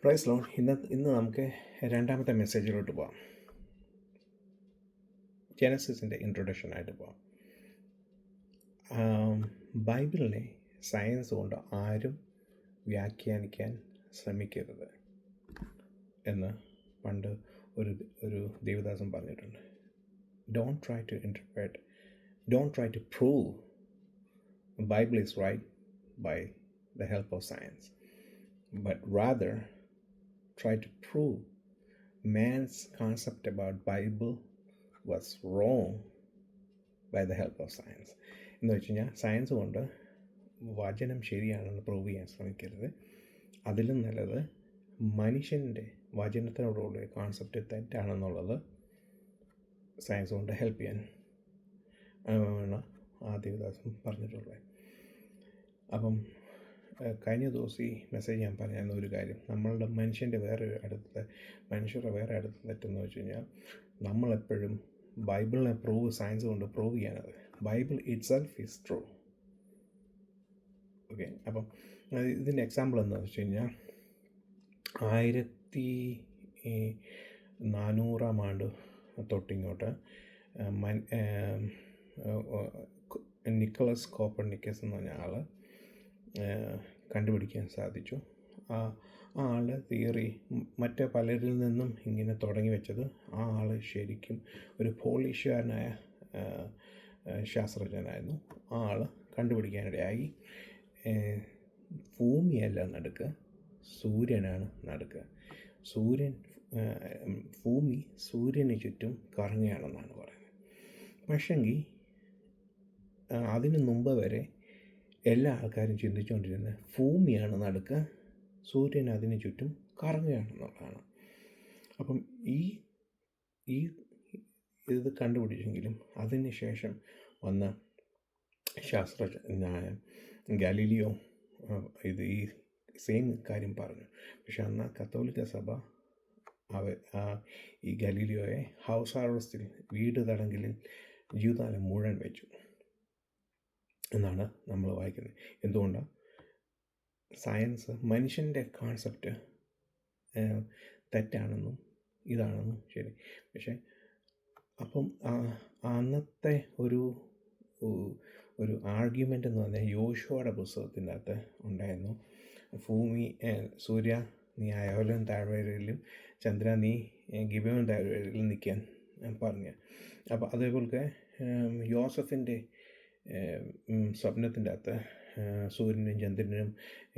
Price loan. ഇന്ന് നമുക്ക് രണ്ടാമത്തെ മെസ്സേജിലോട്ട് പോകാം. ജെനസിസിൻ്റെ ഇൻട്രൊഡക്ഷനായിട്ട് പോകാം. ബൈബിളിനെ സയൻസ് കൊണ്ട് ആരും വ്യാഖ്യാനിക്കാൻ ശ്രമിക്കരുത് എന്ന് പണ്ട് ഒരു ദേവദാസൻ പറഞ്ഞിട്ടുണ്ട്. Don't try to interpret, don't try to prove Bible is right by the help of science, but rather try to prove man's concept about Bible was wrong by the help of science. എന്ന് വെച്ച് കഴിഞ്ഞാൽ science കൊണ്ട് വചനം ശരിയാണെന്ന് prove ചെയ്യാൻ ശ്രമിക്കരുത്. അതിലും നല്ലത് മനുഷ്യൻ്റെ വചനത്തിനോടുള്ള കോൺസെപ്റ്റ് തെറ്റാണെന്നുള്ളത് സയൻസ് കൊണ്ട് ഹെൽപ്പ് ചെയ്യാൻ ആണ് ആ ദേവദാസൻ പറഞ്ഞിട്ടുള്ളത്. അപ്പം കഴിഞ്ഞ ദിവസം ഈ മെസ്സേജ് ഞാൻ പറഞ്ഞിരുന്ന ഒരു കാര്യം, നമ്മളുടെ മനുഷ്യരുടെ വേറെ അടുത്ത തെറ്റെന്ന് വെച്ച് കഴിഞ്ഞാൽ നമ്മളെപ്പോഴും ബൈബിളിനെ സയൻസ് കൊണ്ട് പ്രൂവ് ചെയ്യാനത്. Bible itself is true. Okay, അപ്പം ഇതിൻ്റെ എക്സാമ്പിൾ എന്താണെന്ന് വെച്ച് കഴിഞ്ഞാൽ 1400 തൊട്ടിങ്ങോട്ട് നിക്കോളസ് കോപ്പർനിക്കസ് എന്ന് പറഞ്ഞ ആൾ കണ്ടുപിടിക്കാൻ സാധിച്ചു. ആ ആളുടെ തിയറി മറ്റേ പലരിൽ നിന്നും ഇങ്ങനെ തുടങ്ങി വെച്ചത് ആ ആൾ ശരിക്കും ഒരു പോളിഷുകാരനായ ശാസ്ത്രജ്ഞനായിരുന്നു. ആ ആൾ കണ്ടുപിടിക്കാനിടയായി ഭൂമിയല്ല നടുക്ക്, സൂര്യനാണ് നടുക്ക്. ഭൂമി സൂര്യന് ചുറ്റും കറങ്ങുകയാണെന്നാണ് പറയുന്നത്. പക്ഷെങ്കിൽ അതിനു മുമ്പ് വരെ എല്ലാ ആൾക്കാരും ചിന്തിച്ചുകൊണ്ടിരുന്നത് ഭൂമിയാണ് നടുക്ക്, സൂര്യൻ അതിന് ചുറ്റും കറങ്ങുകയാണെന്നുള്ളതാണ്. അപ്പം ഇത് കണ്ടുപിടിച്ചെങ്കിലും അതിന് ശേഷം വന്ന ശാസ്ത്രജ്ഞനായ ഗാലീലിയോ ഈ സെയിം കാര്യം പറഞ്ഞു. പക്ഷെ അന്ന് കത്തോലിക്ക സഭ ഈ ഗാലീലിയോയെ ഹൗസ് അറസ്റ്റിൽ വീട് തടങ്കലിൽ ജീവിതകാലം മുഴുവൻ വെച്ചു എന്നാണ് നമ്മൾ വായിക്കുന്നത്. എന്തുകൊണ്ടാണ്? സയൻസ് മനുഷ്യൻ്റെ കോൺസെപ്റ്റ് തെറ്റാണെന്നും ഇതാണെന്നും ശരി. പക്ഷേ അപ്പം അന്നത്തെ ഒരു ആർഗ്യുമെൻ്റ് എന്ന് പറഞ്ഞാൽ യോശുവയുടെ പുസ്തകത്തിൻ്റെ അകത്ത് ഉണ്ടായിരുന്നു. സൂര്യ നീ അയോലൻ താഴ്വരയിലും ചന്ദ്ര നീ ഗിബയോൻ താഴ്വരയിലും നിൽക്കാൻ പറഞ്ഞു. അപ്പോൾ അതേപോലെ യോസഫിൻ്റെ സ്വപ്നത്തിൻ്റെ അകത്ത് സൂര്യനും ചന്ദ്രനും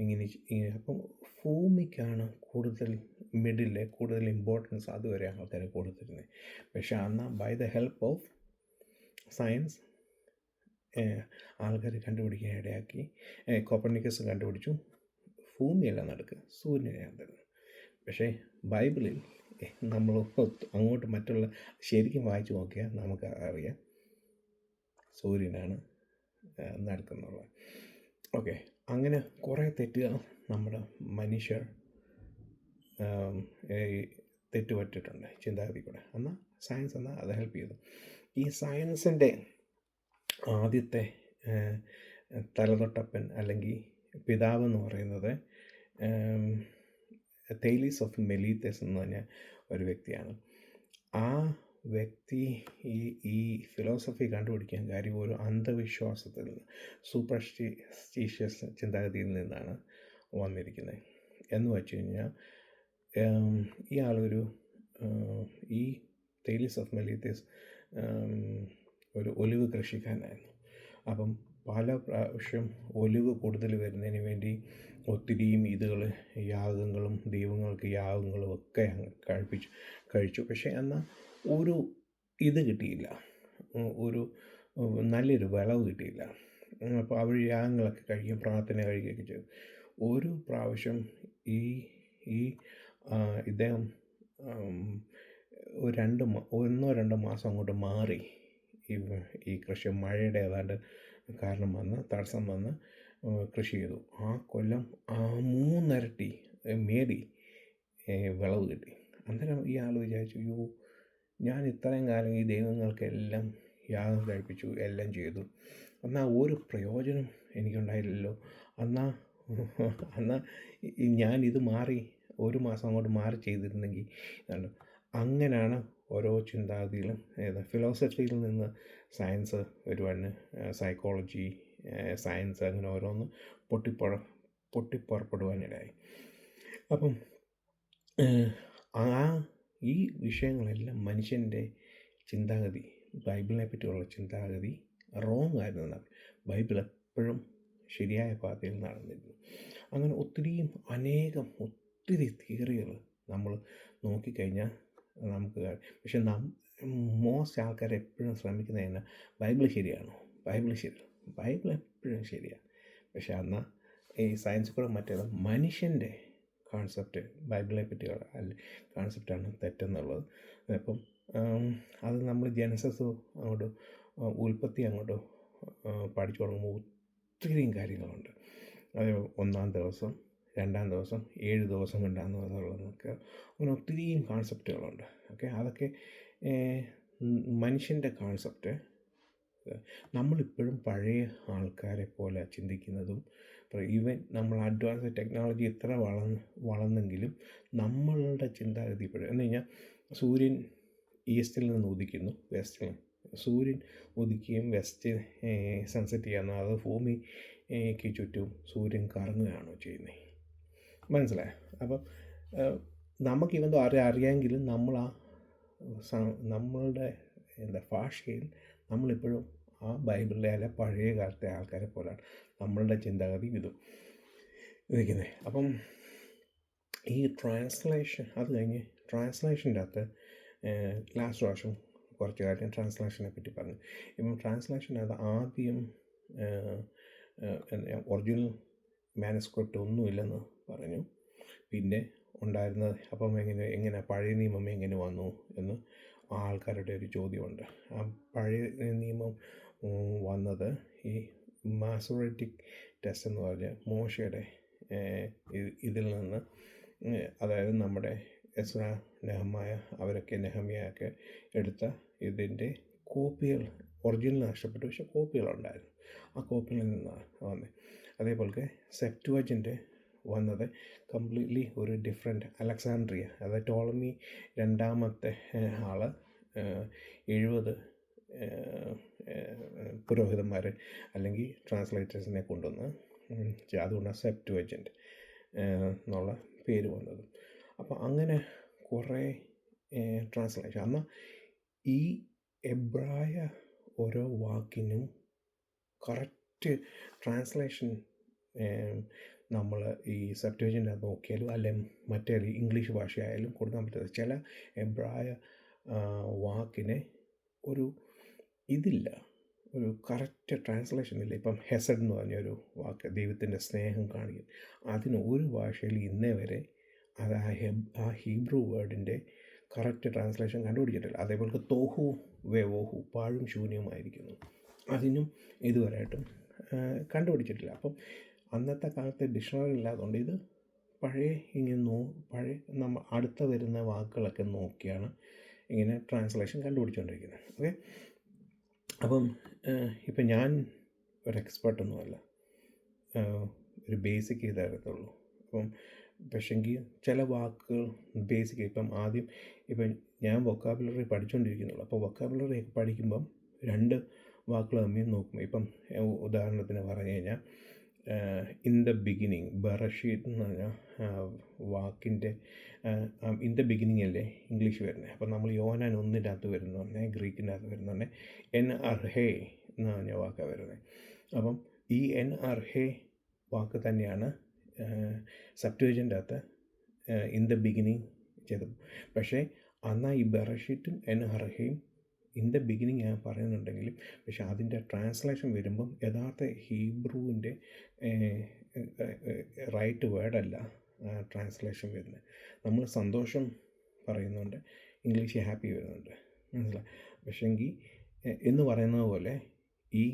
ഇങ്ങനെ അപ്പം ഭൂമിക്കാണ് കൂടുതൽ ഇമ്പോർട്ടൻസ് അതുവരെ ആൾക്കാരെ കൊടുത്തിരുന്നത്. പക്ഷെ അന്ന് by the help of science ആൾക്കാർ കണ്ടുപിടിക്കാൻ ഇടയാക്കി. കോപ്പർനിക്കസ് കണ്ടുപിടിച്ചു ഭൂമിയല്ല നടുക്ക്, സൂര്യനെയാണ് തരുന്നത്. പക്ഷേ ബൈബിളിൽ നമ്മൾ അങ്ങോട്ട് മറ്റുള്ള ശരിക്കും വായിച്ചു നോക്കിയാൽ നമുക്ക് അറിയാം സൂര്യനാണ് നടക്കുന്നുള്ളത്. ഓക്കെ, അങ്ങനെ കുറേ തെറ്റുകൾ നമ്മുടെ മനുഷ്യർ തെറ്റുപറ്റിട്ടുണ്ട് ചിന്താഗതി കൂടെ. എന്നാൽ സയൻസ് എന്നാൽ അത് ഹെൽപ്പ് ചെയ്തു. ഈ സയൻസിൻ്റെ ആദ്യത്തെ തലതൊട്ടപ്പൻ അല്ലെങ്കിൽ പിതാവെന്ന് പറയുന്നത് തേലീസ് ഓഫ് മെലീത്തസ് എന്ന് പറഞ്ഞ ഒരു വ്യക്തിയാണ്. ആ വ്യക്തി ഈ ഫിലോസഫി കണ്ടുപിടിക്കാൻ കാര്യം ഒരു അന്ധവിശ്വാസത്തിൽ നിന്ന്, സൂപ്പർസ്റ്റിഷ്യസ് ചിന്താഗതിയിൽ നിന്നാണ് വന്നിരിക്കുന്നത്. എന്ന് വെച്ച് കഴിഞ്ഞാൽ ഈ തേലീസ് ഓഫ് മെലീത്തസ് ഒരു ഒലിവ് കൃഷിക്കാരനായിരുന്നു. അപ്പം പല പ്രാവശ്യം ഒലിവ് കൂടുതൽ വരുന്നതിന് വേണ്ടി ഒത്തിരിയും യാഗങ്ങളും ദൈവങ്ങൾക്ക് യാഗങ്ങളും ഒക്കെ കഴിച്ചു. പക്ഷേ എന്നാൽ ഒരു കിട്ടിയില്ല, നല്ലൊരു വിളവ് കിട്ടിയില്ല. അപ്പോൾ അവർ യാഗങ്ങളൊക്കെ കഴിക്കും, പ്രാർത്ഥന കഴിക്കുകയൊക്കെ ചെയ്തു. ഒരു പ്രാവശ്യം ഇദ്ദേഹം 1-2 മാസം അങ്ങോട്ട് മാറി ഈ കൃഷി മഴയുടെ ഏതാണ്ട് തടസ്സം വന്ന് കൃഷി ചെയ്തു. ആ കൊല്ലം 3 ഇരട്ടി മേടി വിളവ് കിട്ടി. അന്നേരം ഈ ആൾ വിചാരിച്ചു, ഞാൻ ഇത്രയും കാലം ഈ ദൈവങ്ങൾക്കെല്ലാം യാഗം കഴിപ്പിച്ചു, എല്ലാം ചെയ്തു, എന്നാൽ ഒരു പ്രയോജനം എനിക്കുണ്ടായില്ലല്ലോ. എന്നാൽ ഞാനിത് മാറി ഒരു മാസം അങ്ങോട്ട് മാറി ചെയ്തിരുന്നെങ്കിൽ ഇതാണ്. അങ്ങനെയാണ് ഓരോ ചിന്താഗതികളും ഫിലോസഫിയിൽ നിന്ന് സയൻസ് വരുവാൻ, സൈക്കോളജി, സയൻസ്, അങ്ങനെ ഓരോന്ന് പൊട്ടിപ്പുറപ്പെടുവാനിടയായി. അപ്പം ഈ വിഷയങ്ങളെല്ലാം മനുഷ്യൻ്റെ ചിന്താഗതി, ബൈബിളിനെ പറ്റിയുള്ള ചിന്താഗതി റോങ് ആയിരുന്നതാണ്. ബൈബിൾ എപ്പോഴും ശരിയായ പാതയിൽ നടന്നിരുന്നു. അങ്ങനെ ഒത്തിരി തിയറികൾ നമ്മൾ നോക്കിക്കഴിഞ്ഞാൽ നമുക്ക്, പക്ഷെ മോസ്റ്റ് ആൾക്കാർ എപ്പോഴും ശ്രമിക്കുന്നതിന് ബൈബിൾ ശരിയാണോ, ബൈബിൾ എപ്പോഴും ശരിയാണ്. പക്ഷെ എന്നാൽ ഈ സയൻസ് കൂടെ മറ്റേത് മനുഷ്യൻ്റെ കോൺസെപ്റ്റ്, ബൈബിളിനെ പറ്റിയുള്ള കോൺസെപ്റ്റാണ് തെറ്റെന്നുള്ളത്. അപ്പം അത് നമ്മൾ ജനസസ് അങ്ങോട്ട്, ഉൽപ്പത്തി അങ്ങോട്ട് പഠിച്ചു തുടങ്ങുമ്പോൾ ഒത്തിരിയും കാര്യങ്ങളുണ്ട്. അത് 1-ാം ദിവസം, 2-ാം ദിവസം, 7 ദിവസം കൊണ്ടാണെന്നുള്ളതൊക്കെ അങ്ങനെ ഒത്തിരിയും കോൺസെപ്റ്റുകളുണ്ട്. ഓക്കെ, അതൊക്കെ മനുഷ്യൻ്റെ കോൺസെപ്റ്റ്. നമ്മളിപ്പോഴും പഴയ ആൾക്കാരെ പോലെ ചിന്തിക്കുന്നതും, ഈവൻ നമ്മൾ അഡ്വാൻസ് ടെക്നോളജി എത്ര വളർന്നെങ്കിലും നമ്മളുടെ ചിന്താഗതി ഇപ്പോഴും എന്ന് കഴിഞ്ഞാൽ, സൂര്യൻ ഈസ്റ്റിൽ നിന്ന് ഉദിക്കുന്നു, വെസ്റ്റിൽ സൂര്യൻ ഉദിക്കുകയും വെസ്റ്റ് സൺസെറ്റ് ചെയ്യാനോ, അത് ഭൂമിക്ക് ചുറ്റും സൂര്യൻ കറങ്ങുകയാണോ ചെയ്യുന്നത്? മനസ്സിലായോ? അപ്പം നമുക്കിവന്തോ അറിയാമെങ്കിലും നമ്മളുടെ ഭാഷയിൽ നമ്മളിപ്പോഴും ആ ബൈബിളിലെ അല്ല പഴയ കാലത്തെ ആൾക്കാരെ പോലെയാണ് നമ്മളുടെ ചിന്താഗതി ഇതും ഇരിക്കുന്നത്. അപ്പം ഈ ട്രാൻസ്ലേഷൻ, അത് കഴിഞ്ഞ് ട്രാൻസ്ലേഷൻ്റെ അകത്ത് ലാസ്റ്റ് പ്രാവശ്യം കുറച്ച് കാര്യം ട്രാൻസ്ലേഷനെ പറ്റി പറഞ്ഞു. ഇപ്പം ട്രാൻസ്ലേഷനകത്ത് ആദ്യം ഒറിജിനൽ മാനുസ്ക്രിപ്റ്റ് ഒന്നുമില്ലെന്ന് പറഞ്ഞു. പിന്നെ ഉണ്ടായിരുന്നത്, അപ്പം എങ്ങനെ പഴയ നിയമം എങ്ങനെ വന്നു എന്ന് ആൾക്കാരുടെ ഒരു ചോദ്യമുണ്ട്. ആ പഴയ നിയമം വന്നത് ഈ മാസോററ്റിക് ടെസ്റ്റ് എന്ന് പറഞ്ഞ മോശയുടെ ഇതിൽ നിന്ന്, അതായത് നമ്മുടെ എസ്രാ, നെഹമ്യായ, നെഹമ്യായൊക്കെ എടുത്ത ഇതിൻ്റെ കോപ്പികൾ, ഒറിജിനൽ നഷ്ടപ്പെട്ടു, പക്ഷേ കോപ്പികളുണ്ടായിരുന്നു. ആ കോപ്പികളിൽ നിന്നാണ് വന്നത്. അതേപോലെ സെപ്റ്റുവജൻ്റ് വന്നത് കംപ്ലീറ്റ്ലി ഒരു ഡിഫറെൻറ്റ്, അലക്സാൻഡ്രിയ, അതായത് ടോളമി രണ്ടാമത്തെ ആൾ 70 പുരോഹിതന്മാർ അല്ലെങ്കിൽ ട്രാൻസ്ലേറ്റേഴ്സിനെ കൊണ്ടുവന്ന്, അതുകൊണ്ടാണ് സെപ്റ്റുവജൻ്റ് എന്നുള്ള പേര് വന്നത്. അപ്പോൾ അങ്ങനെ കുറേ ട്രാൻസ്ലേഷൻ. എന്നാൽ ഈ എബ്രായ ഓരോ വാക്കിനും കറക്റ്റ് ട്രാൻസ്ലേഷൻ നമ്മൾ ഈ സെപ്റ്റുവജൻ്റ് നോക്കിയാലും അല്ലെങ്കിൽ മറ്റേ ഇംഗ്ലീഷ് ഭാഷയായാലും കൊടുക്കാൻ പറ്റുന്നത്. ചില എബ്രായ വാക്കിന് ഒരു ഇതില്ല, ഒരു കറക്റ്റ് ട്രാൻസ്ലേഷൻ ഇല്ല. ഇപ്പം ഹെസഡ് എന്ന് പറഞ്ഞൊരു വാക്ക്, ദൈവത്തിൻ്റെ സ്നേഹം കാണിക്കും, അതിന് ഒരു ഭാഷയിൽ ഇന്നേ വരെ അത് ആ ഹീബ്രു വേർഡിൻ്റെ കറക്റ്റ് ട്രാൻസ്ലേഷൻ കണ്ടുപിടിച്ചിട്ടില്ല. അതേപോലെ തോഹു വേവോഹു, പാഴും ശൂന്യമായിരിക്കുന്നു, അതിനും ഇതുവരെയായിട്ടും കണ്ടുപിടിച്ചിട്ടില്ല. അപ്പം അന്നത്തെ കാലത്ത് ഡിക്ഷണറി ഇല്ലാത്തതുകൊണ്ട് ഇത് പഴയ നമ്മൾ അടുത്ത വരുന്ന വാക്കുകളൊക്കെ നോക്കിയാണ് ഇങ്ങനെ ട്രാൻസ്ലേഷൻ കണ്ടുപിടിച്ചുകൊണ്ടിരിക്കുന്നത്. ഓക്കെ, അപ്പം ഇപ്പം ഞാൻ ഒരു എക്സ്പേർട്ടൊന്നുമല്ല, ഒരു ബേസിക് ഇതേ അറിയത്തുള്ളൂ. അപ്പം പക്ഷെങ്കിൽ ചില വാക്കുകൾ ബേസിക്, ഇപ്പം ഞാൻ വൊക്കാബുലറി പഠിച്ചുകൊണ്ടിരിക്കുന്നുള്ളൂ. അപ്പോൾ വൊക്കാബുലറി പഠിക്കുമ്പം 2 വാക്കുകൾ തമ്മിൽ നോക്കും. ഇപ്പം ഉദാഹരണത്തിന് പറഞ്ഞു കഴിഞ്ഞാൽ, ഇൻ ദ ബിഗിനിങ്, ബറഷീത്ത് എന്ന് പറഞ്ഞാൽ വാക്കിൻ്റെ ഇൻ ദ ബിഗിനിങ് അല്ലേ ഇംഗ്ലീഷ് വരുന്നത്. അപ്പം നമ്മൾ യോഹന്നാൻ 1-ൻ്റെ വരുന്നുണ്ടേ, ഗ്രീക്കിൻ്റെ അകത്ത് വരുന്നുണ്ടേ എൻ അർഹേ എന്ന് പറഞ്ഞ വാക്കാണ് വരുന്നത്. അപ്പം ഈ എൻ അർഹേ വാക്ക് തന്നെയാണ് സെപ്റ്റുവജൻ്റ് അകത്ത് ഇൻ ദ ബിഗിനിങ് ചെയ്തത്. പക്ഷേ എന്നാൽ ഈ ബറഷീറ്റും എൻ അർഹയും ഇൻ ദ ബിഗിനിങ് ഞാൻ പറയുന്നുണ്ടെങ്കിലും, പക്ഷെ അതിൻ്റെ ട്രാൻസ്ലേഷൻ വരുമ്പം യഥാർത്ഥ ഹീബ്രുവിൻ്റെ റൈറ്റ് വേർഡല്ല ട്രാൻസ്ലേഷൻ വരുന്നത്. നമ്മൾ സന്തോഷം പറയുന്നുണ്ട്, ഇംഗ്ലീഷിൽ ഹാപ്പി വരുന്നുണ്ട്, മനസ്സിലായി. പക്ഷെങ്കിൽ എന്ന് പറയുന്നത് പോലെ ഈ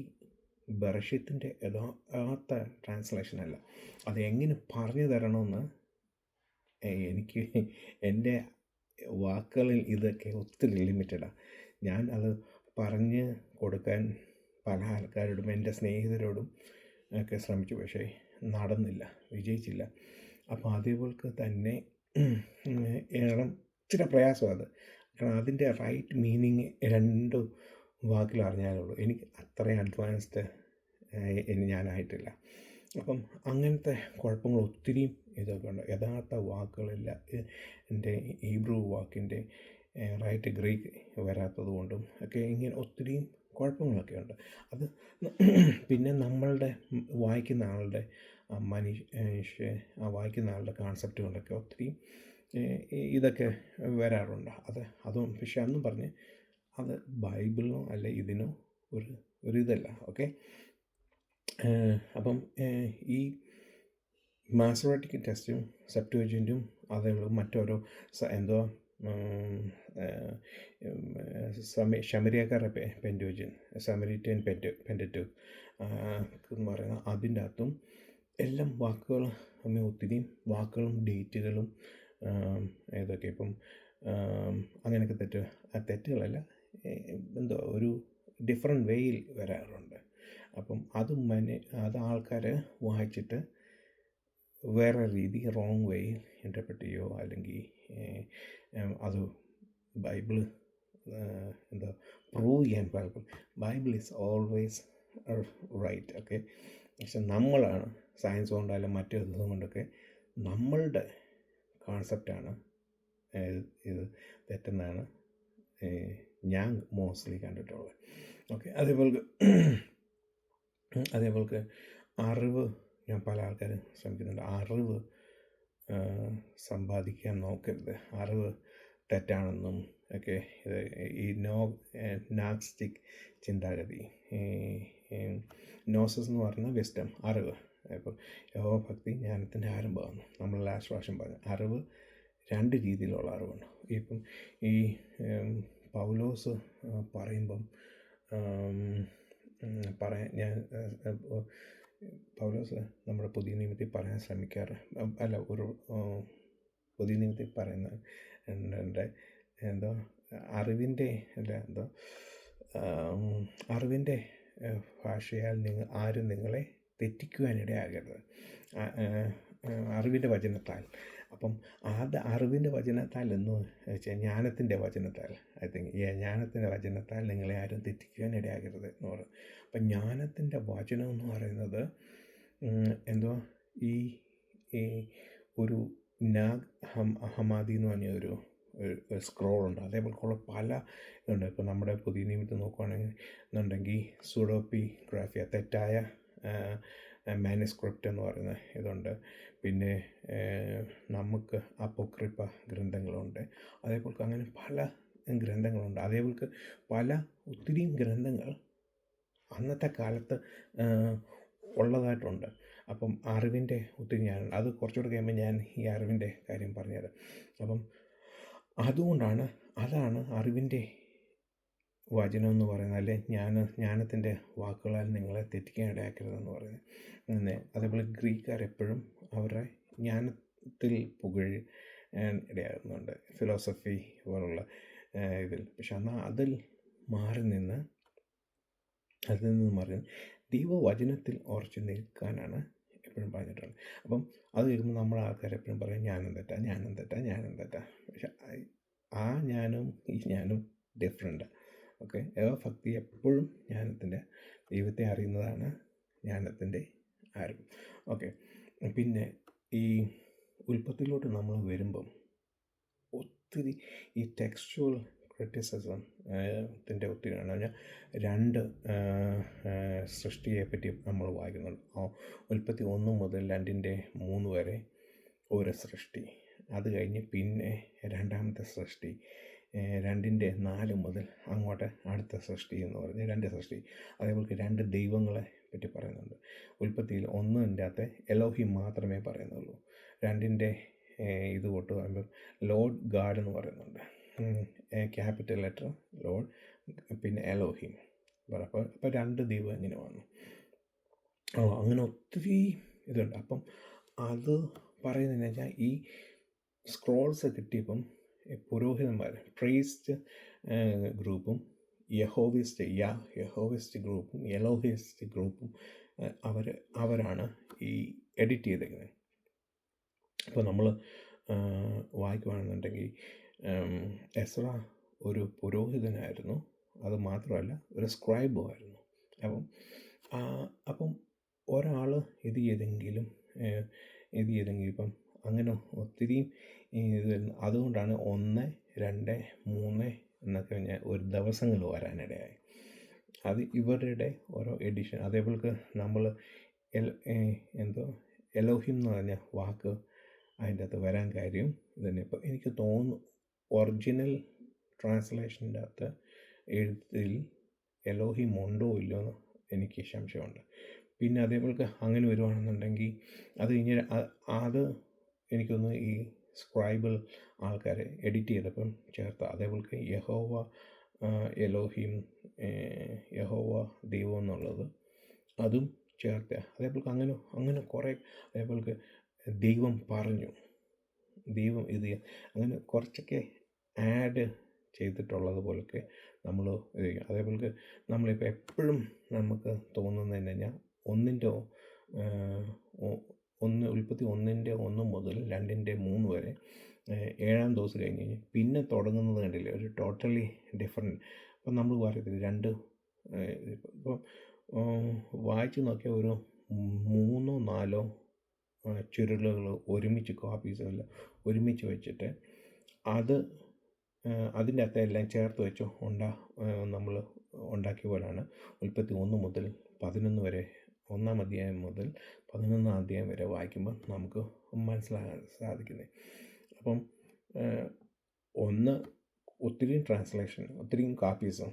ബറഷീത്തിൻ്റെ യഥാർത്ഥ ട്രാൻസ്ലേഷൻ അല്ല. അത് എങ്ങനെ പറഞ്ഞു തരണമെന്ന് എനിക്ക്, എൻ്റെ വാക്കുകളിൽ ഇതൊക്കെ ഒത്തിരി ലിമിറ്റഡാണ്. ഞാൻ അത് പറഞ്ഞ് കൊടുക്കാൻ പല ആൾക്കാരോടും എൻ്റെ സ്നേഹിതരോടും ഒക്കെ ശ്രമിച്ചു, പക്ഷേ നടന്നില്ല, വിജയിച്ചില്ല. അപ്പോൾ അതേപോലെ തന്നെ കാരണം ഇച്ചിരി പ്രയാസമാണ് അത്. കാരണം അതിൻ്റെ റൈറ്റ് മീനിങ് 2 വാക്കിൽ അറിഞ്ഞാലുള്ളൂ. എനിക്ക് അത്രയും അഡ്വാൻസ്ഡ് ഞാനായിട്ടില്ല. അപ്പം അങ്ങനത്തെ കുഴപ്പങ്ങൾ ഒത്തിരിയും ഇതൊക്കെ ഉണ്ട്. യഥാർത്ഥ വാക്കുകളില്ല. എൻ്റെ ഹീബ്രു വാക്കിൻ്റെ റൈറ്റ് ഗ്രീക്ക് വരാത്തത് കൊണ്ടും ഒക്കെ ഇങ്ങനെ ഒത്തിരിയും കുഴപ്പങ്ങളൊക്കെ ഉണ്ട്. അത് പിന്നെ നമ്മളുടെ വായിക്കുന്ന ആളുടെ വായിക്കുന്ന ആളുടെ കാൺസെപ്റ്റ് കൊണ്ടൊക്കെ ഒത്തിരി ഇതൊക്കെ വരാറുണ്ട്. അതും പക്ഷെ അന്നും പറഞ്ഞ് അത് ബൈബിളിനോ അല്ലെ ഇതിനോ ഒരിതല്ല. ഓക്കെ. അപ്പം ഈ മാസോറട്ടിക് ടെസ്റ്റും സെപ്റ്റുവജിൻറ്റും അതേപോലെ മറ്റോരോ എന്തോ ശമരിയാക്കാരുടെ പെൻറ്റുവജിൻ, സമരീറ്റൻ പെൻറ്ററ്റൂക്ക് എന്ന് പറയുന്ന അതിൻ്റെ അകത്തും എല്ലാം വാക്കുകൾ ഒത്തിരി വാക്കുകളും ഡേറ്റുകളും ഏതൊക്കെ ഇപ്പം അങ്ങനെയൊക്കെ തെറ്റുകളല്ല, എന്തോ ഒരു ഡിഫറെൻറ്റ് വേയിൽ വരാറുണ്ട്. അപ്പം അത് ആൾക്കാർ വായിച്ചിട്ട് വേറെ രീതി റോങ് വേയിൽ ഇൻ്റർപ്രറ്റ് ചെയ്യുകയോ അല്ലെങ്കിൽ അത് ബൈബിള് എന്താ പ്രൂവ് ചെയ്യാൻ പാടില്ല. Bible is always right. Okay. പക്ഷെ നമ്മളാണ് സയൻസ് കൊണ്ടായാലും മറ്റു ഇതും കൊണ്ടൊക്കെ നമ്മളുടെ കോൺസെപ്റ്റാണ് ഇത് തെറ്റെന്നാണ് ഞാൻ മോസ്റ്റ്ലി കണ്ടിട്ടുള്ളത്. ഓക്കെ. അതേപോലെ അറിവ് ഞാൻ പല ആൾക്കാരും ശ്രമിക്കുന്നുണ്ട്. അറിവ് സമ്പാദിക്കാൻ നോക്കരുത്, അറിവ് തെറ്റാണെന്നും ഒക്കെ ഈ നാസ്റ്റിക് ചിന്താഗതി. നോസസ് എന്ന് പറഞ്ഞാൽ വിസ്ഡം, അറിവ്. ഇപ്പോൾ യഹോഭക്തി ജ്ഞാനത്തിൻ്റെ ആരംഭമാണ്. നമ്മൾ ലാസ്റ്റ് പ്രാവശ്യം പറഞ്ഞു അറിവ് 2 രീതിയിലുള്ള അറിവുണ്ട്. ഇപ്പം ഈ പൗലോസ് പറയുമ്പം ഞാൻ പൗലോസ് നമ്മുടെ പുതിയ നിയമത്തിൽ പറയാൻ ശ്രമിക്കാറ് പുതിയ നിയമത്തിൽ പറയുന്ന എന്തോ അറിവിൻ്റെ അറിവിൻ്റെ ഭാഷയാൽ ആരും നിങ്ങളെ തെറ്റിക്കുവാനിടയാകരുത്, അറിവിൻ്റെ വചനത്താൽ. അപ്പം അറിവിൻ്റെ വചനത്താൽ എന്ന് വെച്ചാൽ ജ്ഞാനത്തിൻ്റെ വചനത്താൽ, ഐ തിങ്ക് ജ്ഞാനത്തിൻ്റെ വചനത്താൽ നിങ്ങളെ ആരും തെറ്റിക്കുവാൻ ഇടയാകരുത് എന്ന് പറയും. അപ്പം ജ്ഞാനത്തിൻ്റെ വചനം എന്ന് പറയുന്നത് ഈ ഒരു ഹമാദി എന്ന് പറഞ്ഞ ഒരു സ്ക്രോളുണ്ട്. അതേപോലെയുള്ള പല ഇതുണ്ട്. ഇപ്പോൾ നമ്മുടെ പുതിയ നിയമത്തിൽ നോക്കുകയാണെന്നുണ്ടെങ്കിൽ സൂഡോപ്പിഗ്രാഫിയ, തെറ്റായ മാനുസ്ക്രിപ്റ്റ് എന്ന് പറയുന്ന ഇതുണ്ട്. പിന്നെ നമുക്ക് അപ്പോക്രിഫ ഗ്രന്ഥങ്ങളുണ്ട്. അതേപോലെ അങ്ങനെ പല ഗ്രന്ഥങ്ങളുണ്ട്. അതേപോലെ ഒത്തിരിയും ഗ്രന്ഥങ്ങൾ അന്നത്തെ കാലത്ത് ഉള്ളതായിട്ടുണ്ട്. അപ്പം അറിവിൻ്റെ ഒത്തിരി ഞാനുണ്ട്. അത് കുറച്ചുകൂടെ കഴിയുമ്പോൾ ഞാൻ ഈ അറിവിൻ്റെ കാര്യം പറഞ്ഞുതരാം. അപ്പം അതാണ് അറിവിൻ്റെ വചനം എന്ന് പറയുന്നത്, അല്ലെ ജ്ഞാനത്തിൻ്റെ വാക്കുകളാൽ നിങ്ങളെ തെറ്റിക്കാൻ ഇടയാക്കരുതെന്ന് പറയുന്നത്. അതേപോലെ ഗ്രീക്കുകാരെപ്പോഴും അവരുടെ ജ്ഞാനത്തിൽ പുകഴ് ഇടയാകുന്നുണ്ട്, ഫിലോസഫി പോലുള്ള ഇതിൽ. പക്ഷെ എന്നാൽ അതിൽ നിന്ന് മാറി ദൈവവചനത്തിൽ ഉറച്ചു നിൽക്കാനാണ് എപ്പോഴും പറഞ്ഞിട്ടുള്ളത്. അപ്പം അത് കേൾക്കുമ്പോൾ നമ്മുടെ ആൾക്കാർ എപ്പോഴും പറയും ജ്ഞാനം തെറ്റാ. പക്ഷെ ആ ജ്ഞാനവും ഈ ജ്ഞാനവും ഡിഫറെൻ്റ്. ഓക്കെ. ഭക്തി എപ്പോഴും ദൈവത്തെ അറിയുന്നതാണ് ജ്ഞാനത്തിൻ്റെ ആരംഭം. ഓക്കെ. പിന്നെ ഈ ഉൽപ്പത്തിയിലോട്ട് നമ്മൾ വരുമ്പം ഒത്തിരി ഈ ടെക്സ്ച്വൽ ക്രിറ്റിസിസം ഒത്തിരിയാണ്. പറഞ്ഞാൽ 2 സൃഷ്ടിയെപ്പറ്റി നമ്മൾ വായിക്കുന്നുണ്ട്. ഉൽപ്പത്തി 1 മുതൽ 2:3 വരെ ഒരു സൃഷ്ടി. അത് കഴിഞ്ഞ് പിന്നെ രണ്ടാമത്തെ സൃഷ്ടി 2:4 മുതൽ അങ്ങോട്ട് അടുത്ത സൃഷ്ടി എന്ന് പറഞ്ഞ് 2 സൃഷ്ടി. അതേപോലെ 2 ദൈവങ്ങളെ പറ്റി പറയുന്നുണ്ട്. ഉൽപ്പത്തിയിൽ 1-ൻ്റെ അകത്ത് എലോഹിം മാത്രമേ പറയുന്നുള്ളൂ. 2-ൻ്റെ ഇത് തൊട്ട് പറയുമ്പം ലോർഡ് ഗാഡ് എന്ന് പറയുന്നുണ്ട്, ക്യാപിറ്റൽ ലെറ്റർ ലോർഡ്, പിന്നെ എലോഹിം. അപ്പോൾ 2 ദൈവം ഇങ്ങനെ വന്നു. അങ്ങനെ ഒത്തിരി ഇതുണ്ട്. അപ്പം അത് പറയുന്നതെന്ന് വെച്ചാൽ ഈ സ്ക്രോൾസ് കിട്ടിയപ്പം പുരോഹിതന്മാർ, പ്രീസ്റ്റ് ഗ്രൂപ്പും യഹോവിസ്റ്റ് ഗ്രൂപ്പും എലോഹിസ്റ്റ് ഗ്രൂപ്പും അവരാണ് ഈ എഡിറ്റ് ചെയ്തേക്കുന്നത്. അപ്പോൾ നമ്മൾ വായിക്കുകയാണെന്നുണ്ടെങ്കിൽ എസ്ര ഒരു പുരോഹിതനായിരുന്നു. അത് മാത്രമല്ല ഒരു സ്ക്രൈബുമായിരുന്നു. അപ്പം ഒരാൾ ഇത് ചെയ്തെങ്കിലും ഇപ്പം അങ്ങനെ ഒത്തിരിയും ഇത് അതുകൊണ്ടാണ് 1, 2, 3 എന്നൊക്കെ ഒരു ദിവസങ്ങൾ വരാനിടയായി. അത് ഇവരുടെ ഓരോ എഡിഷൻ. അതേപോലെ നമ്മൾ എലോഹിം എന്ന് പറഞ്ഞ വാക്ക് അതിൻ്റെ അകത്ത് വരാൻ കാര്യം ഇതന്നെ. ഇപ്പോൾ എനിക്ക് തോന്നുന്നു ഒറിജിനൽ ട്രാൻസ്ലേഷൻ്റെ അകത്ത് എഴുത്തിൽ എലോഹിം ഉണ്ടോ ഇല്ലയോ എന്ന് എനിക്ക് സംശയമുണ്ട്. പിന്നെ അതേപോലെ അങ്ങനെ വരുവാണെന്നുണ്ടെങ്കിൽ അത് ഇങ്ങനെ അത് എനിക്കൊന്ന് ഈ സ്ക്രൈബൽ ആൾക്കാരെ എഡിറ്റ് ചെയ്തപ്പം ചേർത്ത. അതേപോലെ യഹോവ എലോഹിം, യഹോവ ദൈവം എന്നുള്ളത് അതും ചേർത്ത. അതേപോലെ അങ്ങനെ കുറേ. അതേപോലെ ദൈവം പറഞ്ഞു, ദൈവം ഇത് അങ്ങനെ കുറച്ചൊക്കെ ആഡ് ചെയ്തിട്ടുള്ളത് പോലൊക്കെ നമ്മൾ ഇത്. അതേപോലെ നമ്മളിപ്പോൾ എപ്പോഴും നമുക്ക് തോന്നുന്നതെന്ന് കഴിഞ്ഞാൽ ഉൽപ്പത്തി 1:1 മുതൽ 2:3 വരെ 7-ാം ദിവസം കഴിഞ്ഞ് കഴിഞ്ഞ് പിന്നെ തുടങ്ങുന്നത് കണ്ടില്ലേ, ഒരു ടോട്ടലി ഡിഫറെൻറ്റ്. അപ്പം നമ്മൾ പറയത്തില്ല ഇപ്പം വായിച്ച് നോക്കിയാൽ ഒരു 3-4 ചുരുളുകൾ ഒരുമിച്ച് കോപ്പീസല്ല ഒരുമിച്ച് വെച്ചിട്ട് അതിൻ്റെ അകത്ത് എല്ലാം ചേർത്ത് വെച്ച് നമ്മൾ ഉണ്ടാക്കിയ പോലെയാണ് ഉൽപ്പത്തി 1 മുതൽ 11 വരെ, 1-ാം അധ്യായം മുതൽ 11-ാം അധ്യായം വരെ വായിക്കുമ്പോൾ നമുക്ക് മനസ്സിലാകാൻ സാധിക്കുന്നത്. അപ്പം ഒത്തിരിയും ട്രാൻസ്ലേഷൻ, ഒത്തിരിയും കാപ്പീസും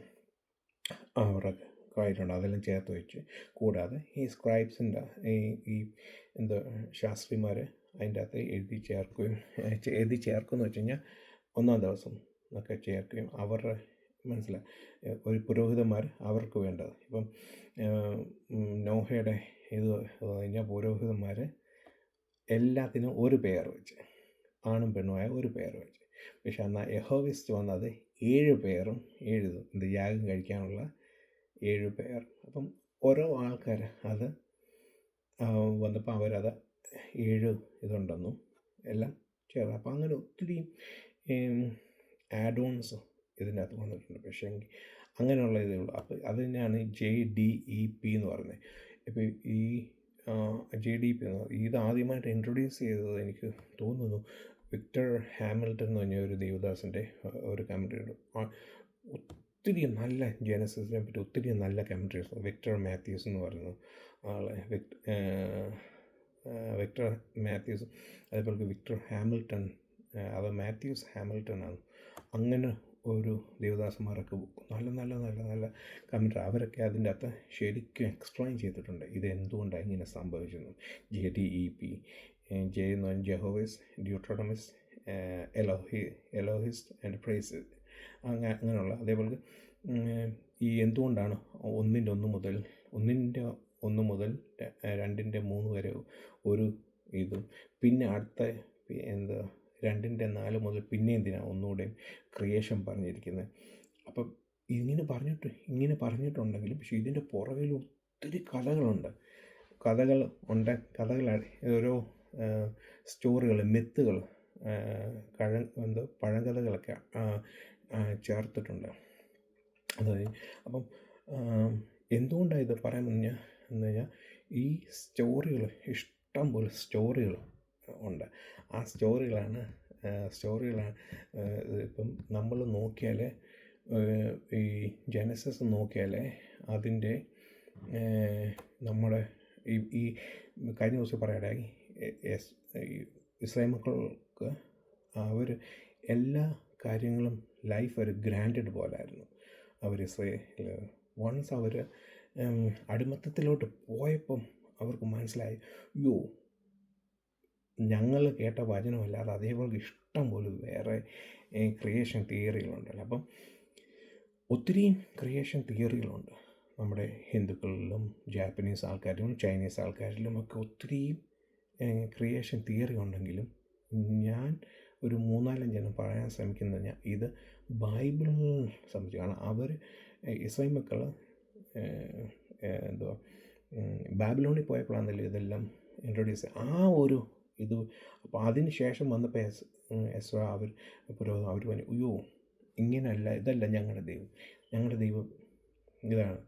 അവരുടെ ആയിട്ടുണ്ട്. അതെല്ലാം ചേർത്ത് വെച്ച്, കൂടാതെ ഈ സ്ക്രൈബ്സിൻ്റെ ഈ ശാസ്ത്രിമാർ അതിൻ്റെ അകത്ത് എഴുതി ചേർക്കുമെന്ന് വെച്ച് കഴിഞ്ഞാൽ 1-ാം ദിവസം ഒക്കെ ചേർക്കുകയും അവരുടെ ഒരു പുരോഹിതന്മാർ അവർക്ക് വേണ്ടത്. ഇപ്പം നോഹയുടെ ഇത് കഴിഞ്ഞാൽ പുരോഹിതന്മാർ എല്ലാത്തിനും ഒരു പേർ വെച്ച്, ആണും പെണ്ണുമായ ഒരു പേർ വെച്ച്. പക്ഷെ എന്നാൽ യഹോവിസ്റ്റ് വന്നത് 7 പേരും യാഗം കഴിക്കാനുള്ള 7 പേർ. അപ്പം ഓരോ ആൾക്കാർ അത് വന്നപ്പോൾ അവരത് 7 ഇതുണ്ടെന്നും എല്ലാം ചേർന്ന്. അപ്പം അങ്ങനെ ഒത്തിരി ആഡ് ഓൺസ് ഇതിനകത്ത് വന്നിട്ടുണ്ട്. പക്ഷേ അങ്ങനെയുള്ള ഇതേ ഉള്ളൂ. അപ്പോൾ അത് തന്നെയാണ് JDEP എന്ന് പറയുന്നത്. ഇപ്പോൾ ഈ JDEP ഇത് ആദ്യമായിട്ട് ഇൻട്രൊഡ്യൂസ് ചെയ്തത് എനിക്ക് തോന്നുന്നു വിക്ടർ ഹാമിൽട്ടൺ എന്ന് പറഞ്ഞ ഒരു ദേവദാസിൻ്റെ ഒരു കമൻട്രി ഉണ്ട്. ഒത്തിരി നല്ല ജനസിസിനെ പറ്റി ഒത്തിരി നല്ല കമൻട്രീസ്. വിക്ടർ മാത്യൂസ് എന്ന് പറയുന്നു ആളെ, വിക്ടർ മാത്യൂസ്. അതേപോലെ വിക്ടർ ഹാമിൽട്ടൺ, അത് മാത്യൂസ് ഹാമിൽട്ടൺ ആണ്. അങ്ങനെ ഒരു ദേവദാസന്മാരൊക്കെ നല്ല നല്ല നല്ല നല്ല കമൻട്രി. അവരൊക്കെ അതിൻ്റെ അകത്ത് ശരിക്കും എക്സ്പ്ലെയിൻ ചെയ്തിട്ടുണ്ട് ഇത് എന്തുകൊണ്ടാണ് ഇങ്ങനെ സംഭവിച്ചത്. JDEP, J എന്ന് പറഞ്ഞാൽ ജെഹോവസ്, ഡ്യൂട്രോണമിസ്, എലോഹിസ്റ്റ് ആൻഡ് പ്രൈസ്, അങ്ങനെയുള്ള. അതേപോലെ ഈ എന്തുകൊണ്ടാണ് 1:1 മുതൽ 2:3 വരെ ഒരു ഇതും, പിന്നെ അടുത്ത 2:4 മുതൽ പിന്നെ എന്തിനാണ് ഒന്നുകൂടെ ക്രിയേഷൻ പറഞ്ഞിരിക്കുന്നത്. അപ്പം ഇങ്ങനെ പറഞ്ഞിട്ടുണ്ടെങ്കിലും പക്ഷേ ഇതിൻ്റെ പുറകിൽ ഒത്തിരി കഥകളുണ്ട്. ഓരോ സ്റ്റോറികൾ, മിത്തുകൾ, പഴങ്കഥകളൊക്കെ ചേർത്തിട്ടുണ്ട്. അതായത് അപ്പം എന്തുകൊണ്ടാണ് ഇത് പറയാൻ എന്ന് കഴിഞ്ഞാൽ ഈ സ്റ്റോറികൾ, ഇഷ്ടം പോലെ സ്റ്റോറികൾ ഉണ്ട്. ആ സ്റ്റോറികളാണ് ഇപ്പം നമ്മൾ നോക്കിയാൽ ഈ ജനസിസ് നോക്കിയാൽ അതിൻ്റെ നമ്മുടെ ഈ കഴിഞ്ഞ ദിവസം പറയാനായി ഇസ്രായേൽ മക്കൾക്ക് അവർ എല്ലാ കാര്യങ്ങളും ലൈഫ് ഒരു ഗ്രാൻഡഡ് പോലായിരുന്നു. അവർ വൺസ് അവർ അടിമത്തത്തിലോട്ട് പോയപ്പം അവർക്ക് മനസ്സിലായി, അയ്യോ ഞങ്ങൾ കേട്ട വചനമല്ലാതെ അതേപോലെ ഇഷ്ടം പോലെ വേറെ ക്രിയേഷൻ തിയറികളുണ്ടല്ലോ. അപ്പം ഒത്തിരിയും ക്രിയേഷൻ തിയറികളുണ്ട് നമ്മുടെ ഹിന്ദുക്കളിലും ജാപ്പനീസ് ആൾക്കാരിലും ചൈനീസ് ആൾക്കാരിലും ഒക്കെ ഒത്തിരിയും ക്രിയേഷൻ തിയറി ഉണ്ടെങ്കിലും ഞാൻ ഒരു 3-4 പറയാൻ ശ്രമിക്കുന്നത് ഞാൻ ഇത് ബൈബിളിനെ സംബന്ധിച്ച്. കാരണം അവർ ഇസ്രായേൽ മക്കൾ ബാബിലോണിൽ പോയപ്പോഴാണല്ലോ ഇതെല്ലാം ഇൻട്രൊഡ്യൂസ്. ആ ഒരു ഇത്. അപ്പോൾ അതിന് ശേഷം വന്നപ്പോൾ എസ്ര അവർ പറഞ്ഞു, അയ്യോ ഇങ്ങനെയല്ല, ഇതല്ല ഞങ്ങളുടെ ദൈവം ഇതാണ്,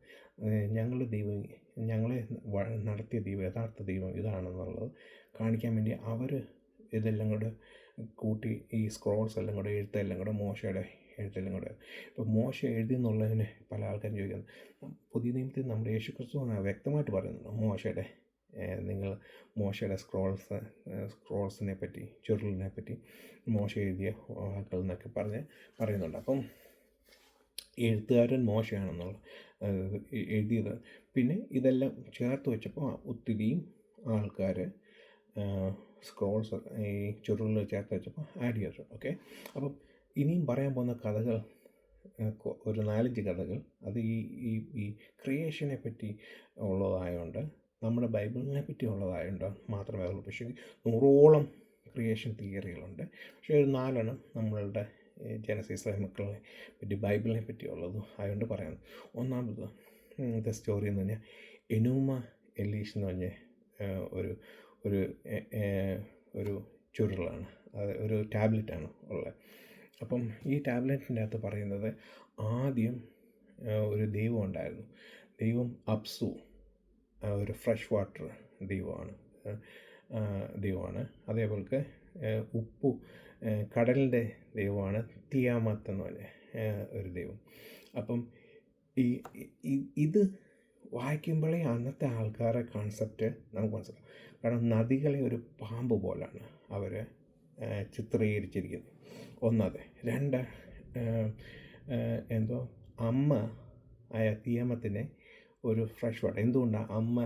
ഞങ്ങളുടെ ദൈവം, ഞങ്ങളെ നടത്തിയ ദൈവം, യഥാർത്ഥ ദൈവം ഇതാണെന്നുള്ളത് കാണിക്കാൻ വേണ്ടി അവർ ഇതെല്ലാം കൂടെ കൂട്ടി, ഈ സ്ക്രോൾസ് എല്ലാം കൂടെ, എഴുത്തെല്ലാം കൂടെ, മോശയുടെ എഴുത്തെല്ലാം കൂടെ. ഇപ്പോൾ മോശ എഴുതി എന്നുള്ളതിന് പല ആൾക്കാരും ചോദിക്കുന്നത്, പുതിയ നിയമത്തിൽ നമ്മുടെ യേശു ക്രിസ്തു വ്യക്തമായിട്ട് പറയുന്നുണ്ട് നിങ്ങൾ മോശയുടെ സ്ക്രോൾസിനെ പറ്റി, ചുരുളിനെ പറ്റി മോശ എഴുതിയ വാക്കുകൾ എന്നൊക്കെ പറയുന്നുണ്ട്. അപ്പം എഴുത്തുകാരൻ മോശയാണെന്നുള്ള എഴുതിയത്. പിന്നെ ഇതെല്ലാം ചേർത്ത് വെച്ചപ്പോൾ ഒത്തിരിയും ആൾക്കാർ സ്ക്രോൾസ് ഈ ചുരുളിൽ ചേർത്ത് വെച്ചപ്പോൾ ആഡ് ചെയ്തു. ഓക്കെ, അപ്പം ഇനിയും പറയാൻ പോകുന്ന കഥകൾ ഒരു 4-5 കഥകൾ അത് ഈ ക്രിയേഷനെ പറ്റി ഉള്ളതായതുകൊണ്ട്, നമ്മുടെ ബൈബിളിനെ പറ്റി ഉള്ളതായതുകൊണ്ട് മാത്രമേ ഉള്ളൂ. പക്ഷേ 100ഓളം ക്രിയേഷൻ തിയറികളുണ്ട്. പക്ഷേ ഒരു 4 നമ്മളുടെ ജനസിസ് മക്കളെ പറ്റി, ബൈബിളിനെ പറ്റിയുള്ളത് ആയതുകൊണ്ട് പറയുന്നത്. ഒന്നാമത് സ്റ്റോറി എന്ന് പറഞ്ഞാൽ എനൂമ എലീഷ് എന്ന് പറഞ്ഞ ഒരു ചുരുളാണ്, അത് ഒരു ടാബ്ലറ്റാണ് ഉള്ളത്. അപ്പം ഈ ടാബ്ലറ്റിൻ്റെ അകത്ത് പറയുന്നത്, ആദ്യം ഒരു ദൈവം ഉണ്ടായിരുന്നു. ദൈവം അപ്സു, ഒരു ഫ്രഷ് വാട്ടർ ദൈവമാണ്. അതേപോലെ ഉപ്പു, കടലിൻ്റെ ദൈവമാണ് തിയാമത്ത് എന്ന് പറഞ്ഞ ഒരു ദൈവം. അപ്പം ഇത് വായിക്കുമ്പോഴേ അന്നത്തെ ആൾക്കാരുടെ കോൺസെപ്റ്റ് നമുക്ക് മനസ്സിലാവും. കാരണം നദികളെ ഒരു പാമ്പ് പോലാണ് അവർ ചിത്രീകരിച്ചിരിക്കുന്നത്. ഒന്നത്. 2 അമ്മ ആയ തിയാമത്തിനെ ഒരു ഫ്രഷ് വാട്ടർ. എന്തുകൊണ്ടാണ് അമ്മ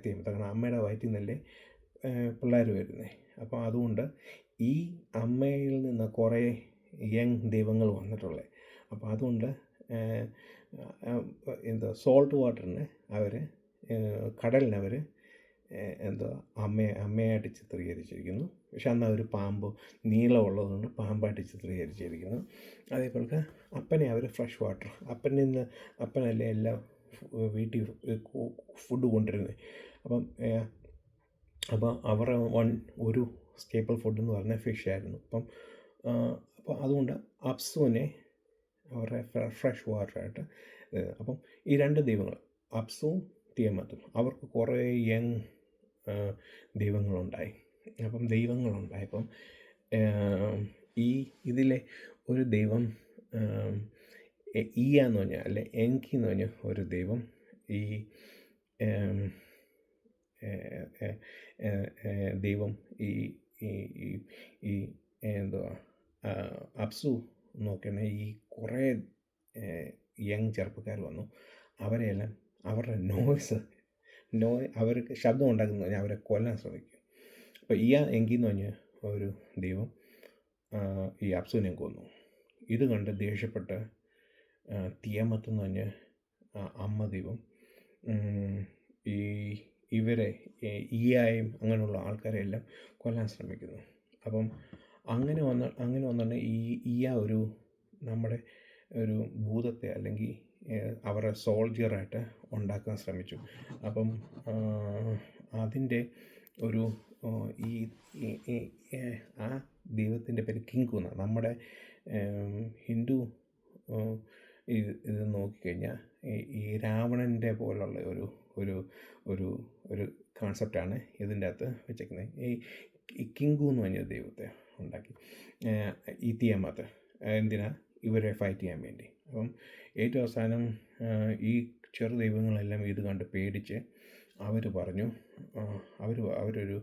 തിയാമത്ത്? കാരണം അമ്മയുടെ വയറ്റിൽ നിന്നല്ലേ പിള്ളേർ വരുന്നത്. അപ്പോൾ അതുകൊണ്ട് ഈ അമ്മയിൽ നിന്ന് കുറേ യങ് ദൈവങ്ങൾ വന്നിട്ടുള്ളത്. അപ്പോൾ അതുകൊണ്ട് സോൾട്ട് വാട്ടറിനെ കടലിനവർ അമ്മയായിട്ട് ചിത്രീകരിച്ചിരിക്കുന്നു. പക്ഷെ അന്ന് ഒരു പാമ്പ് നീളമുള്ളതുകൊണ്ട് പാമ്പായിട്ട് ചിത്രീകരിച്ചിരിക്കുന്നു. അതേപോലെ അപ്പനെ അവർ ഫ്രഷ് വാട്ടർ, അപ്പനല്ലേ എല്ലാം വീട്ടിൽ ഫുഡ് കൊണ്ടുവരുന്നത്. അപ്പം അവർ ഒരു സ്റ്റേപ്പിൾ ഫുഡ് എന്ന് പറഞ്ഞാൽ ഫിഷ് ആയിരുന്നു. അപ്പോൾ അതുകൊണ്ട് അപ്സുവിനെ അവരുടെ ഫ്രഷ് വാട്ടറായിട്ട്. അപ്പം ഈ 2 ദൈവങ്ങൾ, അപ്സുവും തിയാമത്തും, അവർക്ക് കുറേ യങ് ദൈവങ്ങളുണ്ടായി. ദൈവങ്ങളുണ്ടായപ്പം ഇതിലെ ഒരു ദൈവം ഈയ എന്ന് പറഞ്ഞാൽ, അല്ലെ എൻകി എന്ന് പറഞ്ഞ ഒരു ദൈവം, ഈ ദൈവം ഈ അപ്സു നോക്കണേ, ഈ കുറേ യങ് ചെറുപ്പക്കാർ വന്നു. അവരെയെല്ലാം അവരുടെ അവർക്ക് ശബ്ദം ഉണ്ടാക്കുന്ന പറഞ്ഞാൽ അവരെ കൊല്ലാൻ ശ്രമിക്കും. അപ്പോൾ എങ്കി എന്ന് പറഞ്ഞ ഒരു ദൈവം ഈ അപ്സുവിനെ കൊന്നു. ഇത് കണ്ട് ദേഷ്യപ്പെട്ട് തിയാമത്ത് എന്ന് പറഞ്ഞ അമ്മ ദൈവം ഇവരെ ഈയായും അങ്ങനെയുള്ള ആൾക്കാരെയെല്ലാം കൊല്ലാൻ ശ്രമിക്കുന്നു. അപ്പം അങ്ങനെ വന്നിട്ട് ഈയ നമ്മുടെ ഒരു ഭൂതത്തെ, അല്ലെങ്കിൽ അവരുടെ സോൾജിയറായിട്ട് ഉണ്ടാക്കാൻ ശ്രമിച്ചു. അപ്പം അതിൻ്റെ ഒരു ആ ദൈവത്തിൻ്റെ പേര് കിങ്കു എന്നാണ്. നമ്മുടെ ഹിന്ദു ഇത് നോക്കിക്കഴിഞ്ഞാൽ ഈ രാവണൻ്റെ പോലുള്ള ഒരു കോൺസെപ്റ്റാണ് ഇതിൻ്റെ അകത്ത് വെച്ചേക്കുന്നത്. ഈ കിങ്കു എന്ന് പറഞ്ഞ ദൈവത്തെ ഉണ്ടാക്കി ഈ തിയാമത്ത്. എന്തിനാ? ഇവരെ ഫൈറ്റ് ചെയ്യാൻ വേണ്ടി. അപ്പം ഏറ്റവും അവസാനം ഈ ചെറു ദൈവങ്ങളെല്ലാം ഇത് കണ്ട് പേടിച്ച് അവർ പറഞ്ഞു, അവരൊരു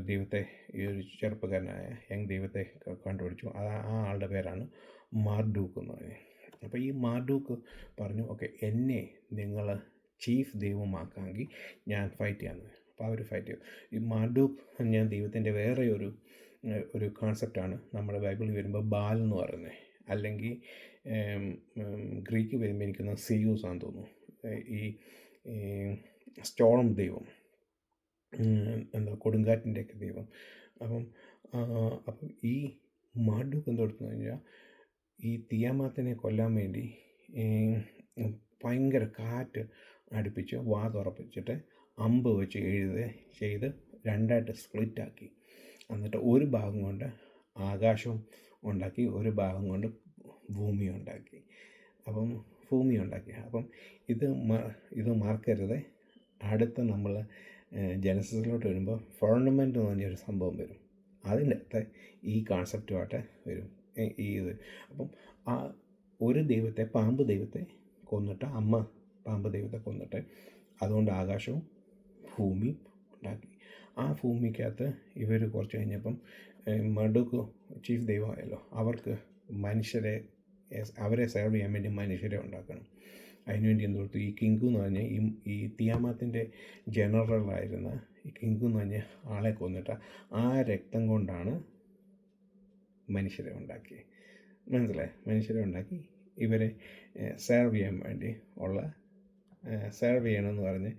ദൈവത്തെ, ഈ ഒരു ചെറുപ്പക്കാരനായ യങ് ദൈവത്തെ കണ്ടുപിടിച്ചു. ആ ആളുടെ പേരാണ് മാർഡൂക്ക് എന്ന് പറയുന്നത്. അപ്പോൾ ഈ മാർഡൂക്ക് പറഞ്ഞു, ഓക്കെ, എന്നെ നിങ്ങൾ ചീഫ് ദൈവമാക്കാമെങ്കിൽ ഞാൻ ഫൈറ്റ് ചെയ്യാമെന്ന്. അപ്പോൾ അവർ ഫൈറ്റ് ചെയ്തു. ഈ മാർഡൂക്ക് ഞാൻ ദൈവത്തിൻ്റെ വേറെ ഒരു കോൺസെപ്റ്റാണ് നമ്മുടെ ബൈബിളിൽ വരുമ്പോൾ ബാൽ എന്ന് പറയുന്നത്. അല്ലെങ്കിൽ ഗ്രീക്ക് വരുമ്പോൾ എനിക്കൊന്ന് സിയൂസ് ആണെന്ന് തോന്നുന്നു, ഈ സ്റ്റോളം ദൈവം, കൊടുങ്കാറ്റിൻ്റെയൊക്കെ ദൈവം. അപ്പം ഈ മാർഡൂക്ക് എന്തെടുത്തു കഴിഞ്ഞാൽ, ഈ തിയാമത്തിനെ കൊല്ലാൻ വേണ്ടി ഭയങ്കര കാറ്റ് അടുപ്പിച്ച് തുറപ്പിച്ചിട്ട് അമ്പ് വെച്ച് ചെയ്ത് 2ആയിട്ട് സ്പ്ലിറ്റാക്കി. എന്നിട്ട് ഒരു ഭാഗം കൊണ്ട് ആകാശവും ഉണ്ടാക്കി, ഒരു ഭാഗം കൊണ്ട് ഭൂമി ഉണ്ടാക്കി. അപ്പം ഇത് മറക്കരുത്. അടുത്ത നമ്മൾ ജനസിസിലോട്ട് വരുമ്പോൾ ഫർണമെൻ്റ് എന്ന് പറഞ്ഞൊരു സംഭവം വരും. അതിൻ്റെ അകത്ത് ഈ കോൺസെപ്റ്റുമായിട്ട് വരും ഈ ഇത്. അപ്പം ആ ഒരു ദൈവത്തെ, പാമ്പ് ദൈവത്തെ കൊന്നിട്ട്, അമ്മ പാമ്പ് ദൈവത്തെ കൊന്നിട്ട്, അതുകൊണ്ട് ആകാശവും ഭൂമിയും ഉണ്ടാക്കി. ആ ഭൂമിക്കകത്ത് ഇവർ കുറച്ച് കഴിഞ്ഞപ്പം മർഡോക്ക് ചീഫ് ദൈവമായല്ലോ, അവർക്ക് അവരെ സെർവ് ചെയ്യാൻ വേണ്ടി മനുഷ്യരെ ഉണ്ടാക്കണം. അതിനുവേണ്ടി എന്ത് കൊടുത്തു? ഈ കിങ്കു എന്ന് പറഞ്ഞാൽ ഈ തിയാമാത്തിൻ്റെ ജനറലായിരുന്ന ഈ കിങ്കു എന്ന് പറഞ്ഞ ആളെ കൊന്നിട്ട് ആ രക്തം കൊണ്ടാണ് മനുഷ്യരെ ഉണ്ടാക്കി. മനസ്സിലായി? മനുഷ്യരെ ഉണ്ടാക്കി ഇവരെ സെർവ് ചെയ്യാൻ വേണ്ടി ഉള്ള സെർവ് ചെയ്യണമെന്ന് പറഞ്ഞ്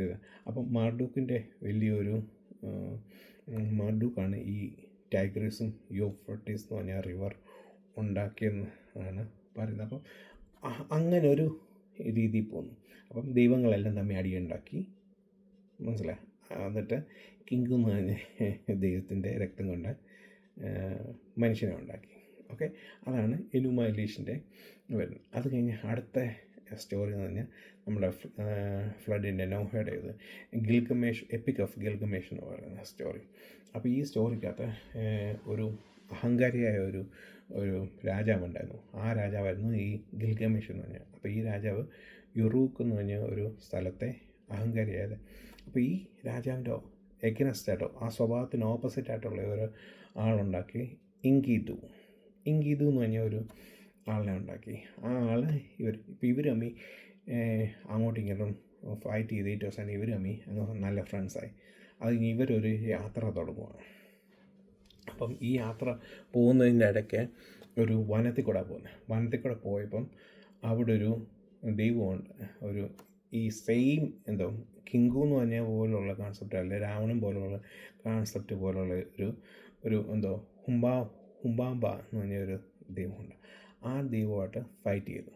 ഇത്. അപ്പം മാർഡൂക്കിൻ്റെ വലിയൊരു മാർഡൂക്കാണ് ഈ ടൈഗ്രീസും യൂഫ്രട്ടീസ് എന്ന് പറഞ്ഞ റിവർ ഉണ്ടാക്കിയെന്നാണ് പറയുന്നത്. അപ്പം അങ്ങനെ ഒരു രീതിയിൽ പോന്നു. അപ്പം ദൈവങ്ങളെല്ലാം തമ്മിൽ അടിയുണ്ടാക്കി. മനസ്സിലായി? എന്നിട്ട് കിങ്കു എന്ന് പറഞ്ഞ ദൈവത്തിൻ്റെ രക്തം കൊണ്ട് മനുഷ്യനെ ഉണ്ടാക്കി. ഓക്കെ, അതാണ് എനുമ എലീഷിൻ്റെ വരുന്നത്. അത് കഴിഞ്ഞ് അടുത്ത സ്റ്റോറി എന്ന് പറഞ്ഞാൽ നമ്മുടെ ഫ്ലഡിൻ്റെ നോഹയുടെ ഇത് ഗിൽഗമേഷ്, എപ്പിക് ഓഫ് ഗിൽഗമേഷ് എന്ന് പറയുന്ന സ്റ്റോറി. അപ്പോൾ ഈ സ്റ്റോറിക്കകത്ത് ഒരു അഹങ്കാരിയായ ഒരു രാജാവുണ്ടായിരുന്നു. ആ രാജാവായിരുന്നു ഈ ഗിൽഗമേഷ് എന്ന് പറഞ്ഞാൽ. അപ്പോൾ ഈ രാജാവ് യുറൂക്ക് എന്ന് പറഞ്ഞ ഒരു സ്ഥലത്തെ അഹങ്കാരിയായത്. അപ്പോൾ ഈ രാജാവിൻ്റെ എഗനസ്റ്റായിട്ടോ, ആ സ്വഭാവത്തിന് ഓപ്പോസിറ്റായിട്ടുള്ള ഒരു ആളുണ്ടാക്കി, ഇങ്കീതു എന്ന് പറഞ്ഞ ഒരു ആളിനെ ഉണ്ടാക്കി. ആ ആൾ ഇവർ തമ്മി അങ്ങോട്ടും ഇങ്ങോട്ടും ഫൈറ്റ് ചെയ്തിട്ട് അവസാനം ഇവർ തമ്മി അങ്ങ് നല്ല ഫ്രണ്ട്സായി. അത് കഴിഞ്ഞ് ഇവരൊരു യാത്ര തുടങ്ങുകയാണ്. അപ്പം ഈ യാത്ര പോകുന്നതിൻ്റെ ഇടയ്ക്ക് ഒരു വനത്തിൽ കൂടെ പോയപ്പം അവിടെ ഒരു ദൈവമുണ്ട്. ഈ സെയിം കിങ്കു എന്ന് പറഞ്ഞ പോലുള്ള കോൺസെപ്റ്റ് അല്ല, രാവണൻ പോലുള്ള കോൺസെപ്റ്റ് പോലുള്ള ഒരു ഹുംബാംബ എന്ന് പറഞ്ഞൊരു ദൈവമുണ്ട്. ആ ദൈവമായിട്ട് ഫൈറ്റ് ചെയ്തു.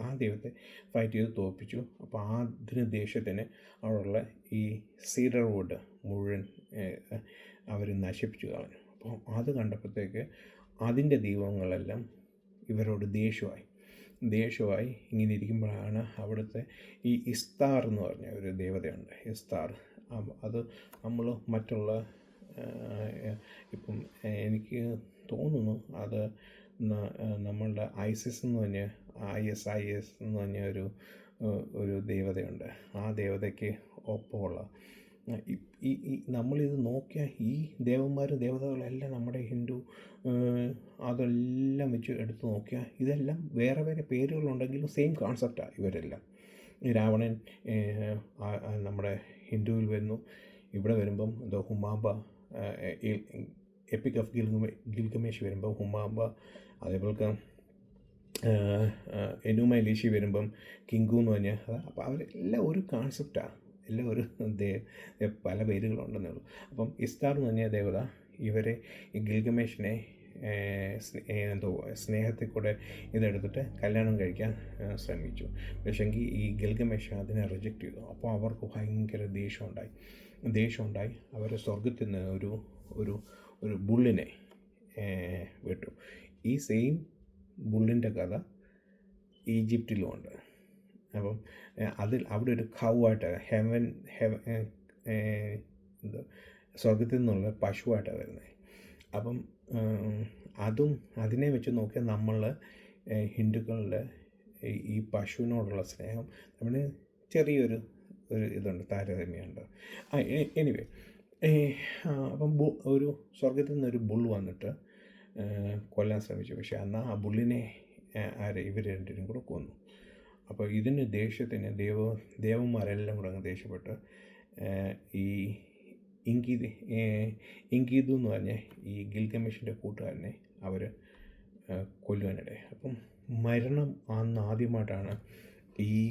ആ ദൈവത്തെ ഫൈറ്റ് ചെയ്ത് തോൽപ്പിച്ചു. അപ്പോൾ അതിന് ദേഷ്യത്തിന് അവിടെയുള്ള ഈ സീഡർ വുഡ് മുഴുവൻ അവർ നശിപ്പിച്ചു കളഞ്ഞു. അപ്പോൾ അത് കണ്ടപ്പോഴത്തേക്ക് അതിൻ്റെ ദൈവങ്ങളെല്ലാം ഇവരോട് ദേഷ്യമായി ഇങ്ങനെ ഇരിക്കുമ്പോഴാണ് അവിടുത്തെ ഈ ഇസ്താർ എന്ന് പറഞ്ഞ ഒരു ദേവതയുണ്ട്. ഇസ്താർ, അത് നമ്മൾ മറ്റുള്ള ഇപ്പം എനിക്ക് തോന്നുന്നു അത് നമ്മളുടെ ISIS എന്ന് പറഞ്ഞ IS എന്ന് പറഞ്ഞ ഒരു ദേവതയുണ്ട്. ആ ദേവതയ്ക്ക് ഒപ്പമുള്ള ഈ നമ്മളിത് നോക്കിയാൽ ഈ ദേവതകളെല്ലാം നമ്മുടെ ഹിന്ദു അതെല്ലാം വെച്ച് എടുത്ത് നോക്കിയാൽ ഇതെല്ലാം വേറെ വേറെ പേരുകളുണ്ടെങ്കിലും സെയിം കോൺസെപ്റ്റാണ് ഇവരെല്ലാം. രാവണൻ നമ്മുടെ ഹിന്ദുവിൽ വരുന്നു, ഇവിടെ വരുമ്പം ഹുമാമ്പ, എപ്പിക് ഓഫ് ഗിൽഗമേഷ് വരുമ്പം ഹുമാമ്പ, അതേപോലെ എനുമ എലീഷി വരുമ്പം കിങ്കു എന്ന് പറഞ്ഞാൽ. അപ്പോൾ അവരെല്ലാം ഒരു കോൺസെപ്റ്റാണ്, എല്ലാം ഒരു പല പേരുകളുണ്ടെന്നേ ഉള്ളൂ. അപ്പം ഇസ്താർ എന്ന് പറഞ്ഞ ദേവത ഇവരെ ഈ ഗിൽഗമേഷിനെ സ്നേഹത്തിൽ കൂടെ ഇതെടുത്തിട്ട് കല്യാണം കഴിക്കാൻ ശ്രമിച്ചു. പക്ഷേങ്കിൽ ഈ ഗിൽഗമേഷ് അതിനെ റിജക്റ്റ് ചെയ്തു. അപ്പോൾ അവർക്ക് ഭയങ്കര ദേഷ്യമുണ്ടായി. അവർ സ്വർഗത്തിൽ നിന്ന് ഒരു ബുള്ളിനെ വിട്ടു. ഈ സെയിം ബുള്ളിൻ്റെ കഥ ഈജിപ്തിലുമുണ്ട്. അപ്പം അവിടെ ഒരു കൗവായിട്ട് സ്വർഗത്തിൽ നിന്നുള്ള പശുവായിട്ടാണ് വരുന്നത്. അപ്പം അതിനെ വെച്ച് നോക്കിയാൽ നമ്മൾ ഹിന്ദുക്കളുടെ ഈ പശുവിനോടുള്ള സ്നേഹം നമ്മുടെ ചെറിയൊരു ഇതുണ്ട്, താരതമ്യമുണ്ട്. എനിവേ, അപ്പം ഒരു സ്വർഗത്തിൽ നിന്നൊരു ബുൾ വന്നിട്ട് കൊല്ലാൻ ശ്രമിച്ചു. പക്ഷേ എന്നാൽ ആ ബുള്ളിനെ ഇവർ രണ്ടിനും കൂടെ കൊന്നു. അപ്പോൾ ഇതിന് ദേഷ്യത്തിന് ദേവന്മാരെല്ലാം കൂടെ അങ്ങ് ദേഷ്യപ്പെട്ട് ഈ ഇങ്കീതു എന്ന് പറഞ്ഞ ഈ ഗിൽഗമേഷിൻ്റെ കൂട്ടുകാരനെ അവർ കൊല്ലുവാനിടയായി. അപ്പം മരണം ആദ്യമായിട്ടാണ് ഈ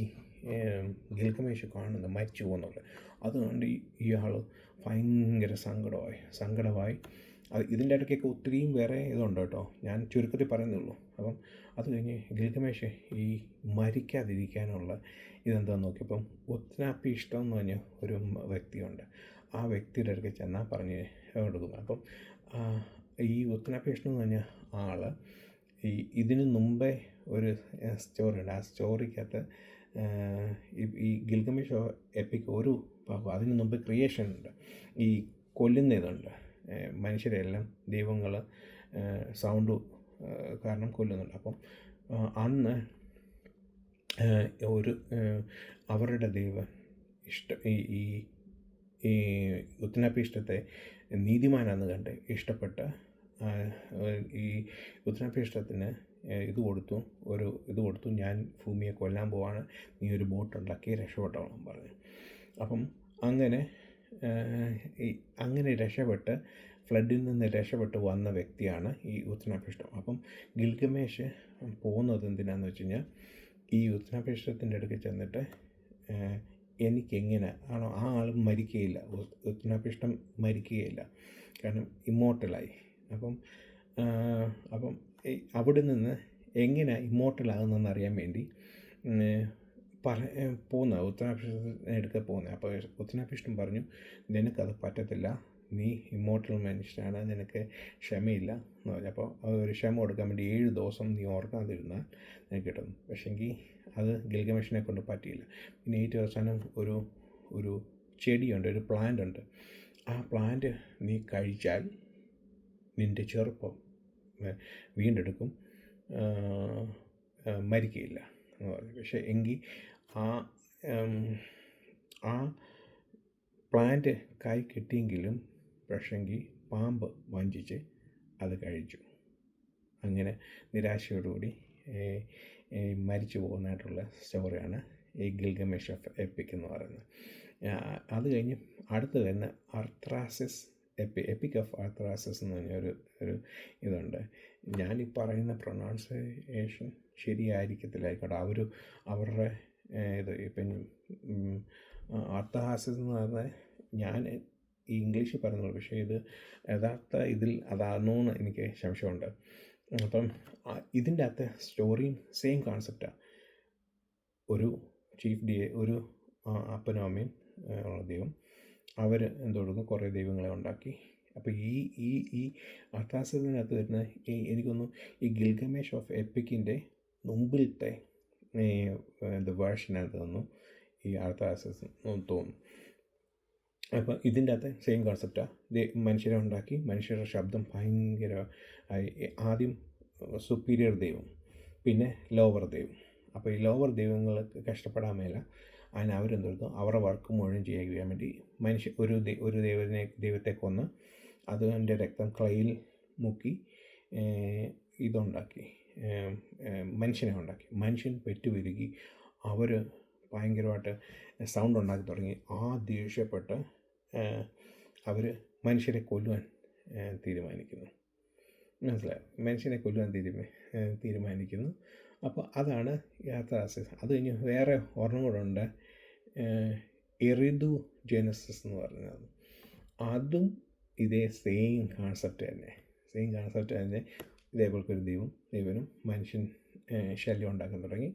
ഗിൽഗമേഷ് കാണുന്നത്, മരിച്ചു പോകുന്നുള്ളത്. അതുകൊണ്ട് ഇയാൾ ഭയങ്കര സങ്കടമായി. ഇതിൻ്റെ ഇടയ്ക്കൊക്കെ ഒത്തിരിയും വേറെ ഇതുണ്ട് കേട്ടോ, ഞാൻ ചുരുക്കത്തിൽ പറയുന്നുള്ളൂ. അപ്പം അത് കഴിഞ്ഞ് ഗിൽഗമേഷ് ഈ മരിക്കാതിരിക്കാനുള്ള ഇതെന്താണെന്ന് നോക്കിയപ്പം ഉത്നാപ്പിഷ്ടം എന്ന് പറഞ്ഞ ഒരു വ്യക്തിയുണ്ട്. ആ വ്യക്തിയുടെ അടുത്ത് ചെന്നാൽ പറഞ്ഞ് കൊടുക്കുന്നത്. അപ്പം ഈ ഉത്തനാപേക്ഷിതൻ എന്ന് പറഞ്ഞ ആൾ ഇതിന് മുമ്പേ ഒരു സ്റ്റോറി ഉണ്ട്. ആ സ്റ്റോറിക്കകത്ത് ഈ ഗിൽഗമേഷ് എപ്പിക് ഒരു ഭാഗം അതിന് മുമ്പ് ക്രിയേഷൻ ഉണ്ട്. ഈ കൊല്ലുന്ന ഇതുണ്ട്, മനുഷ്യരെല്ലാം ദൈവങ്ങൾ സൗണ്ട് കാരണം കൊല്ലുന്നുണ്ട്. അപ്പം അന്ന് ഒരു അവരുടെ ദൈവം ഈ ഉത്തനാപേക്ഷിതത്തെ നീതിമാനാന്ന് കണ്ട് ഇഷ്ടപ്പെട്ട ഈ ഉത്തനാപേക്ഷിതത്തിന് ഇത് കൊടുത്തു, ഞാൻ ഭൂമിയെ കൊല്ലാൻ പോവാണ്, നീ ഒരു ബോട്ടുണ്ടാക്കി രക്ഷപ്പെട്ടോളാം പറഞ്ഞു. അപ്പം അങ്ങനെ രക്ഷപ്പെട്ട് ഫ്ലഡിൽ നിന്ന് രക്ഷപ്പെട്ട് വന്ന വ്യക്തിയാണ് ഈ ഉത്തനാപേക്ഷിതം. അപ്പം ഗിൽഗമേഷ് പോകുന്നത് എന്തിനാന്ന് വെച്ച് കഴിഞ്ഞാൽ ഈ ഉത്തനാപേക്ഷിതത്തിൻ്റെ അടുക്ക് ചെന്നിട്ട് എനിക്കെങ്ങനെ ആണോ ആ ആൾ മരിക്കുകയില്ല, ഉത്തനാപേക്ഷിതം മരിക്കുകയില്ല, കാരണം ഇമ്മോർട്ടലായി. അപ്പം അവിടെ നിന്ന് എങ്ങനെ ഇമ്മോർട്ടലാകുന്നതെന്ന് അറിയാൻ വേണ്ടി പോകുന്ന ഉത്തനാപേക്ഷിതത്തിനെ എടുക്കാൻ പോകുന്നത്. അപ്പോൾ ഉത്തനാപേക്ഷിതൻ പറഞ്ഞു, നിനക്കത് പറ്റത്തില്ല, നീ ഇമ്മോർട്ടൽ മനുഷ്യനാണ്, നിനക്ക് ക്ഷമയില്ല എന്ന് പറഞ്ഞു. അപ്പോൾ ഒരു ക്ഷമ കൊടുക്കാൻ വേണ്ടി 7 ദിവസം നീ ഓർക്കാതിരുന്നാൽ നിനക്ക് കിട്ടും. പക്ഷേങ്കിൽ അത് ഗിൽഗമേഷിനെ കൊണ്ട് പറ്റിയില്ല. പിന്നെ ഏറ്റവും അവസാനം ഒരു ചെടിയുണ്ട്, ഒരു പ്ലാന്റ് ഉണ്ട്. ആ പ്ലാന്റ് നീ കഴിച്ചാൽ നിൻ്റെ ചെറുപ്പം വീണ്ടെടുക്കും, മരിക്കുകയില്ല എന്ന് പറഞ്ഞു. പക്ഷേ എങ്കിൽ ആ പ്ലാന്റ് കായ് കിട്ടിയെങ്കിലും പക്ഷേങ്കിൽ പാമ്പ് വഞ്ചിച്ച് അത് കഴിച്ചു. അങ്ങനെ നിരാശയോടുകൂടി മരിച്ചു പോകുന്നതായിട്ടുള്ള സ്റ്റോറിയാണ് ഈ ഗിൽഗമേഷ് ഓഫ് എപ്പിക് എന്ന് പറയുന്നത്. അത് കഴിഞ്ഞ് അടുത്ത് തന്നെ അർത്രാസിസ് എപ്പിക് ഓഫ് അർത്രാസിസ് എന്ന് പറഞ്ഞ ഒരു ഇതുണ്ട്. ഞാനീ പറയുന്ന പ്രൊനൗൺസിയേഷൻ ശരിയായിരിക്കത്തില്ലായിക്കോട്ടെ, അവരുടെ ഇത് ഇപ്പം അർത്രാസിസ് എന്ന് പറഞ്ഞാൽ ഞാൻ ഈ ഇംഗ്ലീഷിൽ പറയുന്നുള്ളൂ, പക്ഷേ ഇത് യഥാർത്ഥ ഇതിൽ അതാണെന്ന് എനിക്ക് സംശയമുണ്ട്. അപ്പം ഇതിൻ്റെ അകത്തെ സ്റ്റോറിയും സെയിം കോൺസെപ്റ്റാണ്. ഒരു ഒരു അപ്പനും അമ്മയും ഉള്ള ദൈവം, അവർ എന്തുകൊടുക്കും, കുറേ ദൈവങ്ങളെ ഉണ്ടാക്കി. അപ്പോൾ ഈ അർത്രാസിസിനകത്ത് വരുന്ന എനിക്കൊന്നും ഈ ഗിൽഗമേഷ് ഓഫ് എപ്പിക്കിൻ്റെ മുമ്പിലത്തെ വേർഷനകത്ത് നിന്നും ഈ അർത്രാസിസ് തോന്നും. അപ്പോൾ ഇതിൻ്റെ അകത്ത് സെയിം കോൺസെപ്റ്റാണ്. മനുഷ്യരെ ഉണ്ടാക്കി, മനുഷ്യരുടെ ശബ്ദം ഭയങ്കര ആദ്യം സുപ്പീരിയർ ദൈവം, പിന്നെ ലോവർ ദൈവം. അപ്പോൾ ഈ ലോവർ ദൈവങ്ങൾക്ക് കഷ്ടപ്പെടാൻ മേല, അതിന് അവരെന്തെടുത്തു, അവരുടെ വർക്ക് മുഴുവൻ ചെയ്യാൻ വേണ്ടി ഒരു ദൈവത്തെ കൊന്ന് അതിൻ്റെ രക്തം ക്ലയിൽ മുക്കി ഇതുണ്ടാക്കി, മനുഷ്യനെ ഉണ്ടാക്കി. മനുഷ്യൻ പെറ്റുപെരുകി അവർ ഭയങ്കരമായിട്ട് സൗണ്ട് ഉണ്ടാക്കി തുടങ്ങി. ആ ദേഷ്യപ്പെട്ട് അവർ മനുഷ്യരെ കൊല്ലുവാൻ തീരുമാനിക്കുന്നു. മനസ്സിലായി? മനുഷ്യനെ കൊല്ലുവാൻ തീരുമാനിക്കുന്നു. അപ്പോൾ അതാണ് അർത്രാസിസ്. അത് കഴിഞ്ഞ് വേറെ ഒരെണ്ണം കൂടെ ഉണ്ട്, എറിദു ജെനസിസ് എന്ന് പറയുന്നത്. അതും ഇതേ സെയിം കോൺസെപ്റ്റ് തന്നെ. ഇതേപോലത്തെ ഒരു ദൈവനും മനുഷ്യൻ ശല്യം ഉണ്ടാക്കാൻ തുടങ്ങി.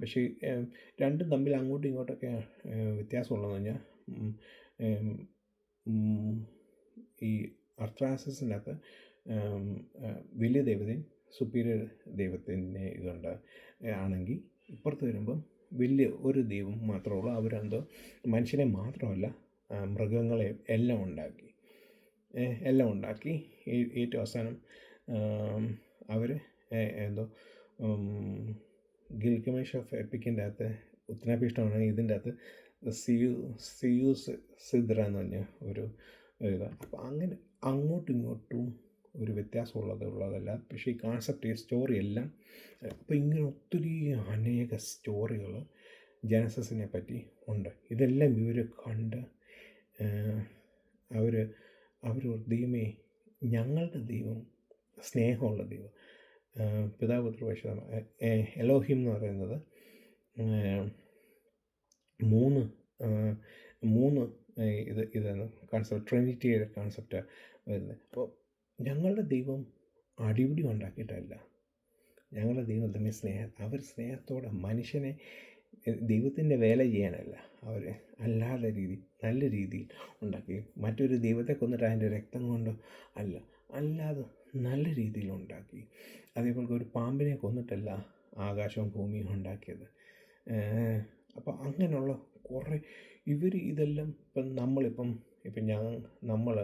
പക്ഷേ രണ്ടും തമ്മിൽ അങ്ങോട്ടും ഇങ്ങോട്ടൊക്കെ വ്യത്യാസമുള്ളതെന്ന് പറഞ്ഞാൽ ഈ അർത്രാസിസിനകത്ത് വലിയ ദൈവതയും സുപ്പീരിയർ ദൈവത്തിൻ്റെ ഇതുണ്ട് ആണെങ്കിൽ, ഇപ്പുറത്ത് വരുമ്പം വലിയ ഒരു ദൈവം മാത്രമേ ഉള്ളൂ. അവരെന്തോ മനുഷ്യനെ മാത്രമല്ല മൃഗങ്ങളെ എല്ലാം ഉണ്ടാക്കി ഏറ്റവും അവസാനം അവർ എന്തോ ഗിൽഗമേഷ് ഓഫ് എപ്പിക്കിൻ്റെ അകത്ത് ഉത്തനാപേക്ഷിതമാണെങ്കിൽ ഇതിൻ്റെ അകത്ത് സിദ്ര എന്ന് പറഞ്ഞ ഒരു ഇതാണ്. അപ്പോൾ അങ്ങനെ അങ്ങോട്ടും ഇങ്ങോട്ടും ഒരു വ്യത്യാസമുള്ളതല്ല. പക്ഷേ ഈ കോൺസെപ്റ്റ്, ഈ സ്റ്റോറി എല്ലാം, അപ്പോൾ ഇങ്ങനെ ഒത്തിരി അനേക സ്റ്റോറികൾ ജനസസിനെ പറ്റി ഉണ്ട്. ഇതെല്ലാം ഇവർ കണ്ട് അവർ ദൈവമേ, ഞങ്ങളുടെ ദൈവം സ്നേഹമുള്ള ദൈവം, പിതാപുത്ര പരിശുദ്ധ എലോഹിം എന്ന് പറയുന്നത് മൂന്ന് ഇതാണ് കോൺസെപ്റ്റ്, ട്രിനിറ്റിയുടെ കോൺസെപ്റ്റാണ് വരുന്നത്. അപ്പോൾ ഞങ്ങളുടെ ദൈവം അടിപിടി ഉണ്ടാക്കിയിട്ടല്ല, ഞങ്ങളുടെ ദൈവം തമ്മിൽ അവർ സ്നേഹത്തോടെ മനുഷ്യനെ ദൈവത്തിൻ്റെ വേല ചെയ്യാനല്ല, അവർ അല്ലാതെ നല്ല രീതിയിൽ ഉണ്ടാക്കി. മറ്റൊരു ദൈവത്തെ കൊന്നിട്ട് അതിൻ്റെ രക്തം കൊണ്ട് അല്ല, അല്ലാതെ നല്ല രീതിയിൽ ഉണ്ടാക്കി. അതേപോലെ ഒരു പാമ്പിനെ കൊന്നിട്ടല്ല ആകാശവും ഭൂമിയും ഉണ്ടാക്കിയത്. അപ്പോൾ അങ്ങനെയുള്ള കുറേ ഇതെല്ലാം ഇപ്പം നമ്മൾ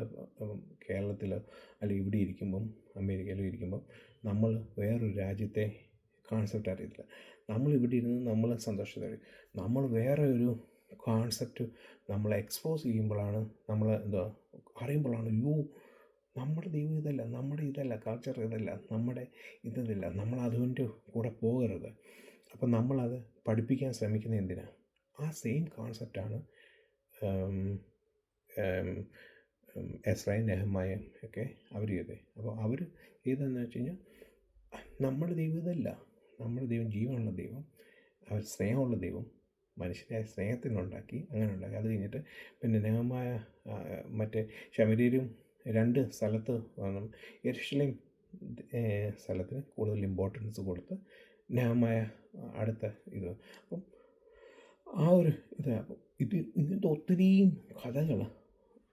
കേരളത്തിലോ അല്ലെങ്കിൽ ഇവിടെ ഇരിക്കുമ്പം അമേരിക്കയിലോ ഇരിക്കുമ്പം നമ്മൾ വേറൊരു രാജ്യത്തെ കോൺസെപ്റ്റ് അറിയത്തില്ല. നമ്മളിവിടെ ഇരുന്ന് നമ്മൾ സന്തോഷത്തോടെ നമ്മൾ വേറെ ഒരു കോൺസെപ്റ്റ് നമ്മളെ എക്സ്പോസ് ചെയ്യുമ്പോഴാണ് നമ്മൾ അറിയുമ്പോഴാണ് നമ്മുടെ ദൈവം ഇതല്ല, നമ്മുടെ ഇതല്ല, കൾച്ചർ ഇതല്ല, നമ്മുടെ ഇതല്ല, നമ്മൾ അതുകൊണ്ട് കൂടെ പോകരുത്. അപ്പം നമ്മളത് പഠിപ്പിക്കാൻ ശ്രമിക്കുന്നത് എന്തിനാണ്? ആ സെയിം കോൺസെപ്റ്റാണ് എസ്രയും നെഹമ്യായും ഒക്കെ അവർ ചെയ്തത്. അപ്പോൾ അവർ ചെയ്തതെന്ന് വെച്ച് കഴിഞ്ഞാൽ നമ്മുടെ ദൈവം ഇതല്ല, നമ്മുടെ ദൈവം ജീവനുള്ള ദൈവം, അവർ സ്നേഹമുള്ള ദൈവം, മനുഷ്യരെ സ്നേഹത്തിനുണ്ടാക്കി, അങ്ങനെ ഉണ്ടാക്കി. അത് കഴിഞ്ഞിട്ട് പിന്നെ നെഹമ്യായ മറ്റേ ശമര്യരും 2 സ്ഥലത്ത് യെരൂശലേം സ്ഥലത്തിന് കൂടുതൽ ഇമ്പോർട്ടൻസ് കൊടുത്ത് നെഹമ്യായ അടുത്ത അപ്പം ആ ഒരു അപ്പം ഇങ്ങനത്തെ ഒത്തിരിയും കഥകൾ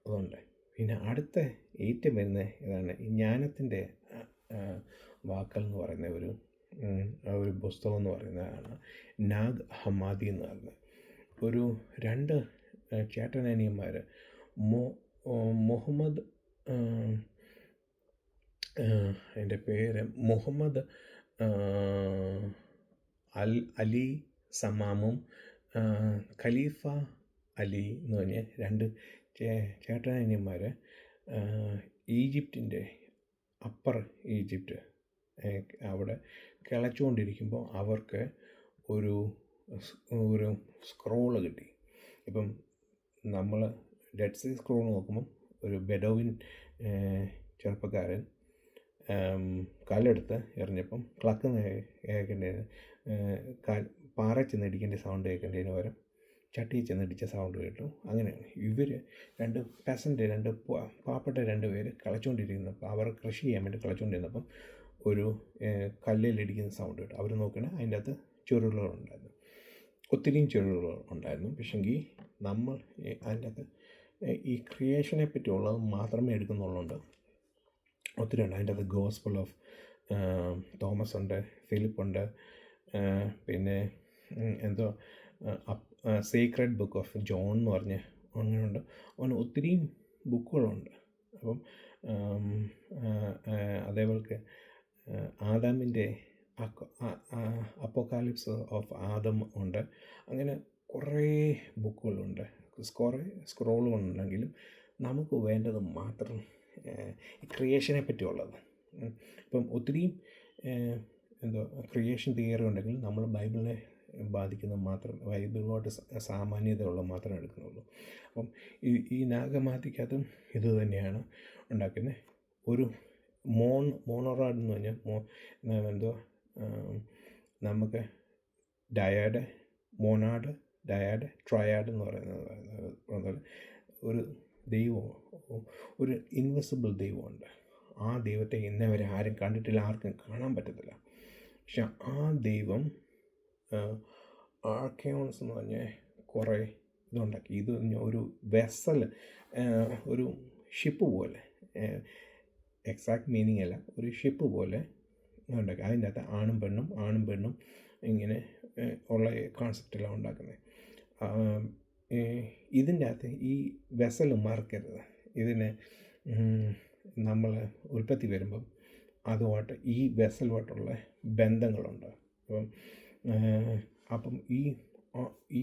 അതുണ്ട്. പിന്നെ അടുത്ത ഏറ്റവും വരുന്ന ഇതാണ് ഈ ജ്ഞാനത്തിൻ്റെ വാക്കൽ എന്ന് പറയുന്ന ഒരു പുസ്തകം എന്ന് പറയുന്നതാണ് നാഗ് ഹമ്മാദി എന്ന് പറയുന്നത്. ഒരു 2 ചേട്ടനനിയന്മാർ മുഹമ്മദ് എൻ്റെ പേര് മുഹമ്മദ് അലി സമാമും ഖലീഫ അലി എന്ന് പറഞ്ഞ 2 ചേട്ടനനിയന്മാർ ഈജിപ്തിൻ്റെ അപ്പർ ഈജിപ്റ്റ് അവിടെ കിളച്ചുകൊണ്ടിരിക്കുമ്പോൾ അവർക്ക് ഒരു സ്ക്രോള് കിട്ടി. ഇപ്പം നമ്മൾ ഡെഡ് സീ സ്ക്രോൾ നോക്കുമ്പം ഒരു ബെഡോവിൻ ചെറുപ്പക്കാരൻ കല്ലെടുത്ത് എറിഞ്ഞപ്പം ക്ലക്ക് കേൾക്കേണ്ടതിന് പാറ ചെന്നിടിക്കേണ്ട സൗണ്ട് കേൾക്കേണ്ടതിന് പകരം ചട്ടിയിൽ ചെന്നിടിച്ച സൗണ്ട് കേട്ടു. അങ്ങനെയാണ് ഇവർ 2 പെസൻ്റ് 2 പാവപ്പെട്ട 2 പേര് കളിച്ചുകൊണ്ടിരിക്കുന്നപ്പോൾ അവർ കൃഷി ചെയ്യാൻ വേണ്ടി കളിച്ചുകൊണ്ടിരുന്നപ്പം ഒരു കല്ലിലിടിക്കുന്ന സൗണ്ട് കേട്ടു. അവർ നോക്കണേ അതിൻ്റെ അകത്ത് ചുരുളുകളുണ്ടായിരുന്നു, ഒത്തിരിയും ചുരുളുകൾ ഉണ്ടായിരുന്നു. പക്ഷെങ്കിൽ നമ്മൾ അതിൻ്റെ അകത്ത് ഈ ക്രിയേഷനെ പറ്റിയുള്ളത് മാത്രമേ എടുക്കുന്നുള്ളതുകൊണ്ട് ഒത്തിരി ഉണ്ട്. അതിൻ്റെ അകത്ത് ഗോസ്പൽ ഓഫ് തോമസ് ഉണ്ട്, ഫിലിപ്പുണ്ട്, പിന്നെ എന്തോ സീക്രട്ട് ബുക്ക് ഓഫ് ജോൺ എന്ന് പറഞ്ഞ് അങ്ങനെയുണ്ട്. അങ്ങനെ ഒത്തിരിയും ബുക്കുകളുണ്ട്. അപ്പം അതേപോലെ ആദാമിൻ്റെ അപ്പോക്കാലിപ്സ് ഓഫ് ആദം ഉണ്ട്. അങ്ങനെ കുറേ ബുക്കുകളുണ്ട്, കുറേ സ്ക്രോളുകളുണ്ടെങ്കിലും നമുക്ക് വേണ്ടത് മാത്രം ക്രിയേഷനെ പറ്റിയുള്ളത്. ഇപ്പം ഒത്തിരിയും ക്രിയേഷൻ തിയറി ഉണ്ടെങ്കിൽ നമ്മൾ ബൈബിളിനെ ബാധിക്കുന്നത് മാത്രം, ബൈബിളിലോട്ട് സാമാന്യതയുള്ള മാത്രമേ എടുക്കുന്നുള്ളൂ. അപ്പം ഈ നാഗമാതിക്കകത്തും ഇത് തന്നെയാണ് ഉണ്ടാക്കുന്നത്. ഒരു മോണോറാഡ് എന്ന് പറഞ്ഞാൽ നമുക്ക് ഡയാഡ്, മോണാഡ്, ഡയാഡ്, ട്രയാഡ് എന്ന് പറയുന്നത് ഒരു ദൈവം, ഒരു ഇൻവിസിബിൾ ദൈവമുണ്ട്. ആ ദൈവത്തെ ഇന്നവരെ ആരും കണ്ടിട്ടില്ല, ആർക്കും കാണാൻ പറ്റത്തില്ല. പക്ഷെ ആ ദൈവം ആർക്കയോൺസ് എന്ന് പറഞ്ഞ കുറേ ഇതുണ്ടാക്കി. ഇത് ഒരു വെസൽ, ഒരു ഷിപ്പ് പോലെ, എക്സാക്ട് മീനിങ് അല്ല, ഒരു ഷിപ്പ് പോലെ ഉണ്ടാക്കി. അതിൻ്റെ അകത്ത് ആണും പെണ്ണും ഇങ്ങനെ ഉള്ള കോൺസെപ്റ്റെല്ലാം ഉണ്ടാക്കുന്നത്. ഇതിൻ്റെ അകത്ത് ഈ വെസൽ മറക്കരുത്. ഇതിനെ നമ്മൾ ഉൽപ്പത്തി വരുമ്പം അതുമായിട്ട് ഈ വെസലുമായിട്ടുള്ള ബന്ധങ്ങളുണ്ട്. അപ്പം ഈ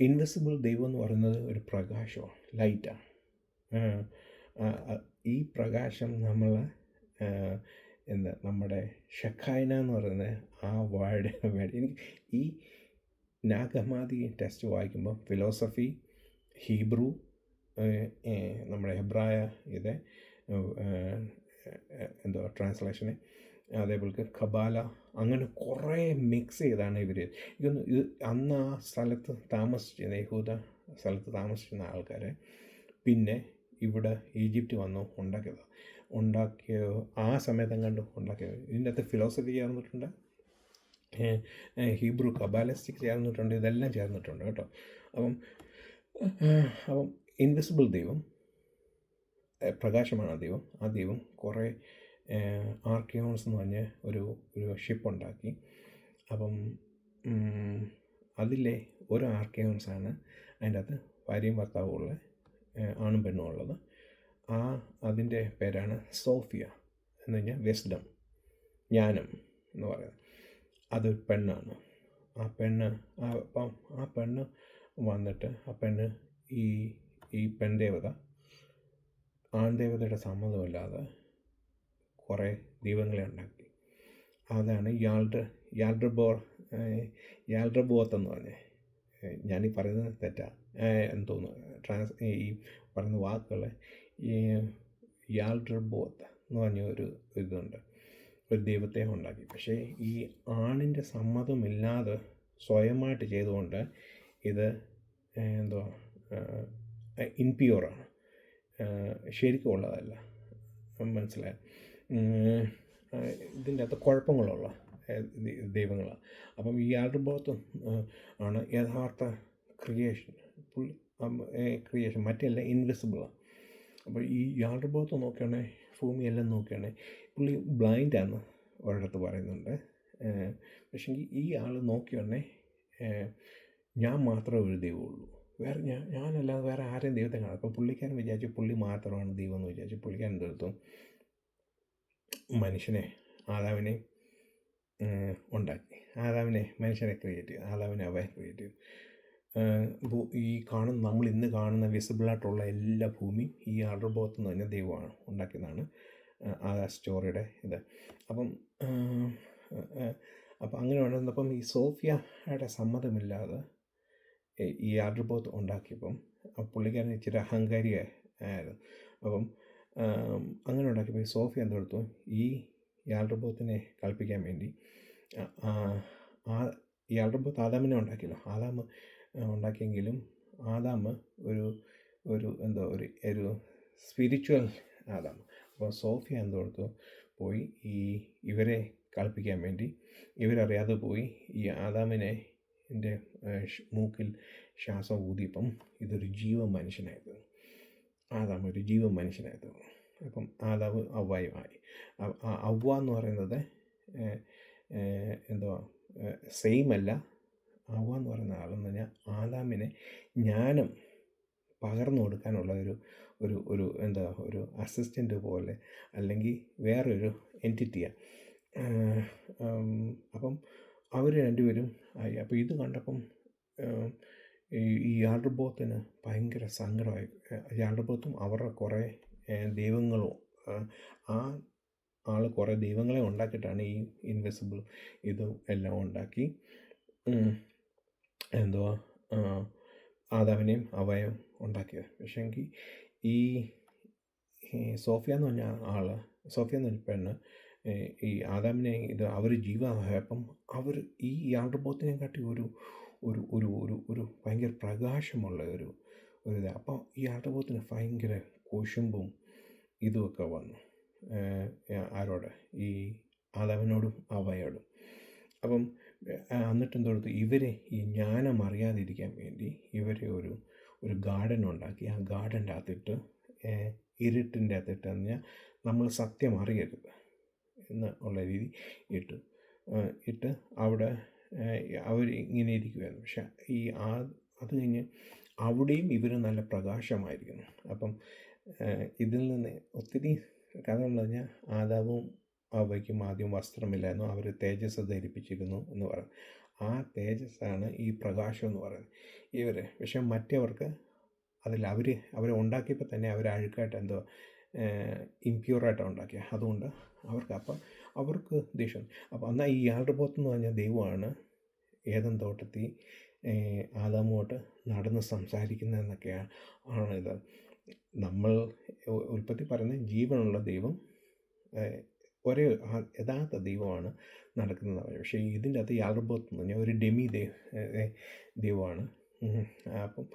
ഇൻവിസിബിൾ ദൈവം എന്ന് പറയുന്നത് ഒരു പ്രകാശമാണ്, ലൈറ്റാണ്. ഈ പ്രകാശം നമ്മുടെ ഷെഖൈന എന്ന് പറയുന്ന ആ വേർഡ് എനിക്ക് ഈ നാഗമാതി ടെക്സ്റ്റ് വായിക്കുമ്പോൾ ഫിലോസഫി, ഹീബ്രു, നമ്മുടെ ഹെബ്രായ ട്രാൻസ്ലേഷന്, അതേപോലെ കബാല, അങ്ങനെ കുറേ മിക്സ് ചെയ്താണ് ഇവർ. ഇത് അന്ന് ആ സ്ഥലത്ത് താമസിച്ചിരുന്ന യഹൂദ സ്ഥലത്ത് താമസിച്ചിരുന്ന ആൾക്കാരെ പിന്നെ ഇവിടെ ഈജിപ്റ്റ് വന്നു ഉണ്ടാക്കിയ ആ സമയത്തും കണ്ടു ഉണ്ടാക്കിയത്. ഇതിൻ്റെ അകത്ത് ഫിലോസഫി ചേർന്നിട്ടുണ്ട്, ഹീബ്രു കബാലിസ്റ്റിക് ചേർന്നിട്ടുണ്ട്, ഇതെല്ലാം ചേർന്നിട്ടുണ്ട് കേട്ടോ. അപ്പം അപ്പം ഇൻവിസിബിൾ ദൈവം, പ്രകാശമാണ് ആ ദൈവം. ആ ദൈവം കുറേ ആർക്കിയോൺസ് എന്ന് പറഞ്ഞ ഒരു ഷിപ്പുണ്ടാക്കി. അപ്പം അതിലെ ഒരു ആർക്കിയോൺസാണ് അതിൻ്റെ അകത്ത് ഭാര്യയും ഭർത്താവും ഉള്ള, ആണും പെണ്ണും ഉള്ളത്. അതിൻ്റെ പേരാണ് സോഫിയ എന്ന് പറഞ്ഞാൽ വിസ്ഡം, ജ്ഞാനം എന്ന് പറയുന്നത്. അത് പെണ്ണാണ്. അപ്പം ആ പെണ്ണ് വന്നിട്ട് ഈ പെൺദേവത ആൺദേവതയുടെ സമ്മതമില്ലാതെ കുറേ ദൈവങ്ങളെ ഉണ്ടാക്കി. അതാണ് യാൽഡ്രബോത്ത് എന്ന് പറഞ്ഞത്. ഞാനീ പറയുന്നത് തെറ്റാ എന്ന് തോന്നുന്നു. ഈ പറയുന്ന വാക്കുകൾ യാൽഡ്രബോത്ത് എന്ന് പറഞ്ഞ ഒരു ഇതുണ്ട്, ഒരു ദൈവത്തെ ഉണ്ടാക്കി. പക്ഷേ ഈ ആണിൻ്റെ സമ്മതമില്ലാതെ സ്വയമായിട്ട് ചെയ്തുകൊണ്ട് ഇത് ഇൻപ്യൂറാണ്, ശരിക്കും ഉള്ളതല്ല. മനസ്സിലായി? ഇതിൻ്റെ അകത്ത് കുഴപ്പങ്ങളുള്ള ദൈവങ്ങളാണ്. അപ്പം ഈ യാൽഡ്രബോത്ത് ആണ് യഥാർത്ഥ ക്രിയേഷൻ, മറ്റെല്ലാം ഇൻവിസിബിളാണ്. അപ്പോൾ ഈ യാൽഡ്രബോത്ത് നോക്കുകയാണെങ്കിൽ, ഭൂമിയെല്ലാം നോക്കുകയാണെങ്കിൽ പുള്ളി ബ്ലൈൻഡാന്ന് ഒരിടത്ത് പറയുന്നുണ്ട്. പക്ഷേ ഈ ആൾ നോക്കുകയാണെങ്കിൽ ഞാൻ മാത്രമേ ഒരു ദൈവമുള്ളൂ, വേറെ ഞാനല്ലാതെ വേറെ ആരെയും ദൈവത്തെ കാണാം. അപ്പോൾ പുള്ളിക്കാരൻ വിചാരിച്ചു പുള്ളി മാത്രമാണ് ദൈവം എന്ന് വിചാരിച്ചു. പുള്ളിക്കാരൻ തീർത്തും മനുഷ്യനെ, ആദാമിനെ ഉണ്ടാക്കി. മനുഷ്യനെ ക്രിയേറ്റ് ചെയ്തു. ആദാമിനെ അവയെ ക്രിയേറ്റ് ചെയ്തു. നമ്മൾ ഇന്ന് കാണുന്ന വിസിബിളായിട്ടുള്ള എല്ലാ ഭൂമിയും ഈ യാൽഡ്രബോത്ത് എന്ന് പറഞ്ഞ ദൈവമാണ് ഉണ്ടാക്കിയതാണ്. ആ സ്റ്റോറിയുടെ ഇത്. അപ്പം അങ്ങനെ വന്നപ്പം ഈ സോഫിയയുടെ സമ്മതമില്ലാതെ ഈ യാൽഡ്രബോത്ത് ഉണ്ടാക്കിയപ്പം പുള്ളിക്കാരൻ ഇച്ചിരി അഹങ്കാരിയായിരുന്നു. അപ്പം അങ്ങനെ ഉണ്ടാക്കിയപ്പോൾ ഈ സോഫിയ എന്തെടുത്തു, ഈ യാൽഡ്രബോത്തിനെ കളിപ്പിക്കാൻ വേണ്ടി ഈ യാൽഡ്രബോത്ത് ആദാമിനെ ഉണ്ടാക്കിയല്ലോ. ആദാം ഉണ്ടാക്കിയെങ്കിലും ആദാം ഒരു സ്പിരിച്വൽ ആദാം. അപ്പോൾ സോഫിയ എന്തെടുത്തു, പോയി ഇവരെ കളിപ്പിക്കാൻ വേണ്ടി ഇവരറിയാതെ പോയി ഈ ആദാമിനെ മൂക്കിൽ ശ്വാസം ഊതിയപ്പം ഇതൊരു ജീവമനുഷ്യനായിരുന്നു. ആദാം ഒരു ജീവമനുഷ്യനായിരുന്നു. അപ്പം ആദാവ് അവ്വയുമായി. അവ്വ എന്ന് പറയുന്നത് സെയിം അല്ല. അവ്വ എന്ന് പറയുന്ന ആളെന്ന് പറഞ്ഞാൽ ആദാമിനെ ജ്ഞാനം പകർന്നു കൊടുക്കാനുള്ള ഒരു അസിസ്റ്റൻ്റ് പോലെ, അല്ലെങ്കിൽ വേറൊരു എൻറ്റിറ്റിയാണ്. അപ്പം അവർ രണ്ടുപേരും ആയി. അപ്പോൾ ഇത് കണ്ടപ്പം ഈ യാൽഡ്രബോത്തിന് ഭയങ്കര സങ്കടമായി. യാൽഡ്രബോത്തും അവരുടെ കുറേ ദൈവങ്ങളും, ആ ആൾ കുറേ ദൈവങ്ങളെ ഉണ്ടാക്കിയിട്ടാണ് ഈ ഇൻവിസിബിൾ ഇതും എല്ലാം ഉണ്ടാക്കി ആദാമിനെയും അവയും ഉണ്ടാക്കിയത്. പക്ഷേങ്കിൽ ഈ സോഫിയ എന്ന് പറഞ്ഞ സോഫിയ എന്ന് പറഞ്ഞ പെണ്ണ് ഈ ആദാമിനെ അവർ ജീവമായപ്പം അവർ ഈ യാൽഡ്രബോത്തിനെ കാട്ടി ഒരു ഭയങ്കര പ്രകാശമുള്ള ഒരു ഇത്. അപ്പോൾ ഈ യാൽഡ്രബോത്തിന് ഭയങ്കര കുശുമ്പും ഇതുമൊക്കെ വന്നു. ആരോട്? ഈ ആദാമിനോടും അവയോടും. അപ്പം എന്നിട്ട് എന്തെടുത്തു, ഇവരെ ഈ ജ്ഞാനം അറിയാതിരിക്കാൻ വേണ്ടി ഇവരെ ഒരു ഗാർഡൻ ഉണ്ടാക്കി. ആ ഗാർഡൻ്റെ അകത്തിട്ട്, ഇരുട്ടിൻ്റെ അകത്തിട്ട് പറഞ്ഞാൽ നമ്മൾ സത്യം അറിയരുത് എന്ന് ഉള്ള രീതി ഇട്ട് അവിടെ അവർ ഇങ്ങനെ ഇരിക്കുമായിരുന്നു. പക്ഷെ അത് കഴിഞ്ഞ് അവിടെയും ഇവർ നല്ല പ്രകാശമായിരിക്കുന്നു. അപ്പം ഇതിൽ നിന്ന് ഒത്തിരി കഥകളെന്ന് പറഞ്ഞാൽ ആദാവും അവയ്ക്കും ആദ്യം വസ്ത്രമില്ലായിരുന്നു, അവർ തേജസ് ധരിപ്പിച്ചിരുന്നു എന്ന് പറയും. ആ തേജസ്സാണ് ഈ പ്രകാശം എന്ന് പറയുന്നത്. പക്ഷെ മറ്റവർക്ക് അവരെ ഉണ്ടാക്കിയപ്പോൾ തന്നെ അവർ അഴുക്കായിട്ട് ഇംപ്യൂറായിട്ടാണ് ഉണ്ടാക്കിയത്. അതുകൊണ്ട് അവർക്ക് ദേഷ്യം. അപ്പോൾ എന്നാൽ ഈ യാൽഡ്രബോത്ത് എന്ന് പറഞ്ഞ ദൈവമാണ് ഏദൻ തോട്ടത്തിൽ ആദാമുമായിട്ട് നടന്ന് സംസാരിക്കുന്നതെന്നൊക്കെയാണ് ഇത്. നമ്മൾ ഉൽപ്പത്തി പറയുന്ന ജീവനുള്ള ദൈവം, ഒരേ യഥാർത്ഥ ദൈവമാണ് നടക്കുന്നത്. പക്ഷേ ഇതിൻ്റെ അകത്ത് യാൽഡ്രബോത്ത് എന്ന് പറഞ്ഞാൽ ഒരു ഡെമി ദൈവമാണ് അപ്പം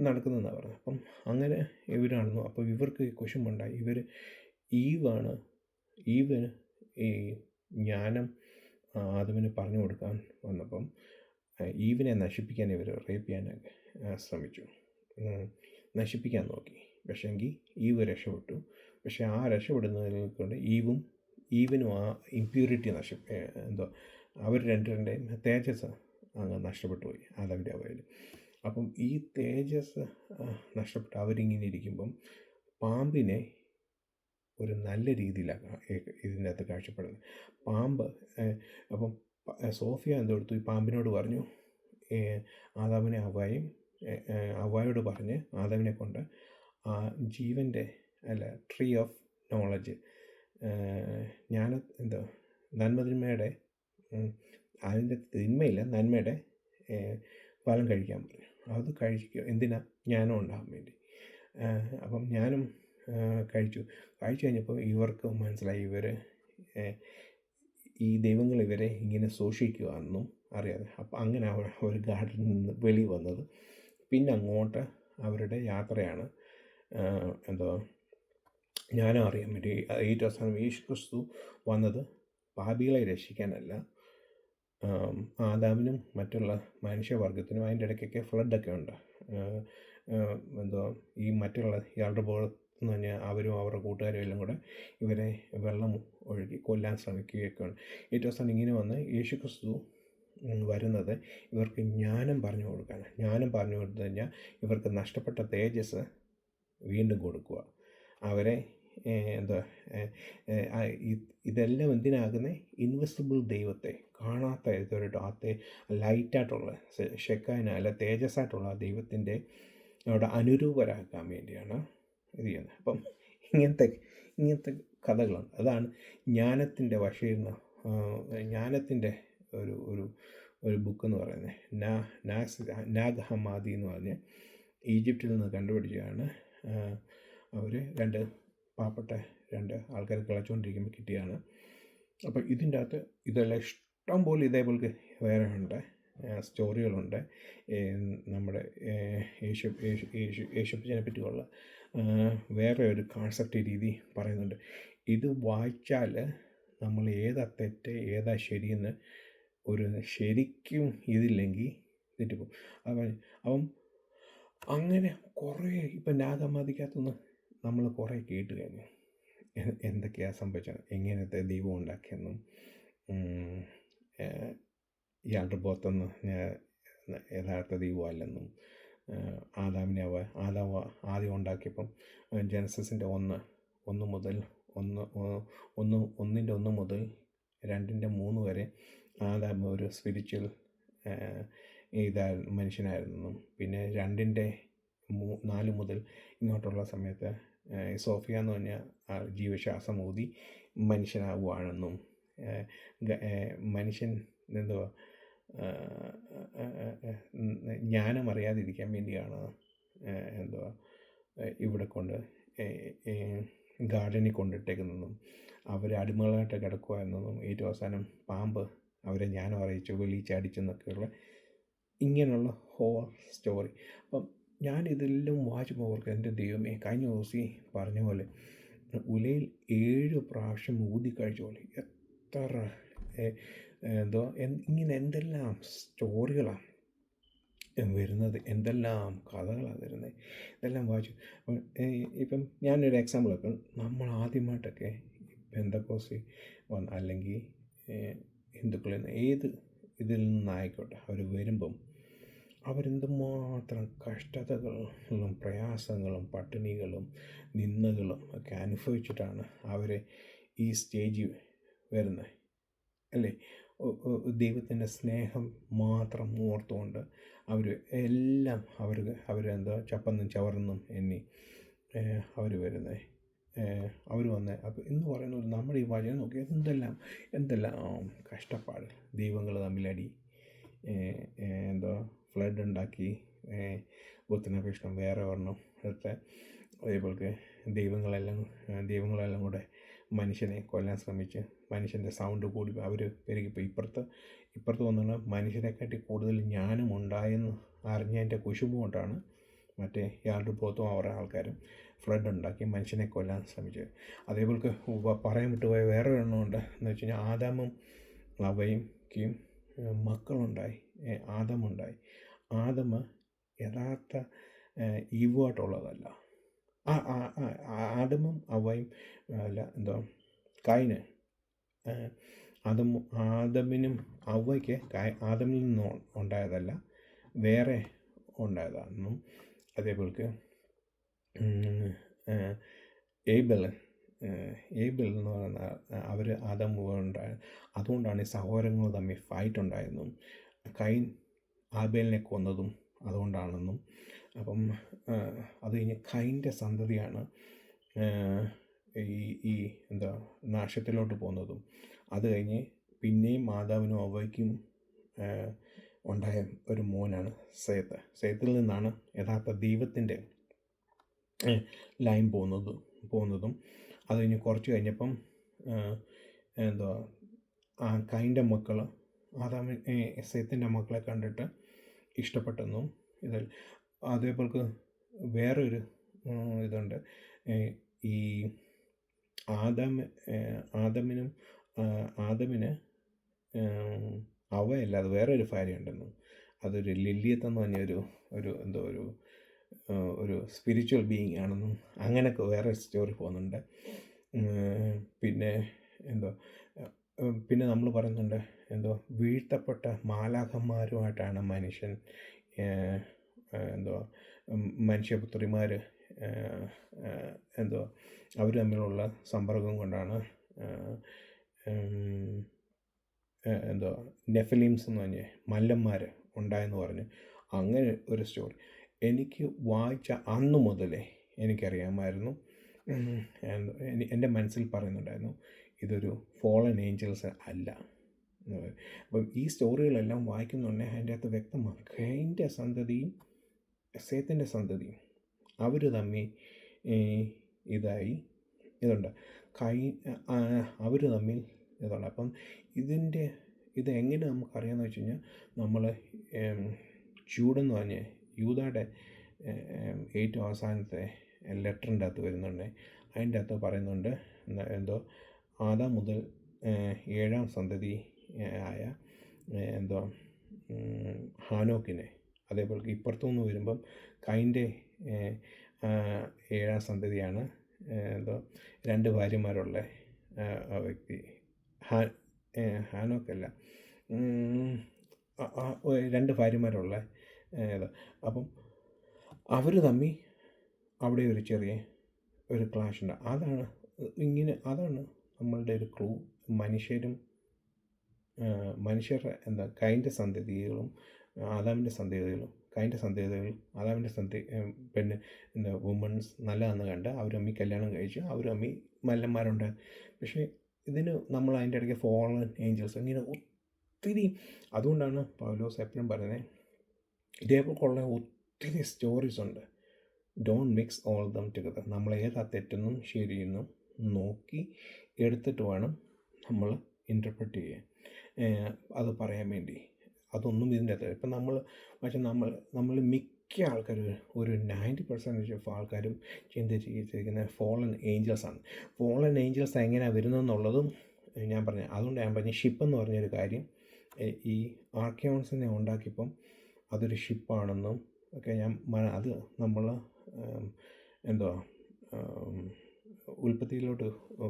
നടക്കുന്നതെന്നാണ് പറഞ്ഞത്. അപ്പം അങ്ങനെ ഇവരാണെന്നു. അപ്പോൾ ഇവർക്ക് കുശുമ്പുണ്ടായി. ഈവന് ഈ ജ്ഞാനം ആദമിന് പറഞ്ഞു കൊടുക്കാൻ വന്നപ്പം ഈവിനെ നശിപ്പിക്കാൻ ഇവർ റേപ്പ് ചെയ്യാൻ ശ്രമിച്ചു, നശിപ്പിക്കാൻ നോക്കി. പക്ഷേങ്കിൽ ഈവ് രക്ഷപ്പെട്ടു. പക്ഷേ ആ രക്ഷപ്പെടുന്നതിനെ കൊണ്ട് ഈവിനും ആ ഇമ്പ്യൂരിറ്റി അവർ രണ്ടുപേരുടെയും തേജസ് അങ്ങ് നഷ്ടപ്പെട്ടു പോയി ആദാമിൻ്റെ അവയിൽ. അപ്പം ഈ തേജസ് നഷ്ടപ്പെട്ട് അവരിങ്ങനെ ഇരിക്കുമ്പം പാമ്പിനെ ഒരു നല്ല രീതിയിലാണ് ഇതിൻ്റെ അകത്ത് കാഴ്ചപ്പെടുന്നത്. പാമ്പ് അപ്പം സോഫിയ എന്തെടുത്തു, ഈ പാമ്പിനോട് പറഞ്ഞു, ആദാമിനെ ഹവ്വായോട് പറഞ്ഞ് ആദാമിനെ കൊണ്ട് ജീവൻ്റെ ട്രീ ഓഫ് നോളജ്, നന്മതിന്മയുടെ, അതിൻ്റെ തിന്മയില്ല നന്മയുടെ ഫലം കഴിക്കാൻ പറഞ്ഞു. അത് കഴിക്കുക എന്തിനാ? ജ്ഞാനം ഉണ്ടാകാൻ വേണ്ടി. അപ്പം ജ്ഞാനം കഴിച്ചു കഴിഞ്ഞപ്പോൾ ഇവർക്ക് മനസ്സിലായി ഈ ദൈവങ്ങൾ ഇവരെ ഇങ്ങനെ സൂക്ഷിക്കുക എന്നും അറിയാതെ. അപ്പം അങ്ങനെ ഒരു ഗാർഡനിൽ നിന്ന് വെളി വന്നത്. പിന്നെ അങ്ങോട്ട് അവരുടെ യാത്രയാണ്. ജ്ഞാനം അറിയാൻ വേണ്ടി. ഏറ്റവും അവസാനം യേശുക്രിസ്തു വന്നത് പാപികളെ രക്ഷിക്കാനല്ല, ആദാമിനും മറ്റുള്ള മനുഷ്യവർഗത്തിനും. അതിൻ്റെ ഇടയ്ക്കൊക്കെ ഫ്ലഡൊക്കെ ഉണ്ട്. ഈ മറ്റുള്ള ഇയാളുടെ പുറത്ത് എന്ന് പറഞ്ഞാൽ അവരും അവരുടെ കൂട്ടുകാരും എല്ലാം കൂടെ ഇവരെ വെള്ളം ഒഴുകി കൊല്ലാൻ ശ്രമിക്കുകയൊക്കെയാണ്. ഏറ്റവും അവസാനം ഇങ്ങനെ വന്ന് യേശുക്രിസ്തു വരുന്നത് ഇവർക്ക് ജ്ഞാനം പറഞ്ഞു കൊടുക്കാനാണ്. ജ്ഞാനം പറഞ്ഞു കൊടുത്തു കഴിഞ്ഞാൽ ഇവർക്ക് നഷ്ടപ്പെട്ട തേജസ് വീണ്ടും കൊടുക്കുക. അവരെ ഇതെല്ലാം എന്തിനാകുന്നത്? ഇൻവിസിബിൾ ദൈവത്തെ, കാണാത്ത ഇതൊരു ലൈറ്റായിട്ടുള്ള ഷെക്കാന അല്ല തേജസ്സായിട്ടുള്ള ആ ദൈവത്തിൻ്റെ അവിടെ അനുരൂപരാക്കാൻ വേണ്ടിയാണ് ഇത് ചെയ്യുന്നത്. അപ്പം ഇങ്ങനത്തെ കഥകളുണ്ട്. അതാണ് ജ്ഞാനത്തിൻ്റെ വശീർന്ന, ജ്ഞാനത്തിൻ്റെ ഒരു ബുക്കെന്ന് പറയുന്നത്. നാഗ് ഹമാദി എന്ന് പറഞ്ഞ് ഈജിപ്തിൽ നിന്ന് കണ്ടുപിടിച്ചതാണ്. അവർ പാവപ്പെട്ട രണ്ട് ആൾക്കാർ കളിച്ചുകൊണ്ടിരിക്കുമ്പോൾ കിട്ടിയാണ്. അപ്പോൾ ഇതിൻ്റെ അകത്ത് ഇതെല്ലാം ഇഷ്ടം പോലെ ഇതേപോലെ വേറെ ഉണ്ട്, സ്റ്റോറികളുണ്ട്. നമ്മുടെ യേശുപ്പിനെ പറ്റിയുള്ള വേറെ ഒരു കോൺസെപ്റ്റ് രീതി പറയുന്നുണ്ട്. ഇത് വായിച്ചാൽ നമ്മൾ ഏതാ തെറ്റ് ഏതാ ശരിയെന്ന് ശരിക്കും ഇതില്ലെങ്കിൽ തെറ്റിപ്പോകും. അപ്പം അങ്ങനെ കുറേ ഇപ്പം നാഗമാതിക്കകത്തുനിന്ന് നമ്മൾ കുറേ കേട്ട് കഴിഞ്ഞു എന്തൊക്കെയാണ് സംഭവിച്ചത്, എങ്ങനത്തെ ദൈവം ഉണ്ടാക്കിയെന്നും ഇയാളുടെ പുറത്തുനിന്ന് യഥാർത്ഥ ദൈവമല്ലെന്നും ആദ്യം ഉണ്ടാക്കിയപ്പം ജനസിൻ്റെ 1 മുതൽ 2-3 വരെ ആദാം ഒരു സ്പിരിച്വൽ മനുഷ്യനായിരുന്നെന്നും, പിന്നെ 2-4 മുതൽ ഇങ്ങോട്ടുള്ള സമയത്ത് സോഫിയ എന്ന് പറഞ്ഞാൽ ജീവശ്വാസം ഊതി മനുഷ്യനാവുകയാണെന്നും, മനുഷ്യൻ ജ്ഞാനം അറിയാതിരിക്കാൻ വേണ്ടിയാണ് ഇവിടെ കൊണ്ട് ഗാർഡനിൽ കൊണ്ടിട്ടേക്കുന്നതും അവർ അടിമകളായിട്ട് കിടക്കുക എന്നതും ഏറ്റവും അവസാനം പാമ്പ് അവരെ ജ്ഞാനം അറിയിച്ചു വെളിച്ചടിച്ചെന്നൊക്കെയുള്ള ഇങ്ങനെയുള്ള ഹോൾ സ്റ്റോറി. അപ്പം ഞാനിതെല്ലാം വായിച്ചപ്പോൾ ഓർക്കുക, എൻ്റെ ദൈവമേ, കഴിഞ്ഞ ദിവസം പറഞ്ഞ പോലെ ഉലയിൽ 7 പ്രാവശ്യം ഊതി കഴിച്ച പോലെ എത്ര ഇങ്ങനെ എന്തെല്ലാം സ്റ്റോറികളാണ് വരുന്നത്, എന്തെല്ലാം കഥകളാണ് വരുന്നത്. ഇതെല്ലാം വായിച്ചു. ഇപ്പം ഞാനൊരു എക്സാമ്പിൾ വെക്കാം. നമ്മൾ ആദ്യമായിട്ടൊക്കെ പെന്തക്കോസ്തി അല്ലെങ്കിൽ ഹിന്ദുക്കളിൽ നിന്ന് ഏത് ഇതിൽ നിന്നായിക്കോട്ടെ അവർ വരുമ്പം അവരെന്തുമാത്രം കഷ്ടതകളും പ്രയാസങ്ങളും പട്ടിണികളും നിന്ദകളും ഒക്കെ അനുഭവിച്ചിട്ടാണ് അവർ ഈ സ്റ്റേജിൽ വരുന്നത്, അല്ലേ? ദൈവത്തിൻ്റെ സ്നേഹം മാത്രം ഓർത്തുകൊണ്ട് എല്ലാം ചപ്പന്നും ചവർന്നും എണ്ണി അവർ വരുന്നത്. അവർ വന്ന് അപ്പോൾ എന്ന് പറയുന്നത് നമ്മുടെ ഈ വചനം നോക്കി എന്തെല്ലാം കഷ്ടപ്പാട്, ദൈവങ്ങൾ തമ്മിലടി, ഫ്ലഡ് ഉണ്ടാക്കി, ബുദ്ധനപേക്ഷണം വേറെ ഒരെണ്ണം എടുത്ത്, അതേപോലെ ദൈവങ്ങളെല്ലാം കൂടെ മനുഷ്യനെ കൊല്ലാൻ ശ്രമിച്ച് മനുഷ്യൻ്റെ സൗണ്ട് കൂടി അവർ പെരുകിപ്പോയി. ഇപ്പുറത്ത് വന്നാൽ മനുഷ്യനെക്കാട്ടി കൂടുതൽ ജ്ഞാനം ഉണ്ടായെന്ന് അറിഞ്ഞതിൻ്റെ കുശുമ്പ് കൊണ്ടാണ് മറ്റേ ഇയാളുടെ പുറത്തും അവരുടെ ആൾക്കാരും ഫ്ലഡ് ഉണ്ടാക്കി മനുഷ്യനെ കൊല്ലാൻ ശ്രമിച്ചത്. അതേപോലെ പറയാൻ വിട്ടുപോയ വേറെ ഒരെണ്ണമുണ്ട്. എന്ന് വെച്ച് കഴിഞ്ഞാൽ ആദാമും അവയ്ക്കും മക്കളുണ്ടായി, ആദമുണ്ടായി. ആദമ് യഥാർത്ഥ ഈവുമായിട്ടുള്ളതല്ല. ആദമും അവയും അല്ല, കൈന് ആദമിനും അവയ്ക്ക് ആദമിൽ നിന്ന് ഉണ്ടായതല്ല, വേറെ ഉണ്ടായതാണെന്നും അതേപോലെ ഏബൽ എന്ന് പറയുന്ന അവർ ആദം ഉണ്ടായ, അതുകൊണ്ടാണ് ഈ സഹോദരങ്ങൾ തമ്മിൽ ഫൈറ്റ് ഉണ്ടായതെന്നും കൈൻ ആബേലിനെ കൊന്നതും അതുകൊണ്ടാണെന്നും. അപ്പം അത് കഴിഞ്ഞ് കൈൻ്റെ സന്തതിയാണ് ഈ നാശത്തിലോട്ട് പോകുന്നതും. അത് കഴിഞ്ഞ് പിന്നെയും മാതാവിനും അവയ്ക്കും ഉണ്ടായ ഒരു മോനാണ് സേത്ത്. സേത്തിൽ നിന്നാണ് യഥാർത്ഥ ദൈവത്തിൻ്റെ ലൈൻ പോകുന്നതും. അത് കഴിഞ്ഞ് കുറച്ച് കഴിഞ്ഞപ്പം കൈൻ്റെ മക്കൾ സേത്തിൻ്റെ മക്കളെ കണ്ടിട്ട് ഇഷ്ടപ്പെട്ടെന്നും അതേപോലെ വേറൊരു ഇതുണ്ട്. ഈ ആദമിന് അവയല്ല, അത് വേറൊരു ഭാര്യ ഉണ്ടെന്നും, അതൊരു ലില്ലിയത്ത് എന്ന് പറഞ്ഞ ഒരു സ്പിരിച്വൽ ബീയിങ് ആണെന്നും അങ്ങനെയൊക്കെ വേറെ സ്റ്റോറി പോകുന്നുണ്ട്. പിന്നെ നമ്മൾ പറയുന്നുണ്ട് വീഴ്ത്തപ്പെട്ട മാലാഖന്മാരുമായിട്ടാണ് മനുഷ്യപുത്രിമാർ അവർ തമ്മിലുള്ള സമ്പർക്കം കൊണ്ടാണ് നെഫലീംസ് എന്ന് പറഞ്ഞ് മല്ലന്മാർ ഉണ്ടായെന്ന് പറഞ്ഞ് അങ്ങനെ ഒരു സ്റ്റോറി എനിക്ക് വായിച്ച അന്ന് മുതലേ എനിക്കറിയാമായിരുന്നു. എൻ്റെ മനസ്സിൽ പറയുന്നുണ്ടായിരുന്നു ഇതൊരു ഫോളൻ ഏഞ്ചൽസ് അല്ല. അപ്പം ഈ സ്റ്റോറികളെല്ലാം വായിക്കുന്നുണ്ടെങ്കിൽ അതിൻ്റെ അകത്ത് വ്യക്തമാണ് കൈൻ്റെ സന്തതിയും സേത്തിൻ്റെ സന്തതിയും അവർ തമ്മിൽ ഇതുണ്ട്. അവർ തമ്മിൽ ഇതുണ്ട്. അപ്പം ഇതെങ്ങനെ നമുക്കറിയാമെന്ന് വെച്ച് കഴിഞ്ഞാൽ നമ്മൾ ചൂടെന്ന് പറഞ്ഞ് യൂദായുടെ ഏറ്റവും അവസാനത്തെ ലെറ്ററിൻ്റെ അകത്ത് വരുന്നുണ്ട്. അതിൻ്റെ അകത്ത് പറയുന്നുണ്ട് ആദാം മുതൽ 7-ാം സന്തതി ആയ ഹാനോക്കിനെ, അതേപോലെ ഇപ്പുറത്തുനിന്ന് വരുമ്പം കൈൻ്റെ 7-ാം സന്തതിയാണ് 2 ഭാര്യമാരുള്ള വ്യക്തി. ഹാനോക്കല്ല, 2 ഭാര്യമാരുള്ള അപ്പം അവർ തമ്മിൽ അവിടെ ഒരു ചെറിയ ഒരു ക്ലാഷ് ഉണ്ട്. അതാണ് നമ്മളുടെ ഒരു ക്ലൂ. മനുഷ്യരുടെ കൈൻ്റെ സന്തതികളും ആദാമിൻ്റെ സന്തതികളും, കൈൻ്റെ സന്തതികളും ആദാമിൻ്റെ പെണ്ണ് വുമൺസ് നല്ലതെന്ന് കണ്ട് അവർ തമ്മിൽ കല്യാണം കഴിച്ച് അവർ തമ്മിൽ മല്ലന്മാരുണ്ട്. പക്ഷേ ഇതിന് നമ്മൾ അതിൻ്റെ ഇടയ്ക്ക് ഫോളൻ ഏഞ്ചൽസ് ഇങ്ങനെ ഒത്തിരി, അതുകൊണ്ടാണ് പൗലോസ് എപ്പോഴും പറയുന്നത് ഇതേപോലുള്ള ഒത്തിരി സ്റ്റോറീസ് ഉണ്ട്. Don't mix all dum together. നമ്മൾ ഏതാ തെറ്റെന്നും ശരിയെന്നും നോക്കി എടുത്തിട്ട് വേണം നമ്മൾ ഇൻ്റർപ്രറ്റ് ചെയ്യാൻ, അത് പറയാൻ വേണ്ടി. അതൊന്നും ഇതിൻ്റെ അകത്ത് ഇപ്പം നമ്മൾ മിക്ക ആൾക്കാരും ഒരു 90% ഓഫ് ആൾക്കാരും ചിന്തിച്ചിരിക്കുന്നത് ഫോളൻ ഏഞ്ചൽസാണ്. ഫോളൻ ഏഞ്ചൽസ് എങ്ങനെയാണ് വരുന്നതെന്നുള്ളതും ഞാൻ പറഞ്ഞു. അതുകൊണ്ട് ഞാൻ പറഞ്ഞു ഷിപ്പ് എന്ന് പറഞ്ഞൊരു കാര്യം ഈ ആർക്കിയോൺസിനെ ഉണ്ടാക്കിയപ്പം അതൊരു ഷിപ്പാണെന്നും ഒക്കെ അത് നമ്മൾ ഉൽപ്പത്തിയിലോട്ട്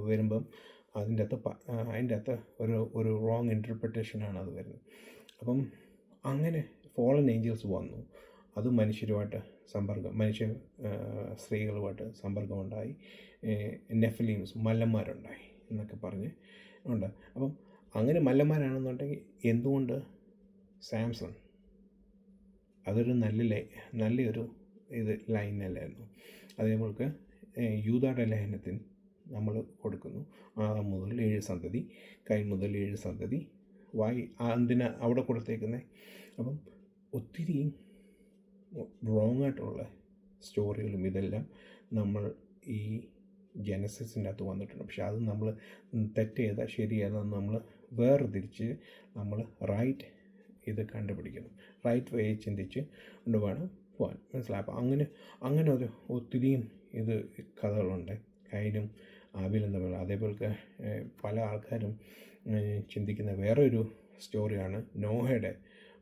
വരുമ്പം അതിൻ്റെ അകത്ത് ഒരു റോങ് ഇൻ്റർപ്രിട്ടേഷനാണ് അത് വരുന്നത്. അപ്പം അങ്ങനെ ഫോളൻ ഏഞ്ചൽസ് വന്നു, അത് മനുഷ്യരുമായിട്ട് സ്ത്രീകളുമായിട്ട് സമ്പർക്കമുണ്ടായി, നെഫലീംസ് മല്ലന്മാരുണ്ടായി എന്നൊക്കെ പറഞ്ഞ് ഉണ്ട്. അപ്പം അങ്ങനെ മല്ലന്മാരാണെന്നുണ്ടെങ്കിൽ എന്തുകൊണ്ട് സാംസൺ അതൊരു നല്ലൊരു ലൈനല്ലായിരുന്നു. അതേപോലെ യൂദായുടെ ലയനത്തിൽ നമ്മൾ കൊടുക്കുന്നു ആദാം മുതൽ 7 സന്തതി, കൈൻ മുതൽ 7 സന്തതി, എന്തിനാ അവിടെ കൊടുത്തേക്കുന്നത്? അപ്പം ഒത്തിരി റോങ് ആയിട്ടുള്ള സ്റ്റോറികളും ഇതെല്ലാം നമ്മൾ ഈ ജനസിസിൻ്റെ അകത്ത് വന്നിട്ടുണ്ട്. പക്ഷെ അത് നമ്മൾ തെറ്റേതാ ശരിയേതാന്ന് നമ്മൾ വേർതിരിച്ച് നമ്മൾ റൈറ്റ് ഇത് കണ്ടുപിടിക്കണം. റൈറ്റ് വേ ചിന്തിച്ച് കൊണ്ട് വേണം പോകാൻ, മനസ്സിലായി. അപ്പം അങ്ങനെ ഒരു ഒത്തിരിയും കഥകളുണ്ട് കൈനും ആബേലും തമ്മിൽ. അതേപോലെ പല ആൾക്കാരും ചിന്തിക്കുന്ന വേറൊരു സ്റ്റോറിയാണ് നോഹയുടെ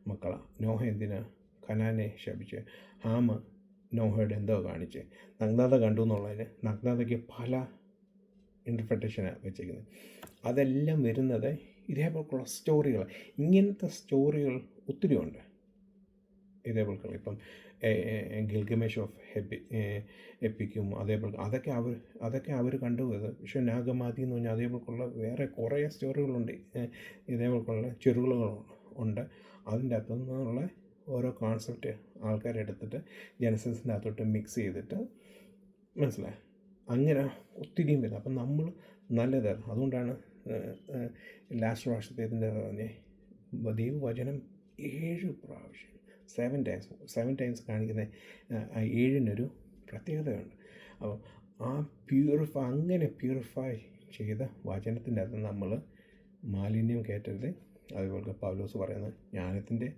മക്കളാണ്. നോഹ എന്തിനാ കനാനെ ശപിച്ച്? ഹാമ നോഹയുടെ എന്തോ കാണിച്ച് നഗ്നത കണ്ടു എന്നുള്ളതിന് നഗ്നതയ്ക്ക് പല ഇൻ്റർപ്രിട്ടേഷനാണ് വെച്ചിരിക്കുന്നത്. അതെല്ലാം വരുന്നത് ഇതേപോലുള്ള സ്റ്റോറികൾ. ഇങ്ങനത്തെ സ്റ്റോറികൾ ഒത്തിരി ഉണ്ട് ഇതേപോലുള്ള. ഇപ്പം ഗിൽഗമേഷ് ഓഫ് എപ്പിക്കും അതേപോലെ അതൊക്കെ അവർ കണ്ടുപോയത്. പക്ഷേ നാഗമാതി എന്ന് പറഞ്ഞാൽ അതേപോലുള്ള വേറെ കുറേ സ്റ്റോറികളുണ്ട്, ഇതേപോലുള്ള ചെറുകളുണ്ട്. അതിൻ്റെ അകത്തുനിന്നുള്ള ഓരോ കോൺസെപ്റ്റ് ആൾക്കാരെടുത്തിട്ട് ജനസൻസിൻ്റെ അകത്തോട്ട് മിക്സ് ചെയ്തിട്ട് മനസ്സിലായി അങ്ങനെ ഒത്തിരിയും വരുന്നത്. അപ്പം നമ്മൾ നല്ലതാണ്. അതുകൊണ്ടാണ് ലാസ്റ്റ് വർഷത്തേതിൻ്റെ പറഞ്ഞ് ദൈവവചനം 7 പ്രാവശ്യം 7 ടൈംസ് കാണിക്കുന്ന 7-നൊരു പ്രത്യേകതയുണ്ട്. അപ്പോൾ അങ്ങനെ പ്യൂരിഫൈ ചെയ്ത വചനത്തിൻ്റെ അകത്ത് നമ്മൾ മാലിന്യം കയറ്റരുത്. അതുപോലെ പൗലോസ് പറയുന്നത് ജ്ഞാനത്തിൻ്റെ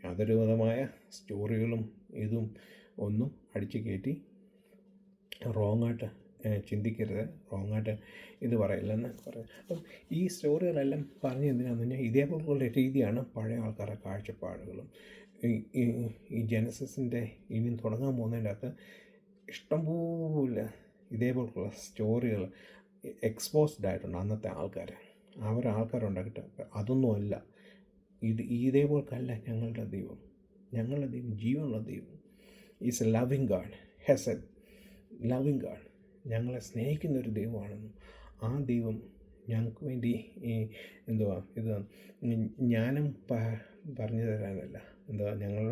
യാതൊരു വിധമായ സ്റ്റോറികളും ഇതും ഒന്നും അടിച്ചു കയറ്റി റോങ്ങായിട്ട് ചിന്തിക്കരുത്, റോങ്ങായിട്ട് ഇത് പറയില്ലെന്ന് പറയും. അപ്പം ഈ സ്റ്റോറികളെല്ലാം പറഞ്ഞ് എന്തിനാണെന്ന് പറഞ്ഞാൽ ഇതേപോലുള്ള രീതിയാണ് പഴയ ആൾക്കാരുടെ കാഴ്ചപ്പാടുകളും. ഈ ജനസിൻ്റെ ഇനിയും തുടങ്ങാൻ പോകുന്നതിൻ്റെ അകത്ത് ഇഷ്ടംപോലെ ഇതേപോലുള്ള സ്റ്റോറികൾ എക്സ്പോസ്ഡ് ആയിട്ടുണ്ട് അന്നത്തെ ആൾക്കാർ. ആൾക്കാരുണ്ടാക്കിയിട്ട് അതൊന്നുമല്ല ഇതേപോലല്ല ഞങ്ങളുടെ ദൈവം. ഞങ്ങളുടെ ദൈവം ജീവനുള്ള ദൈവം is A loving God, has A loving God. ഞങ്ങളെ സ്നേഹിക്കുന്നൊരു ദൈവമാണെന്നും ആ ദൈവം ഞങ്ങൾക്ക് വേണ്ടി ഇത് ജ്ഞാനം പറഞ്ഞു തരാനല്ല, ഞങ്ങൾ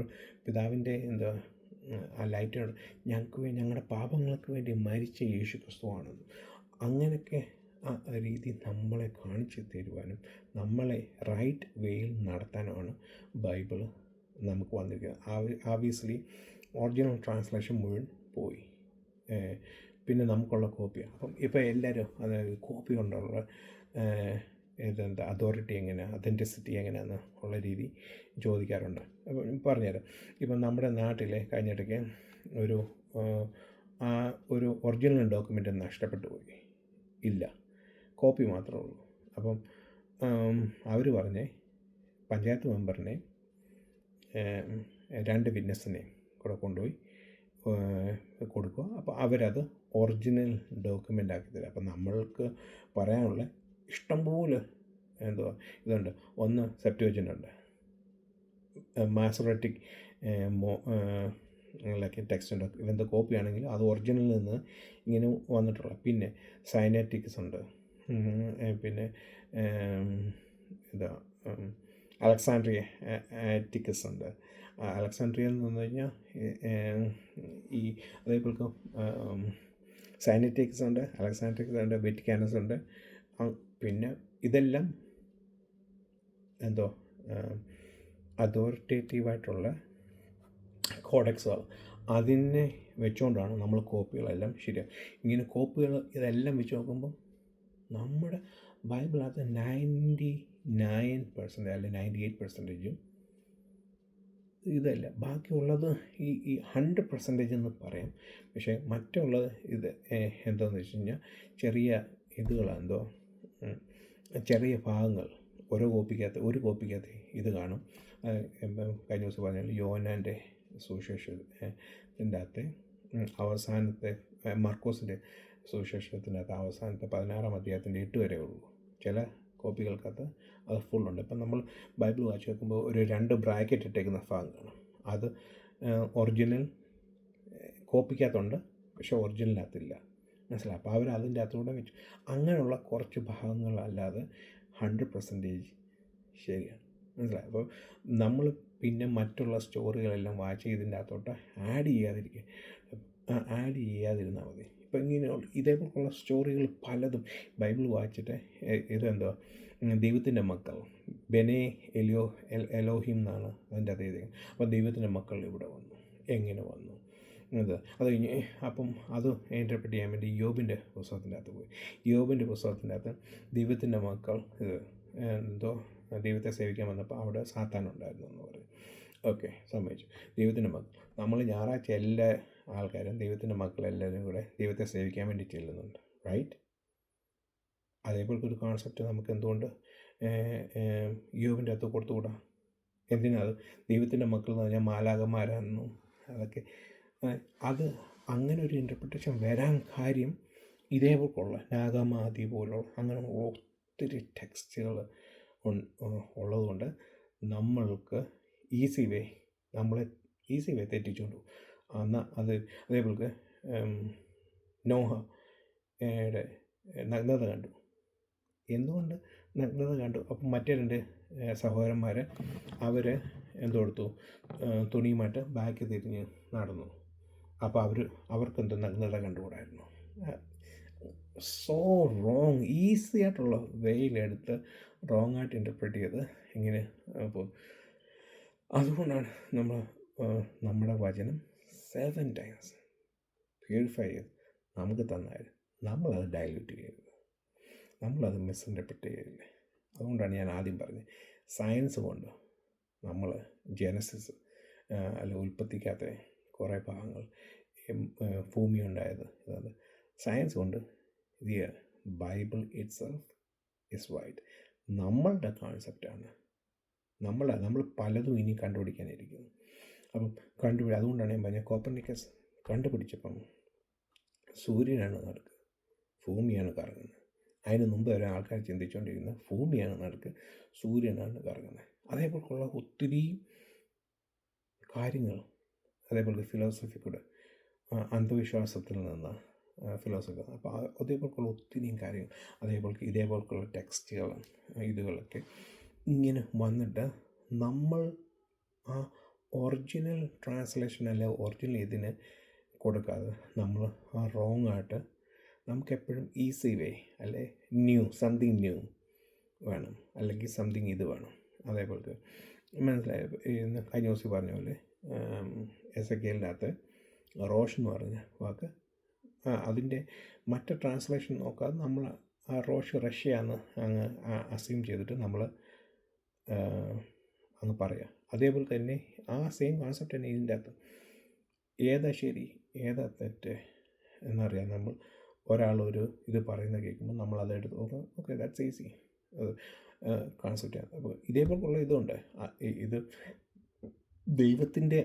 പിതാവിൻ്റെ ആ ലൈറ്റിനോട് ഞങ്ങളുടെ പാപങ്ങൾക്ക് വേണ്ടി മരിച്ച യേശു ക്രിസ്തുവാണെന്നും അങ്ങനെയൊക്കെ ആ രീതി നമ്മളെ കാണിച്ചു തരുവാനും നമ്മളെ റൈറ്റ് വേയിൽ നടത്താനുമാണ് ബൈബിൾ നമുക്ക് വന്നിരിക്കുന്നത്. ആബ്വിയസ്ലി ഒറിജിനൽ ട്രാൻസ്ലേഷൻ മുഴുവൻ പോയി, പിന്നെ നമുക്കുള്ള കോപ്പിയാണ്. അപ്പം ഇപ്പോൾ എല്ലാവരും അതായത് കോപ്പി കൊണ്ടുള്ള അതോറിറ്റി എങ്ങനെയാണ്, അതെൻറ്റിസിറ്റി എങ്ങനെയാണെന്ന് ഉള്ള രീതി ചോദിക്കാറുണ്ട്. അപ്പം പറഞ്ഞുതരാം. ഇപ്പം നമ്മുടെ നാട്ടിലെ കഴിഞ്ഞിടയ്ക്ക് ഒരു ഒറിജിനൽ ഡോക്യുമെൻ്റ് നഷ്ടപ്പെട്ടു പോയി, ഇല്ല, കോപ്പി മാത്രമേ ഉള്ളൂ. അപ്പം അവർ പറഞ്ഞ് പഞ്ചായത്ത് മെമ്പറിനെ 2 വിറ്റ്നസിനെയും കൂടെ കൊണ്ടുപോയി കൊടുക്കുക. അപ്പോൾ അവരത് ഒറിജിനൽ ഡോക്യുമെൻ്റ് ആക്കി തരാം. അപ്പം നമ്മൾക്ക് പറയാനുള്ള ഇഷ്ടംപോലെ ഇതുണ്ട്. ഒന്ന് സെപ്റ്റുവജൻ്റുണ്ട്, മാസോററ്റിക് ടെക്സ്റ്റ് ഉണ്ട്. ഇവൻ്റെ കോപ്പി ആണെങ്കിൽ അത് ഒറിജിനലിൽ നിന്ന് ഇങ്ങനെ വന്നിട്ടുള്ള. പിന്നെ സൈനാറ്റിക്സ് ഉണ്ട്, പിന്നെ അലക്സാൻഡ്രിയറ്റിക്കസ് ഉണ്ട്. അലക്സാൻഡ്രിയ എന്ന് പറഞ്ഞു കഴിഞ്ഞാൽ ഈ അതേപോലെ സൈനറ്റിക്സ് ഉണ്ട്, അലക്സാൻഡ്രിക്സ് ഉണ്ട്, വെറ്റിക്കാനസ് ഉണ്ട്. പിന്നെ ഇതെല്ലാം അതോറിറ്റേറ്റീവായിട്ടുള്ള കോഡക്സുകൾ. അതിനെ വെച്ചുകൊണ്ടാണ് നമ്മൾ കോപ്പികളെല്ലാം ശരിയാണ്. ഇങ്ങനെ കോപ്പികൾ ഇതെല്ലാം വെച്ച് നോക്കുമ്പം നമ്മുടെ ബൈബിളകത്ത് 99% അല്ലെങ്കിൽ 98% ഇതല്ല. ബാക്കിയുള്ളത് ഈ 100% എന്ന് പറയാം. പക്ഷേ മറ്റുള്ളത് ഇത് എന്താണെന്ന് വെച്ച് കഴിഞ്ഞാൽ ചെറിയ ഇതുകളാണ്, ചെറിയ ഭാഗങ്ങൾ. ഒരു കോപ്പിക്കകത്ത് ഇത് കാണും. കഴിഞ്ഞ ദിവസം പറഞ്ഞാൽ യോഹന്നാൻ്റെ സുവിശേഷത്തിൻ്റെ അകത്തെ അവസാനത്തെ മർക്കോസിൻ്റെ സുവിശേഷത്തിൻ്റെ അകത്ത് അവസാനത്തെ 16-ാം അധ്യായത്തിൻ്റെ 8 വരെ ഉള്ളൂ. ചില കോപ്പികൾക്കകത്ത് അത് ഫുള്ളുണ്ട്. ഇപ്പം നമ്മൾ ബൈബിൾ വായിച്ച് നോക്കുമ്പോൾ ഒരു 2 ബ്രാക്കറ്റ് ഇട്ടേക്കുന്ന ഭാഗം കാണും. അത് ഒറിജിനൽ കോപ്പിക്കകത്തുണ്ട്, പക്ഷേ ഒറിജിനലിനകത്തില്ല, മനസ്സിലായി. അപ്പോൾ അവർ അതിൻ്റെ അകത്തൂടെ വെച്ചു. അങ്ങനെയുള്ള കുറച്ച് ഭാഗങ്ങളല്ലാതെ 100% ശരിയാണ്, മനസ്സിലായി. അപ്പോൾ നമ്മൾ പിന്നെ മറ്റുള്ള സ്റ്റോറികളെല്ലാം വായിച്ച് ഇതിൻ്റെ അകത്തോട്ട് ആഡ് ചെയ്യാതിരുന്നാൽ മതി. ഇപ്പം ഇങ്ങനെയുള്ള ഇതേപോലുള്ള സ്റ്റോറികൾ പലതും ബൈബിൾ വായിച്ചിട്ട് ദൈവത്തിൻ്റെ മക്കൾ ബെനെ എലോഹിം എന്നാണ് അതിൻ്റെ അതേ ദൈവം. അപ്പോൾ ദൈവത്തിൻ്റെ മക്കൾ ഇവിടെ വന്നു, എങ്ങനെ വന്നു അത് കഴിഞ്ഞ് അപ്പം അത് ഇൻ്റർപ്രറ്റ് ചെയ്യാൻ വേണ്ടി യോബിൻ്റെ പുസ്തകത്തിൻ്റെ അകത്ത് പോയി. യോബിൻ്റെ പുസ്തകത്തിൻ്റെ അകത്ത് ദൈവത്തിൻ്റെ മക്കൾ ദൈവത്തെ സേവിക്കാൻ വന്നപ്പോൾ അവിടെ സാത്താനുണ്ടായിരുന്നു എന്ന് പറയും. ഓക്കെ, സമ്മതിച്ചു. ദൈവത്തിൻ്റെ മക്കൾ നമ്മൾ ഞായറാഴ്ച എല്ലാ ആൾക്കാരും ദൈവത്തിൻ്റെ മക്കളെല്ലാവരും കൂടെ ദൈവത്തെ സേവിക്കാൻ വേണ്ടി ചെല്ലുന്നുണ്ട്, റൈറ്റ്? അതേപോലത്തെ ഒരു കോൺസെപ്റ്റ് നമുക്ക് എന്തുകൊണ്ട് യോബിൻ്റെ അകത്ത് കൊടുത്തുകൂടാ? എന്തിനാത് ദൈവത്തിൻ്റെ മക്കൾ എന്ന് പറഞ്ഞാൽ മാലാഖമാരാണെന്നും അതൊക്കെ അത് അങ്ങനെ ഒരു ഇൻ്റർപ്രിട്ടേഷൻ വരാൻ കാര്യം ഇതേപോലുള്ള നാഗമാദി പോലുള്ള അങ്ങനെ ഒത്തിരി ടെക്സ്റ്റുകൾ ഉള്ളതുകൊണ്ട് നമ്മൾക്ക് നമ്മളെ ഈസി വേ തെറ്റിച്ചുകൊണ്ട് പോകും. എന്നാൽ അതേപോലെ നോഹയുടെ നഗ്നത കണ്ടു. എന്തുകൊണ്ട് നഗ്നത കണ്ടു? അപ്പം മറ്റേ 2 സഹോദരന്മാർ അവർ എന്തെടുത്തു, തുണിയുമായിട്ട് ബാക്ക് തിരിഞ്ഞ് നടന്നു. അപ്പോൾ അവർക്കെന്തോ നഗ്നത കണ്ടുകൂടായിരുന്നു. സോ റോങ്, ഈസി ആയിട്ടുള്ള വേയിലെടുത്ത് റോങ് ആയിട്ട് ഇൻ്റർപ്രറ്റ് ചെയ്ത് ഇങ്ങനെ അപ്പോൾ അതുകൊണ്ടാണ് നമ്മുടെ വചനം 7 times പ്യൂരിഫൈ ചെയ്ത് നമുക്ക് തന്നാലും നമ്മളത് ഡൈല്യൂട്ട് ചെയ്യരുത്, നമ്മളത് മിസ്ഇൻ്റർപ്രറ്റ് ചെയ്യില്ലേ. അതുകൊണ്ടാണ് ഞാൻ ആദ്യം പറഞ്ഞത്, സയൻസ് കൊണ്ട് നമ്മൾ ജനസിസ് അല്ല ഉൽപ്പത്തിക്കാത്ത കുറേ ഭാഗങ്ങൾ ഭൂമി ഉണ്ടായത് ഇതാണ്. സയൻസ് കൊണ്ട് the Bible itself is right. നമ്മളുടെ കോൺസെപ്റ്റാണ്, നമ്മൾ പലതും ഇനി കണ്ടുപിടിക്കാനിരിക്കുന്നു. അപ്പം അതുകൊണ്ടാണ് ഞാൻ പറഞ്ഞത്, കോപ്പർനിക്കസ് കണ്ടുപിടിച്ചപ്പം സൂര്യനാണ് നടക്കുക, ഭൂമിയാണ് കറങ്ങുന്നത്. അതിന് മുമ്പ് വരെ ആൾക്കാർ ചിന്തിച്ചുകൊണ്ടിരുന്നത് ഭൂമിയാണ് നടക്കുക, സൂര്യനാണ് കറങ്ങുന്നത്. അതേപോലെയുള്ള ഒത്തിരി കാര്യങ്ങൾ, അതേപോലെ ഫിലോസഫി കൂടെ അന്ധവിശ്വാസത്തിൽ നിന്ന് ഫിലോസഫി, അപ്പോൾ അതേപോലെയുള്ള ഒത്തിരിയും കാര്യങ്ങൾ, ഇതേപോലെയുള്ള ടെക്സ്റ്റുകൾ ഇതുകളൊക്കെ ഇങ്ങനെ വന്നിട്ട് നമ്മൾ ആ ഒറിജിനൽ ട്രാൻസ്ലേഷൻ അല്ലെ ഒറിജിനൽ ഇതിന് കൊടുക്കാതെ നമ്മൾ ആ റോങ് ആയിട്ട് നമുക്കെപ്പോഴും ഈസി വേ അല്ലെ സംതിങ് ന്യൂ വേണം, അല്ലെങ്കിൽ സംതിങ് ഇത് വേണം. അതേപോലത്തെ മനസ്സിലായ കഴിഞ്ഞ ദിവസം പറഞ്ഞ പോലെ എസെക്കിയേലിനകത്ത് റോഷ് എന്ന് പറഞ്ഞ വാക്ക് അതിൻ്റെ മറ്റ് ട്രാൻസ്ലേഷൻ നോക്കാതെ നമ്മൾ ആ റോഷ് റഷ്യയാന്ന് അങ്ങ് അസ്യൂം ചെയ്തിട്ട് നമ്മൾ അങ്ങ് പറയുക. അതേപോലെ തന്നെ ആ സെയിം കോൺസെപ്റ്റ് തന്നെ ഇതിൻ്റെ അകത്ത് ഏതാ ശരി ഏതാ തെറ്റ് എന്നറിയാം. നമ്മൾ ഒരാളൊരു ഇത് പറയുന്നത് കേൾക്കുമ്പോൾ നമ്മൾ അതെടുത്ത് ഓക്കെ ദാറ്റ്സ് ഈസി കോൺസെപ്റ്റാണ്. അപ്പോൾ ഇതേപോലുള്ള ഇതുണ്ട്. ഇത് ദൈവത്തിൻ്റെ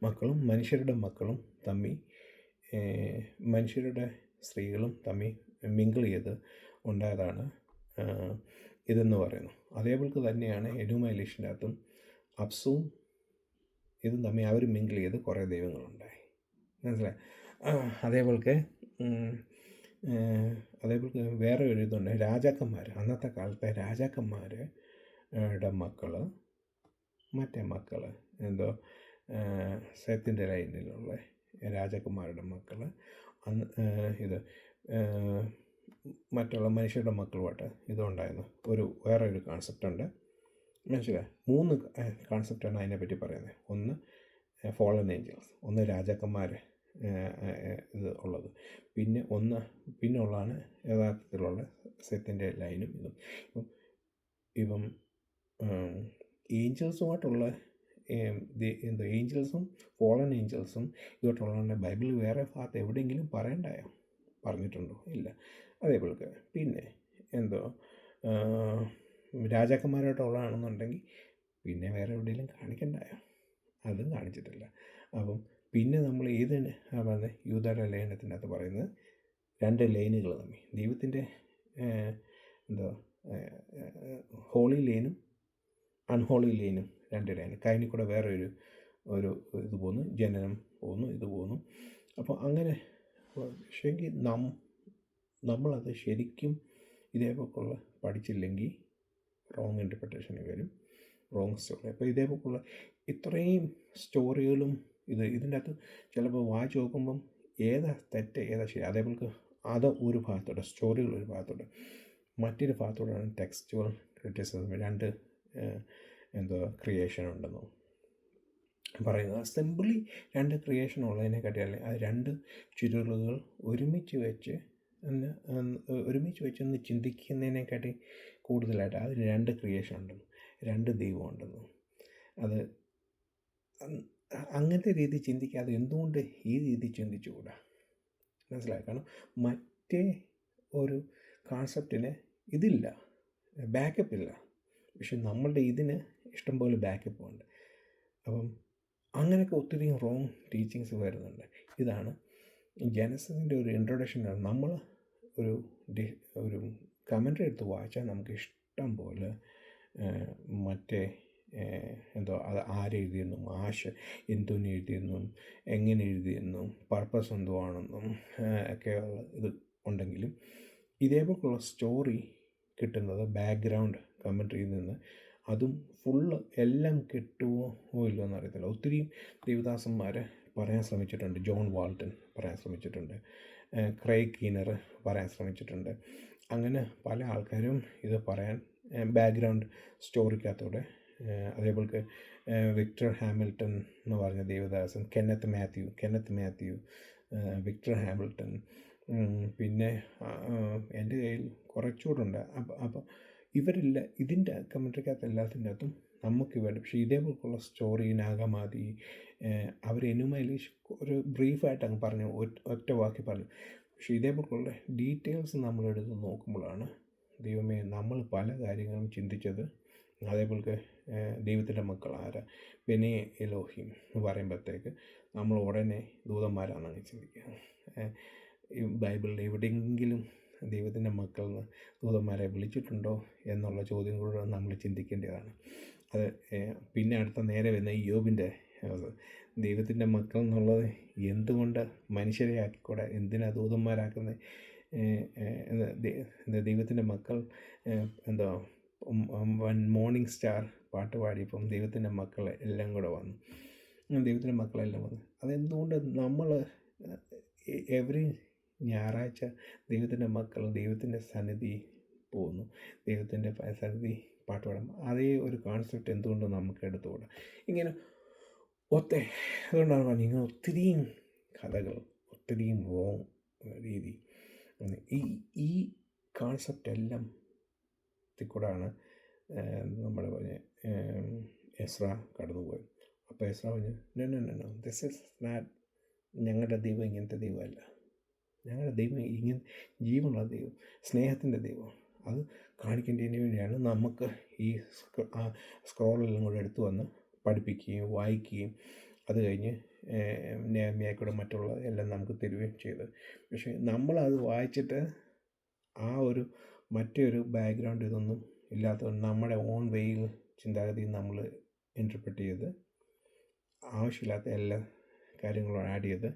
മക്കളും മനുഷ്യരുടെ മക്കളും തമ്മിൽ മനുഷ്യരുടെ സ്ത്രീകളും തമ്മിൽ മിങ്കിൾ ചെയ്ത് ഉണ്ടായതാണ് ഇതെന്ന് പറയുന്നു. അതേപോലെ തന്നെയാണ് എനുമൈലേഷൻ്റെ അകത്തും അപ്സും ഇതും തമ്മിൽ അവർ മിങ്കിൾ ചെയ്ത് കുറേ ദൈവങ്ങളുണ്ടായി, മനസ്സിലായി. അതേപോലെ വേറെ ഒരു ഇതുണ്ട്, രാജാക്കന്മാർ, അന്നത്തെ കാലത്തെ രാജാക്കന്മാരുടെ മക്കൾ മറ്റേ മക്കൾ എന്തോ സെത്തിൻ്റെ ലൈനിലുള്ള രാജാക്കന്മാരുടെ മക്കൾ ഇത് മറ്റുള്ള മനുഷ്യരുടെ മക്കളുമായിട്ട് ഇതുണ്ടായിരുന്നു. വേറെ ഒരു കോൺസെപ്റ്റുണ്ട്, മനസ്സിലായി. 3 കോൺസെപ്റ്റാണ് അതിനെപ്പറ്റി പറയുന്നത്. ഒന്ന് ഫോളൻ ഏഞ്ചൽസ്, ഒന്ന് രാജാക്കന്മാർ ഇത് ഉള്ളത്, പിന്നെ ഉള്ളതാണ് യഥാർത്ഥത്തിലുള്ള സെത്തിൻ്റെ ലൈനും ഇപ്പം ഏഞ്ചൽസുമായിട്ടുള്ള ഏഞ്ചൽസും ഫോളൻ ഏഞ്ചൽസും ഇതുമായിട്ടുള്ള ബൈബിളിൽ വേറെ ഭാഗത്ത് എവിടെയെങ്കിലും പറഞ്ഞിട്ടുണ്ടോ? ഇല്ല. അതേപോലെ പിന്നെ രാജാക്കന്മാരായിട്ടുള്ളതാണെന്നുണ്ടെങ്കിൽ പിന്നെ വേറെ എവിടെയെങ്കിലും കാണിക്കണ്ടായോ? അതും കാണിച്ചിട്ടില്ല. അപ്പം പിന്നെ നമ്മൾ പറഞ്ഞത് യൂദായുടെ ലേഖനത്തിനകത്ത് പറയുന്നത് 2 ലൈനുകൾ തമ്മിൽ ദൈവത്തിൻ്റെ ഹോളി ലെയിനും അൺഹോളി ലെയിനും 2 ലൈൻ കഴിഞ്ഞ് കൂടെ വേറെ ഒരു ഇത് പോകുന്നു, ജനനം പോകുന്നു, ഇത് പോകുന്നു. അപ്പോൾ അങ്ങനെ പക്ഷേങ്കിൽ നമ്മളത് ശരിക്കും ഇതേപോലുള്ള പഠിച്ചില്ലെങ്കിൽ റോങ് ഇൻ്റർപ്രിട്ടേഷന് വരും, റോങ് സ്റ്റോറി. അപ്പോൾ ഇതേപോലുള്ള ഇത്രയും സ്റ്റോറികളും ഇതിൻ്റെ അകത്ത് ചിലപ്പോൾ വായിച്ച് നോക്കുമ്പം ഏതാ തെറ്റ് ഏതാ ശരി, അതേപോലെ അത് ഒരു ഭാഗത്തോടെ സ്റ്റോറികൾ ഒരു ഭാഗത്തോടെ, മറ്റൊരു ഭാഗത്തോടാണ് ടെക്സ്റ്റുവൽ ക്രിറ്റിസിസം. 2 ക്രിയേഷൻ ഉണ്ടെന്നോ പറയുന്നത്. സിമ്പിളി 2 ക്രിയേഷൻ ഉള്ളതിനെക്കാട്ടി അല്ലേ അത് 2 ചുരുളുകൾ ഒരുമിച്ച് വെച്ചൊന്ന് ചിന്തിക്കുന്നതിനെക്കാട്ടി കൂടുതലായിട്ട് അതിന് 2 ക്രിയേഷൻ ഉണ്ടെന്ന്, 2 ദൈവം ഉണ്ടെന്ന്. അത് അങ്ങനത്തെ രീതി ചിന്തിക്കാതെ എന്തുകൊണ്ട് ഈ രീതി ചിന്തിച്ചുകൂടാ? മനസ്സിലായി. കാരണം മറ്റേ ഒരു കോൺസെപ്റ്റിന് ഇതില്ല, ബാക്കപ്പ് ഇല്ല. പക്ഷെ നമ്മളുടെ ഇതിന് ഇഷ്ടംപോലെ ബാക്കപ്പ് ഉണ്ട്. അപ്പം അങ്ങനെയൊക്കെ ഒത്തിരി റോങ് ടീച്ചിങ്സ് വരുന്നുണ്ട്. ഇതാണ് ജനസിൻ്റെ ഒരു ഇൻട്രൊഡക്ഷനാണ്. നമ്മൾ ഒരു ഒരു കമൻ്ററി എടുത്ത് വായിച്ചാൽ നമുക്ക് ഇഷ്ടം പോലെ മറ്റേ അത് ആരെഴുതിയെന്നും എന്തുവിന് എഴുതിയെന്നും എങ്ങനെ എഴുതിയെന്നും പർപ്പസ് എന്തുവാണെന്നും ഒക്കെയുള്ള ഇത് ഉണ്ടെങ്കിലും ഇതേപോലുള്ള സ്റ്റോറി കിട്ടുന്നത് ബാക്ക്ഗ്രൗണ്ട് കമൻ്ററിയിൽ നിന്ന്. അതും ഫുള്ള് എല്ലാം കിട്ടുമോ ഇല്ലയോ എന്നറിയത്തില്ല. ഒത്തിരി ദേവദാസന്മാർ പറയാൻ ശ്രമിച്ചിട്ടുണ്ട്. ജോൺ വാൾട്ടൺ പറയാൻ ശ്രമിച്ചിട്ടുണ്ട്, ക്രൈഗ് കീനർ പറയാൻ ശ്രമിച്ചിട്ടുണ്ട്. അങ്ങനെ പല ആൾക്കാരും ഇത് പറയാൻ ബാക്ക്ഗ്രൗണ്ട് സ്റ്റോറിക്കകത്തൂടെ, അതേപോലെ വിക്ടർ ഹാമിൽട്ടൺ എന്ന് പറഞ്ഞ Devadasan, Kenneth Mathew, Victor Hamilton, പിന്നെ എൻ്റെ കയ്യിൽ കുറച്ചുകൂടുണ്ട്. അപ്പോൾ ഇവരില്ല ഇതിൻ്റെ കമൻട്രിക്കകത്ത് എല്ലാത്തിൻ്റെ അകത്തും നമുക്ക് വേണ്ട. പക്ഷേ ഇതേപോലുള്ള സ്റ്റോറി നാഗമാതി അവർ എനുമൈലേഷൻ ഒരു ബ്രീഫായിട്ട് അങ്ങ് പറഞ്ഞു, ഒറ്റ വാക്കി പറഞ്ഞു. പക്ഷേ ഇതേപോലുള്ള ഡീറ്റെയിൽസ് നമ്മളെടുത്ത് നോക്കുമ്പോഴാണ് ദൈവമേ നമ്മൾ പല കാര്യങ്ങളും ചിന്തിച്ചത്. അതേപോലെ ദൈവത്തിൻ്റെ മക്കൾ ആരാ, ബെനി എലോഹിം എന്ന് പറയുമ്പോഴത്തേക്ക് നമ്മൾ ഉടനെ ദൂതന്മാരാണെന്ന് ചിന്തിക്കുക. ഈ ബൈബിളിൽ എവിടെയെങ്കിലും ദൈവത്തിൻ്റെ മക്കളെന്ന് ദൂതന്മാരെ വിളിച്ചിട്ടുണ്ടോ എന്നുള്ള ചോദ്യം കൂടെ നമ്മൾ ചിന്തിക്കേണ്ടതാണ്. അത് പിന്നെ അടുത്ത നേരെ വരുന്ന യോബിൻ്റെ ദൈവത്തിൻ്റെ മക്കൾ എന്നുള്ളത് എന്തുകൊണ്ട് മനുഷ്യരെ ആക്കിക്കൂടെ, എന്തിനാ ദൂതന്മാരാക്കുന്നത്? ദൈവത്തിൻ്റെ മക്കൾ മോർണിംഗ് സ്റ്റാർ പാട്ട് പാടിയപ്പം ദൈവത്തിൻ്റെ മക്കൾ എല്ലാം കൂടെ വന്നു, ദൈവത്തിൻ്റെ മക്കളെല്ലാം വന്നു. അതെന്തുകൊണ്ട് നമ്മൾ എവറി ഞായറാഴ്ച ദൈവത്തിൻ്റെ മക്കൾ ദൈവത്തിൻ്റെ സന്നിധി പോകുന്നു, ദൈവത്തിൻ്റെ സന്നിധി പാട്ട് പാടും? അതേ ഒരു കോൺസെപ്റ്റ് എന്തുകൊണ്ട് നമുക്ക് എടുത്തുകൂടാ? ഇങ്ങനെ അതുകൊണ്ടാണ് പറഞ്ഞത് ഇങ്ങനെ ഒത്തിരിയും കഥകൾ, ഒത്തിരിയും റോങ് രീതി. ഈ കോൺസെപ്റ്റ് എല്ലാം കൂടാണ് നമ്മൾ പറഞ്ഞ എസ്ര കടന്നുപോയത്. അപ്പോൾ എസ്ര പറഞ്ഞു, നോ ദിസ് ഇസ് നാറ്റ്, ഞങ്ങളുടെ ദൈവം ഇങ്ങനത്തെ ദൈവമല്ല. ഞങ്ങളുടെ ദൈവം ഇങ്ങനെ ജീവനുള്ള ദൈവം, സ്നേഹത്തിൻ്റെ ദൈവം. അത് കാണിക്കേണ്ടതിന് വേണ്ടിയാണ് നമുക്ക് ഈ സ്ക്രോളെല്ലാം കൂടെ എടുത്തു വന്ന് പഠിപ്പിക്കുകയും വായിക്കുകയും അത് കഴിഞ്ഞ് നെഹമ്യായിക്കൂടെ മറ്റുള്ള എല്ലാം നമുക്ക് തരികയും ചെയ്തത്. പക്ഷേ നമ്മളത് വായിച്ചിട്ട് ആ ഒരു മറ്റൊരു ബാക്ക്ഗ്രൗണ്ട് ഇതൊന്നും ഇല്ലാത്തതുകൊണ്ട് നമ്മുടെ ഓൺ വേയിൽ ചിന്താഗതി നമ്മൾ ഇൻറ്റർപ്രറ്റ് ചെയ്ത് ആവശ്യമില്ലാത്ത എല്ലാ കാര്യങ്ങളും ആഡ് ചെയ്ത്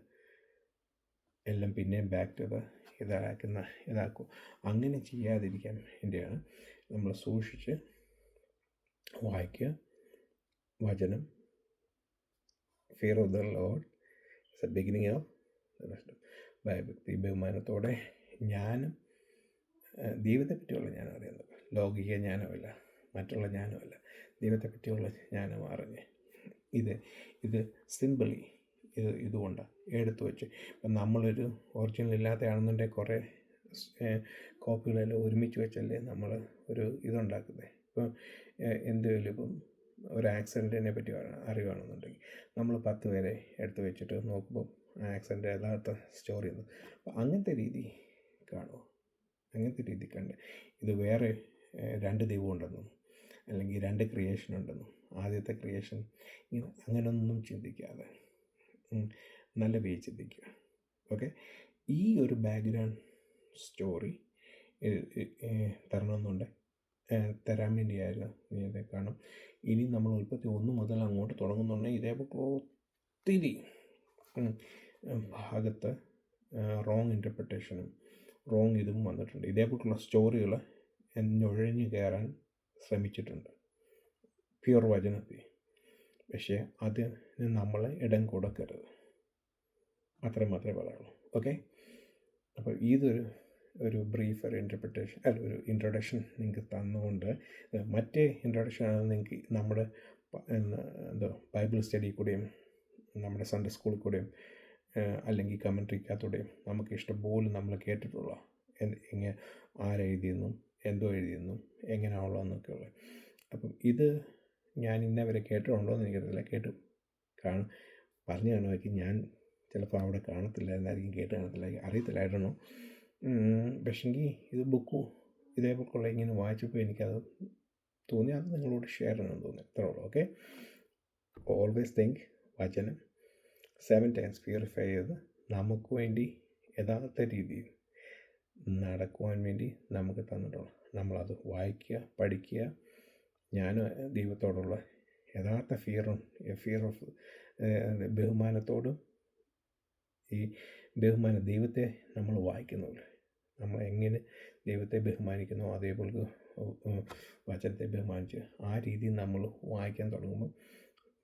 എല്ലാം പിന്നെയും ബാക്ക് ടു ഇതാക്കും. അങ്ങനെ ചെയ്യാതിരിക്കാൻ വേണ്ടിയാണ് നമ്മൾ സൂക്ഷിച്ച് വായിക്കുക. വചനം, fear of the Lord is a beginning of the wisdom. ഭയഭക്തി ബഹുമാനത്തോടെ ജ്ഞാനം, ദൈവത്തെ പറ്റിയുള്ള ജ്ഞാനം അറിയുന്നത്, ലൗകിക ജ്ഞാനമല്ല, മറ്റുള്ള ജ്ഞാനമല്ല, ദൈവത്തെ പറ്റിയുള്ള ജ്ഞാനം അറിഞ്ഞ് ഇത് സിമ്പിളി ഇതുകൊണ്ട് എടുത്തു വെച്ച്. ഇപ്പം നമ്മളൊരു ഒറിജിനൽ ഇല്ലാത്തയാണെന്നുണ്ടെങ്കിൽ കുറേ കോപ്പികളെല്ലാം ഒരുമിച്ച് വെച്ചല്ലേ നമ്മൾ ഒരു ഇതുണ്ടാക്കുന്നത്. ഇപ്പം എന്തെങ്കിലും ഇപ്പം ഒരു ആക്സിഡൻറ്റിനെ പറ്റി അറിയുകയാണെന്നുണ്ടെങ്കിൽ നമ്മൾ 10 പേരെ എടുത്ത് വെച്ചിട്ട് നോക്കുമ്പോൾ ആക്സിഡൻ്റ് യഥാർത്ഥ സ്റ്റോറി ഒന്നും. അപ്പം അങ്ങനത്തെ രീതി കാണുമോ? അങ്ങനത്തെ രീതി കണ്ട് ഇത് വേറെ 2 ദൈവം ഉണ്ടെന്നും അല്ലെങ്കിൽ 2 ക്രിയേഷൻ ഉണ്ടെന്നും, ആദ്യത്തെ ക്രിയേഷൻ അങ്ങനെയൊന്നും ചിന്തിക്കാതെ നല്ല വേ ചിന്തിക്കുക. ഓക്കെ, ഈ ഒരു ബാക്ക്ഗ്രൗണ്ട് സ്റ്റോറി തരണമെന്നുണ്ട്, തരാൻ വേണ്ടിയായിരുന്നു. കാരണം ഇനി നമ്മൾ 1 മുതൽ അങ്ങോട്ട് തുടങ്ങുന്നുണ്ടെങ്കിൽ ഇതേപോലെ ഒത്തിരി ഭാഗത്ത് റോങ് ഇൻ്റർപ്രിട്ടേഷനും റോങ് ഇതും വന്നിട്ടുണ്ട്. ഇതേപോലുള്ള സ്റ്റോറികൾ നുഴഞ്ഞു കയറാൻ ശ്രമിച്ചിട്ടുണ്ട് പ്യുവർ വചനത്തിൽ. പക്ഷേ അതിന് നമ്മൾ ഇടം കൊടുക്കരുത്, അത്ര മാത്രമേ പറയുള്ളൂ. ഓക്കെ, അപ്പോൾ ഒരു ബ്രീഫ് ഒരു ഇൻ്റർപ്രിട്ടേഷൻ ഒരു ഇൻട്രൊഡക്ഷൻ നിങ്ങൾക്ക് തന്നുകൊണ്ട്, മറ്റേ ഇൻട്രൊഡക്ഷനാണ് നിങ്ങൾക്ക് നമ്മുടെ ബൈബിൾ സ്റ്റഡി കൂടെയും നമ്മുടെ സൺഡേ സ്കൂളിൽ കൂടെയും അല്ലെങ്കിൽ കമൻട്രിക്കകത്തൂടെയും നമുക്ക് ഇഷ്ടംപോലെ നമ്മൾ കേട്ടിട്ടുള്ള എങ്ങനെ ആരെഴുതിയെന്നും എന്തോ എഴുതിയെന്നും എങ്ങനെയാണുള്ളതെന്നൊക്കെ ഉള്ളത്. അപ്പം ഇത് ഞാൻ ഇന്നവരെ കേട്ടിട്ടുണ്ടോ എന്ന് എനിക്കറിയില്ല. പറഞ്ഞു കാണുമായിരിക്കും, ഞാൻ ചിലപ്പോൾ അവിടെ കാണത്തില്ല, എന്നായിരിക്കും കേട്ട് കാണത്തില്ല, അറിയത്തില്ലായിരുന്നു. പക്ഷെങ്കിൽ ഇത് ബുക്കും ഇതേപോലുള്ള ഇങ്ങനെ വായിച്ചപ്പോൾ എനിക്കത് തോന്നി, അത് നിങ്ങളോട് ഷെയർ ചെയ്യണമെന്ന് തോന്നി. അത്രേ ഉള്ളൂ. ഓക്കെ. ഓൾവേസ് തിങ്ക് വചനം 7 times പ്യൂരിഫൈ ചെയ്ത് നമുക്ക് വേണ്ടി യഥാർത്ഥ രീതിയിൽ നടക്കുവാൻ വേണ്ടി നമുക്ക് തന്നിട്ടുള്ളൂ. നമ്മളത് വായിക്കുക, പഠിക്കുക. ഞാൻ ദൈവത്തോടുള്ള യഥാർത്ഥ ഫിയർ ഓഫ് ബഹുമാനത്തോടും ഈ ദൈവത്തെ നമ്മൾ വായിക്കുന്നില്ല. നമ്മൾ എങ്ങനെ ദൈവത്തെ ബഹുമാനിക്കുന്നോ അതേപോലെ വചനത്തെ ബഹുമാനിച്ച് ആ രീതിയിൽ നമ്മൾ വായിക്കാൻ തുടങ്ങുമ്പോൾ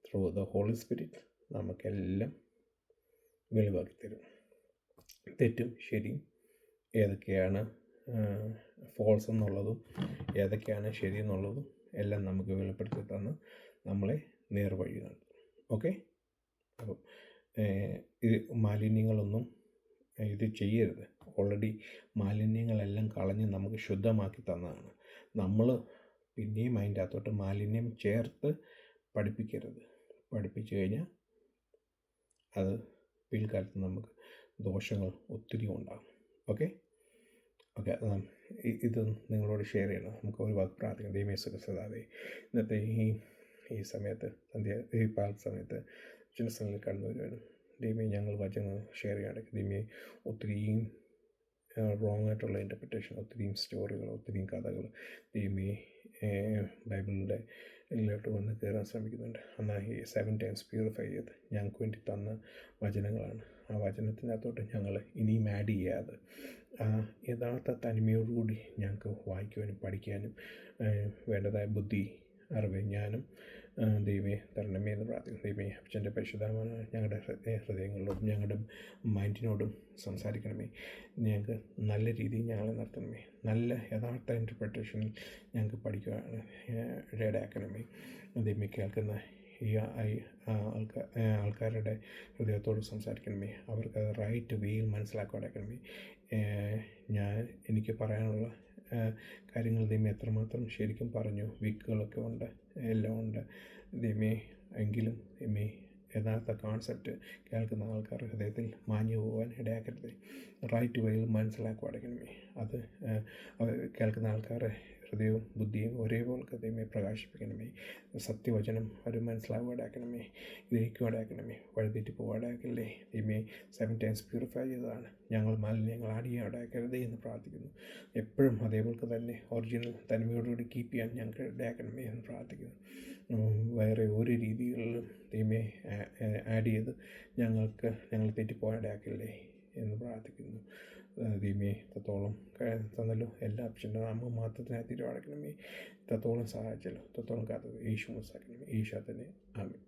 ത്രൂ ദ ഹോളി സ്പിരിറ്റ് നമുക്കെല്ലാം വെളിവാക്കി തരും. തെറ്റും ശരിയും ഏതൊക്കെയാണ് ഫോൾസ് എന്നുള്ളതും ഏതൊക്കെയാണ് ശരി എന്നുള്ളതും എല്ലാം നമുക്ക് വെളിപ്പെടുത്തി തന്ന് നമ്മളെ നേർവഴി നടത്തും. ഓക്കെ. അപ്പം ഇത് മാലിന്യങ്ങളൊന്നും ഇത് ചെയ്യരുത്. ഓൾറെഡി മാലിന്യങ്ങളെല്ലാം കളഞ്ഞ് നമുക്ക് ശുദ്ധമാക്കി തന്നതാണ്. നമ്മൾ പിന്നെയും അതിൻ്റെ അകത്തോട്ട് മാലിന്യം ചേർത്ത് പഠിപ്പിക്കരുത്. പഠിപ്പിച്ചു കഴിഞ്ഞാൽ അത് പിൽക്കാലത്ത് നമുക്ക് ദോഷങ്ങൾ ഒത്തിരി ഉണ്ടാകും. ഓക്കെ. ഇത് നിങ്ങളോട് ഷെയർ ചെയ്യണം. നമുക്ക് ഒരു വാക്ക് പ്രാർത്ഥിക്കാം. ദൈവമേ സുഖസദാവേ, ഇന്നത്തെ ഈ സമയത്ത് ഈ പാൽ സമയത്ത് ചില കടന്നു വരുവാനും ദൈവമേ ഞങ്ങൾ വചനം ഷെയർ ചെയ്യാൻ ദൈവമേ ഒത്തിരിയും റോങ് ആയിട്ടുള്ള ഇൻ്റർപ്രിറ്റേഷൻ, ഒത്തിരിയും സ്റ്റോറികൾ, ഒത്തിരിയും കഥകൾ ദൈവമേ ബൈബിളിൻ്റെ ഇതിലോട്ട് വന്ന് കയറാൻ ശ്രമിക്കുന്നുണ്ട്. എന്നാൽ ഈ 7 times പ്യൂരിഫൈ ചെയ്ത് ഞങ്ങൾക്ക് വേണ്ടി തന്ന വചനങ്ങളാണ്. ആ വചനത്തിനകത്തോട്ട് ഞങ്ങൾ ഇനിയും ആഡ് ചെയ്യാതെ യഥാർത്ഥ തനിമയോടുകൂടി ഞങ്ങൾക്ക് വായിക്കുവാനും പഠിക്കാനും വേണ്ടതായ ബുദ്ധി, അറിവ്, ജ്ഞാനം ദൈവമേ തരണമേ എന്ന് പ്രാർത്ഥിക്കുന്നു. ദൈവമേ അച്ഛൻ്റെ പരിശുദ്ധമായ ഞങ്ങളുടെ ഹൃദയങ്ങളോടും ഞങ്ങളുടെ മൈൻഡിനോടും സംസാരിക്കണമേ. ഞങ്ങൾക്ക് നല്ല രീതിയിൽ ഞങ്ങളെ നടത്തണമേ. നല്ല യഥാർത്ഥ ഇൻ്റർപ്രിട്ടേഷനിൽ ഞങ്ങൾക്ക് പഠിക്കുവാൻ ഇടയാക്കണമേ. ദൈവമേ കേൾക്കുന്ന ഈ ആൾക്കാരുടെ ഹൃദയത്തോട് സംസാരിക്കണമേ. അവർക്കത് റൈറ്റ് വേയിൽ മനസ്സിലാക്കാൻ ഇടയാക്കണമേ. എനിക്ക് പറയാനുള്ള കാര്യങ്ങൾ ദൈവമേ എത്രമാത്രം ശരിക്കും പറഞ്ഞു, വിക്കുകളൊക്കെ ഉണ്ട്, എല്ലാം ഉണ്ട് ദൈവമേ. എങ്കിലും ദൈവമേ യഥാർത്ഥ കോൺസെപ്റ്റ് കേൾക്കുന്ന ആൾക്കാരുടെ ഹൃദയത്തിൽ മാഞ്ഞു പോകാൻ ഇടയാക്കരുത്. റൈറ്റ് വേയിൽ മനസ്സിലാക്കുക അടയ്ക്കണമേ. അത് കേൾക്കുന്ന ആൾക്കാരുടെ ഹൃദയവും ബുദ്ധിയും ഒരേപോലെ ദൈവമേ പ്രകാശിപ്പിക്കണമേ. സത്യവചനം അവർ മനസ്സിലാവുക ഇടയാക്കണമേ, ഗ്രഹിക്കുക ഇടയാക്കണമേ. വഴിതെറ്റി പോവുക ഇടയാക്കല്ലേ ദൈവമേ. 7 times പ്യൂരിഫൈ ചെയ്തതാണ്. ഞങ്ങൾ മാലിന്യങ്ങൾ ആഡ് ചെയ്യാൻ ഇടയാക്കരുതേ എന്ന് പ്രാർത്ഥിക്കുന്നു. എപ്പോഴും അതേപോലെ തന്നെ ഒറിജിനൽ തനിമയോടുകൂടി കീപ്പ് ചെയ്യാൻ ഞങ്ങൾക്ക് ഇടയാക്കണമേ എന്ന് പ്രാർത്ഥിക്കുന്നു. വേറെ ഒരു രീതികളിലും ദൈവമേ ആഡ് ചെയ്ത് ഞങ്ങൾ തെറ്റിപ്പോകാൻ ഇടയാക്കല്ലേ എന്ന് പ്രാർത്ഥിക്കുന്നു. ദൈവമേ ഇത്രത്തോളം തന്നല്ലോ. എല്ലാ അച്ഛൻ്റെ നാമം മാത്രത്തിനായി തിരുവടക്കണമേ. ഇത്രത്തോളം സഹായിച്ചല്ലോ, ഇത്രത്തോളം കാത്തത് യേശു മനസ്സാക്കണമേ. ഈശോ തന്നെ ആമേൻ.